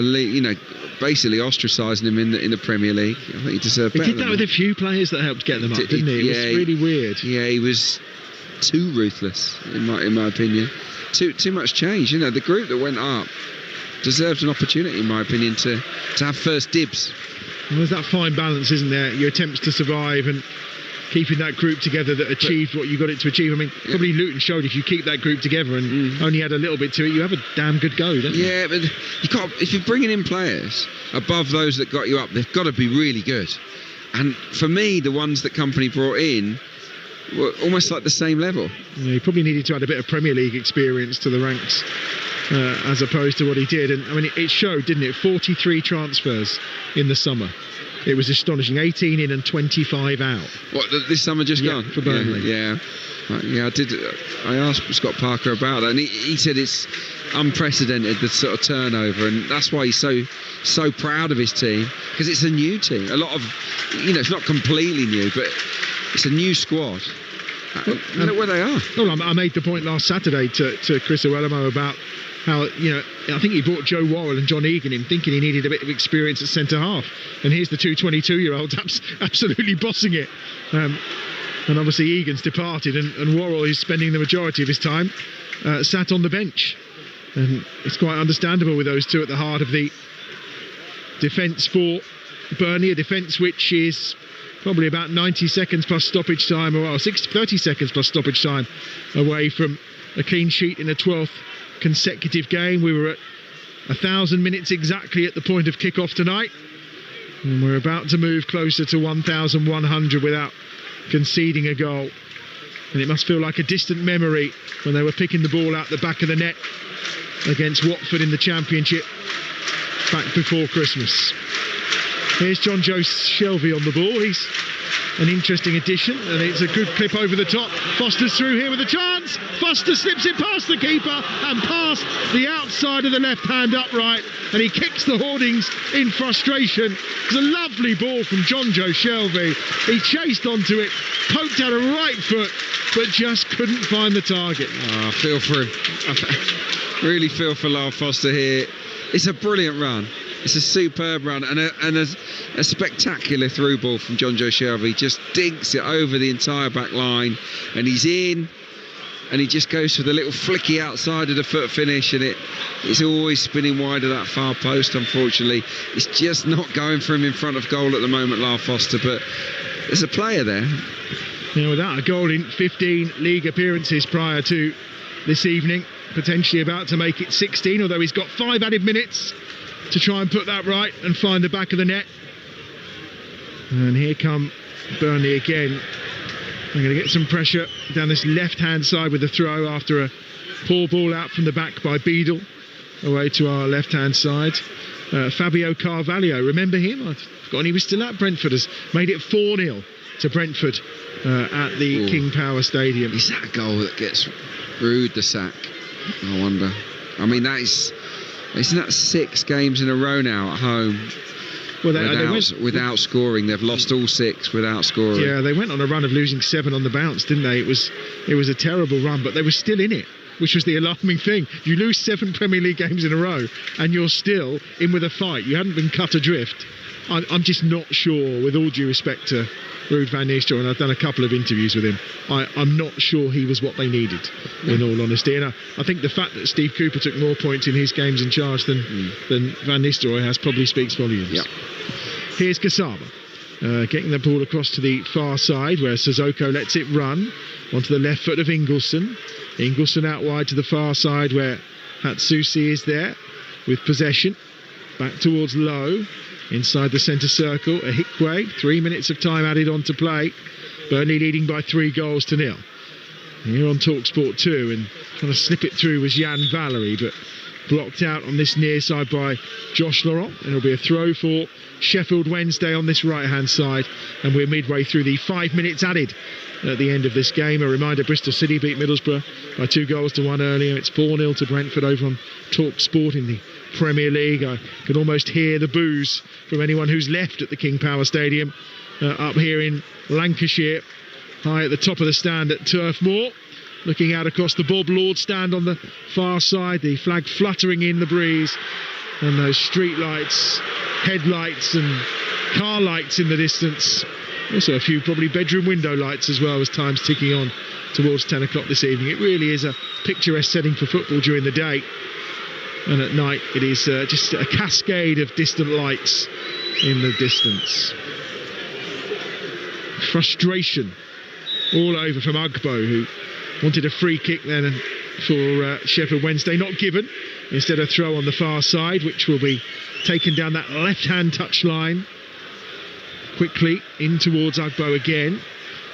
basically ostracising him in the Premier League. I think he deserved better. He did that with a few players that helped get them up, didn't he? It was really weird. Yeah, he was too ruthless in my opinion. Too much change. The group that went up deserved an opportunity, in my opinion, to have first dibs. Well, there's that fine balance, isn't there? Your attempts to survive and keeping that group together that achieved what you got it to achieve. I mean, probably Luton showed if you keep that group together and only had a little bit to it, you have a damn good go, don't you? Yeah, but you can't. If you're bringing in players above those that got you up, they've got to be really good. And for me, the ones that Kompany brought in were almost like the same level. Yeah, he probably needed to add a bit of Premier League experience to the ranks as opposed to what he did. And I mean, it showed, didn't it? 43 transfers in the summer. It was astonishing. 18 in and 25 out. What, this summer just gone? For Burnley. Yeah. I did. I asked Scott Parker about that, and he said it's unprecedented, the sort of turnover, and that's why he's so proud of his team, because it's a new team. A lot of, it's not completely new, but it's a new squad. Look where they are. Well, I made the point last Saturday to Chris Owelamo about how, I think he brought Joe Worrell and John Egan in thinking he needed a bit of experience at centre-half. And here's the two 22-year-olds absolutely bossing it. And obviously Egan's departed and Worrell is spending the majority of his time sat on the bench. And it's quite understandable with those two at the heart of the defence for Burnley, a defence which is probably about 90 seconds plus stoppage time, or 30 seconds plus stoppage time away from a clean sheet in a 12th consecutive game. We were at 1,000 minutes exactly at the point of kick-off tonight, and we're about to move closer to 1,100 without conceding a goal. And it must feel like a distant memory when they were picking the ball out the back of the net against Watford in the Championship back before Christmas. Here's John Joe Shelvey on the ball. He's an interesting addition, and it's a good clip over the top. Foster's through here with a chance. Foster slips it past the keeper and past the outside of the left-hand upright, and he kicks the hoardings in frustration. It's a lovely ball from John Joe Shelvey. He chased onto it, poked out a right foot, but just couldn't find the target. I feel for him. I really feel for Lyle Foster here. It's a brilliant run. It's a superb run and a spectacular through ball from John Joe Shelvey. Just dinks it over the entire back line, and he's in, and he just goes for the little flicky outside of the foot finish, and it's always spinning wide of that far post. Unfortunately, it's just not going for him in front of goal at the moment, Lyle Foster, but there's a player there. Without a goal in 15 league appearances prior to this evening, potentially about to make it 16, although he's got 5 added minutes to try and put that right and find the back of the net. And here come Burnley again. They're going to get some pressure down this left-hand side with the throw after a poor ball out from the back by Beadle away to our left-hand side. Fabio Carvalho, remember him? I've forgotten he was still at Brentford, has made it 4-0 to Brentford at the King Power Stadium. Is that a goal that gets Rude the sack? I wonder. I mean, isn't that 6 games in a row now at home? Well, without scoring. They've lost all 6 without scoring. Yeah, they went on a run of losing 7 on the bounce, didn't they? It was a terrible run, but they were still in it. which was the alarming thing. You lose 7 Premier League games in a row and you're still in with a fight. You hadn't been cut adrift. I'm just not sure, with all due respect to Ruud van Nistelrooy, and I've done a couple of interviews with him, I'm not sure he was what they needed, in all honesty. And I think the fact that Steve Cooper took more points in his games in charge than Van Nistelrooy has probably speaks volumes. Yep. Here's Kasama, getting the ball across to the far side where Sissoko lets it run onto the left foot of Ingelsson. Ingelsson out wide to the far side where Hatsusi is there with possession. Back towards Lowe. Inside the centre circle, Ahikwe, 3 minutes of time added on to play. Burnley leading by 3-0. Here on Talksport 2, and trying to slip it through was Jan Valery, but blocked out on this near side by Josh Laurent. And it'll be a throw for Sheffield Wednesday on this right-hand side, and we're midway through the 5 minutes added at the end of this game. A reminder, Bristol City beat Middlesbrough by 2-1 earlier. It's 4-0 to Brentford over on Talksport in the Premier League. I could almost hear the boos from anyone who's left at the King Power Stadium up here in Lancashire, high at the top of the stand at Turf Moor, looking out across the Bob Lord stand on the far side, the flag fluttering in the breeze, and those street lights, headlights and car lights in the distance. Also a few probably bedroom window lights as well as time's ticking on towards 10 o'clock this evening. It really is a picturesque setting for football during the day. And at night it is just a cascade of distant lights in the distance. Frustration all over from Ugbo, who wanted a free kick then for Sheffield Wednesday, not given. Instead a throw on the far side, which will be taken down that left-hand touchline. Quickly in towards Ugbo again.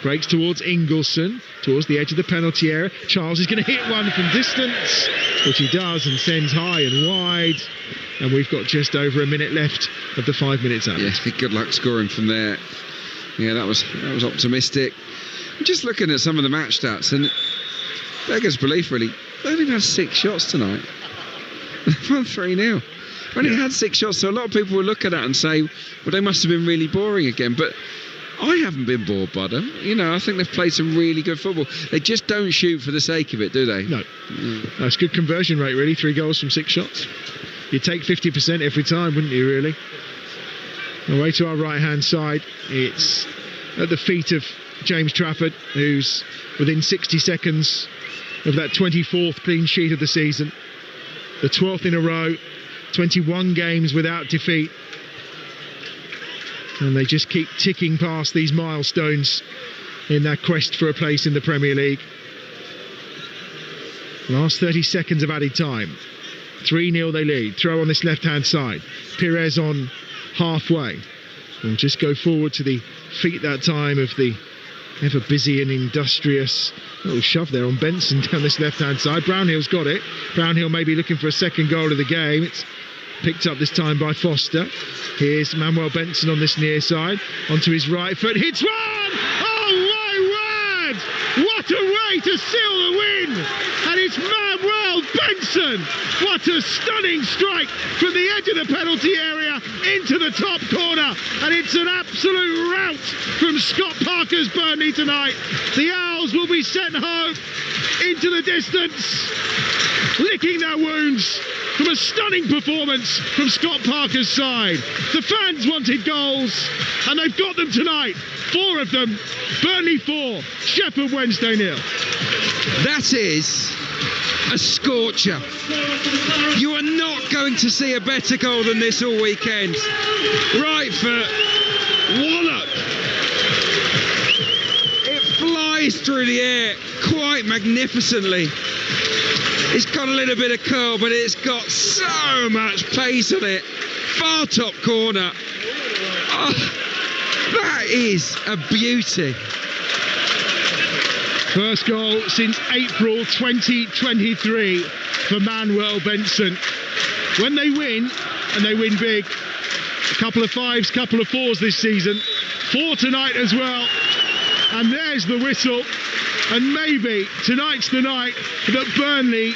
Breaks towards Ingelsson, towards the edge of the penalty area. Charles is going to hit one from distance, which he does, and sends high and wide. And we've got just over a minute left of the 5 minutes out. Yeah, good luck scoring from there. Yeah, that was optimistic. I'm just looking at some of the match stats, and beggars belief, really. They only had 6 shots tonight. They've won 3-0. Only had 6 shots, so a lot of people will look at that and say, well, they must have been really boring again. But I haven't been bored by them. You know, I think they've played some really good football. They just don't shoot for the sake of it, do they? No. That's good conversion rate, really. 3 goals from 6 shots. You'd take 50% every time, wouldn't you, really? Away to our right-hand side. It's at the feet of James Trafford, who's within 60 seconds of that 24th clean sheet of the season. The 12th in a row. 21 games without defeat. And they just keep ticking past these milestones in their quest for a place in the Premier League. Last 30 seconds of added time. 3-0 they lead. Throw on this left-hand side. Pires on halfway. We'll just go forward to the feet that time of the ever busy and industrious little shove there on Benson down this left-hand side. Brownhill's got it. Brownhill may be looking for a second goal of the game. It's picked up this time by Foster. Here's Manuel Benson on this near side. Onto his right foot. Hits one! Oh my word! What a way to seal the win! And it's Manuel Benson! What a stunning strike from the edge of the penalty area into the top corner. And it's an absolute rout from Scott Parker's Burnley tonight. The Owls will be sent home into the distance, licking their wounds from a stunning performance from Scott Parker's side. The fans wanted goals, and they've got them tonight. 4 of them. Burnley 4, Sheffield Wednesday 0. That is a scorcher. You are not going to see a better goal than this all weekend. Right foot, wallop. It flies through the air quite magnificently. It's got a little bit of curl, but it's got so much pace on it. Far top corner. Oh, that is a beauty. First goal since April 2023 for Manuel Benson. When they win, and they win big, a couple of 5s, couple of 4s this season. 4 tonight as well. And there's the whistle. And maybe tonight's the night that Burnley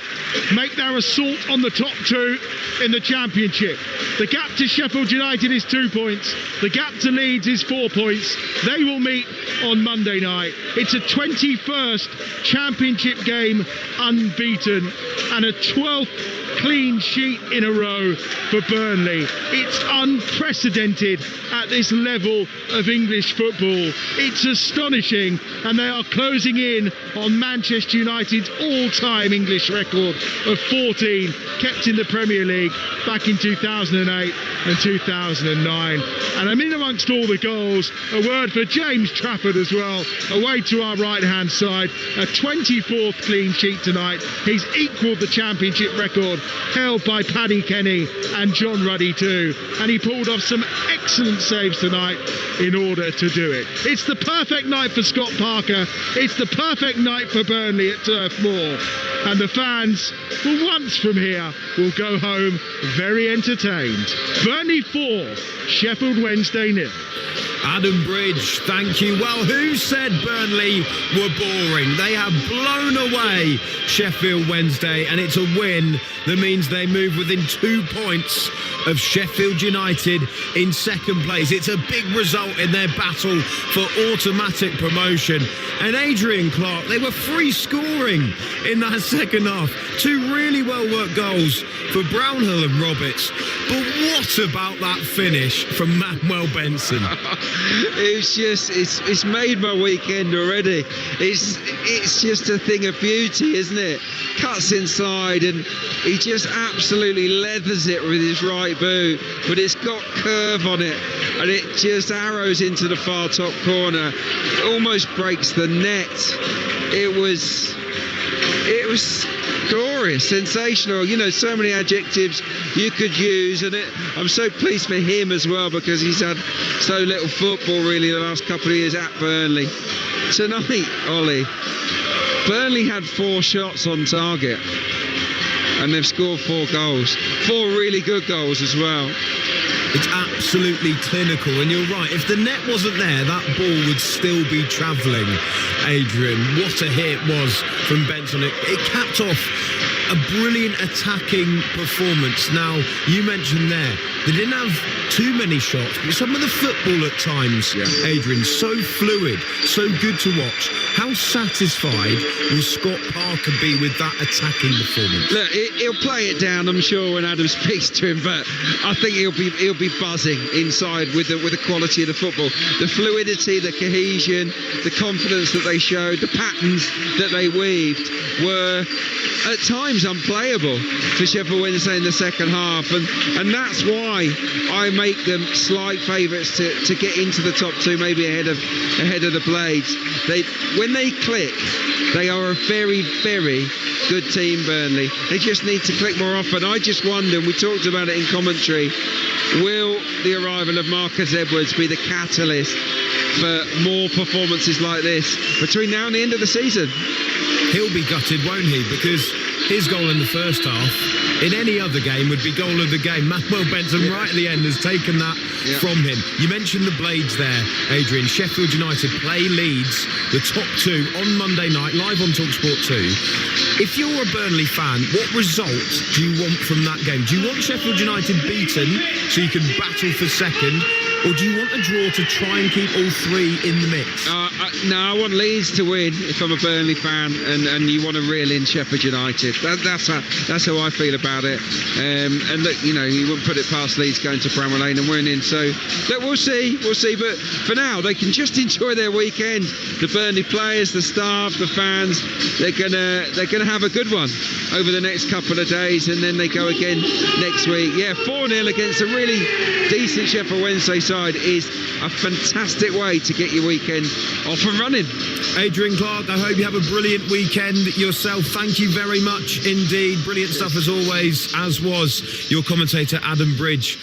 make their assault on the top two in the Championship. The gap to Sheffield United is 2 points. The gap to Leeds is 4 points. They will meet on Monday night. It's a 21st Championship game unbeaten and a 12th clean sheet in a row for Burnley. It's unprecedented at this level of English football. It's astonishing, and they are closing in on Manchester United's all-time English record of 14, kept in the Premier League back in 2008 and 2009. And I'm in amongst all the goals, a word for James Trafford as well, away to our right-hand side, a 24th clean sheet tonight. He's equalled the Championship record held by Paddy Kenny and John Ruddy too, and he pulled off some excellent saves tonight in order to do it. It's the perfect night for Scott Parker. It's the perfect night for Burnley at Turf Moor, and the fans, for once from here, will go home very entertained. Burnley 4, Sheffield Wednesday 0. Adam Bridge, thank you. Well, who said Burnley were boring? They have blown away Sheffield Wednesday, and it's a win that means they move within 2 points of Sheffield United in second place. It's a big result in their battle for automatic promotion. And Adrian Clark, they were free scoring in that second half. 2 really well-worked goals for Brownhill and Roberts. But what about that finish from Manuel Benson? It's made my weekend already. It's just a thing of beauty, isn't it? Cuts inside and he just absolutely leathers it with his right boot, but it's got curve on it and it just arrows into the far top corner. It almost breaks the net. It was glorious, sensational. You know, so many adjectives you could use, and I'm so pleased for him as well, because he's had so little football really the last couple of years at Burnley. Tonight, Ollie, Burnley had 4 shots on target and they've scored 4 goals, 4 really good goals as well. It's absolutely clinical, and you're right, if the net wasn't there, that ball would still be travelling. Adrian, what a hit it was from Benson. It capped off a brilliant attacking performance. Now, you mentioned there, they didn't have too many shots, but some of the football at times, Adrian, so fluid, so good to watch. How satisfied will Scott Parker be with that attacking performance? Look, he'll play it down, I'm sure, when Adam speaks to him, but I think he'll be buzzing inside with the quality of the football, the fluidity, the cohesion, the confidence that they showed, the patterns that they weaved were at times unplayable for Sheffield Wednesday in the second half, and that's why I make them slight favourites to get into the top 2, maybe ahead of the Blades. When they click, they are a very, very good team, Burnley. They just need to click more often. I just wonder, and we talked about it in commentary, will the arrival of Marcus Edwards be the catalyst for more performances like this between now and the end of the season? He'll be gutted, won't he? Because his goal in the first half, in any other game, would be goal of the game. Manuel Benson right at the end has taken that from him. You mentioned the Blades there, Adrian. Sheffield United play Leeds, the top 2, on Monday night, live on Talksport 2. If you're a Burnley fan, what result do you want from that game? Do you want Sheffield United beaten so you can battle for second? Or do you want a draw to try and keep all 3 in the mix? No, I want Leeds to win if I'm a Burnley fan, and you want to reel in Sheffield United. That's how I feel about it. And look, you know, you wouldn't put it past Leeds going to Bramall Lane and winning. So look, we'll see. But for now, they can just enjoy their weekend. The Burnley players, the staff, the fans, they're gonna have a good one over the next couple of days, and then they go again next week. 4-0 against a really decent Sheffield Wednesday side is a fantastic way to get your weekend off and running. Adrian Clark, I hope you have a brilliant weekend yourself. Thank you very much indeed. Brilliant stuff as always, as was your commentator Adam Bridge.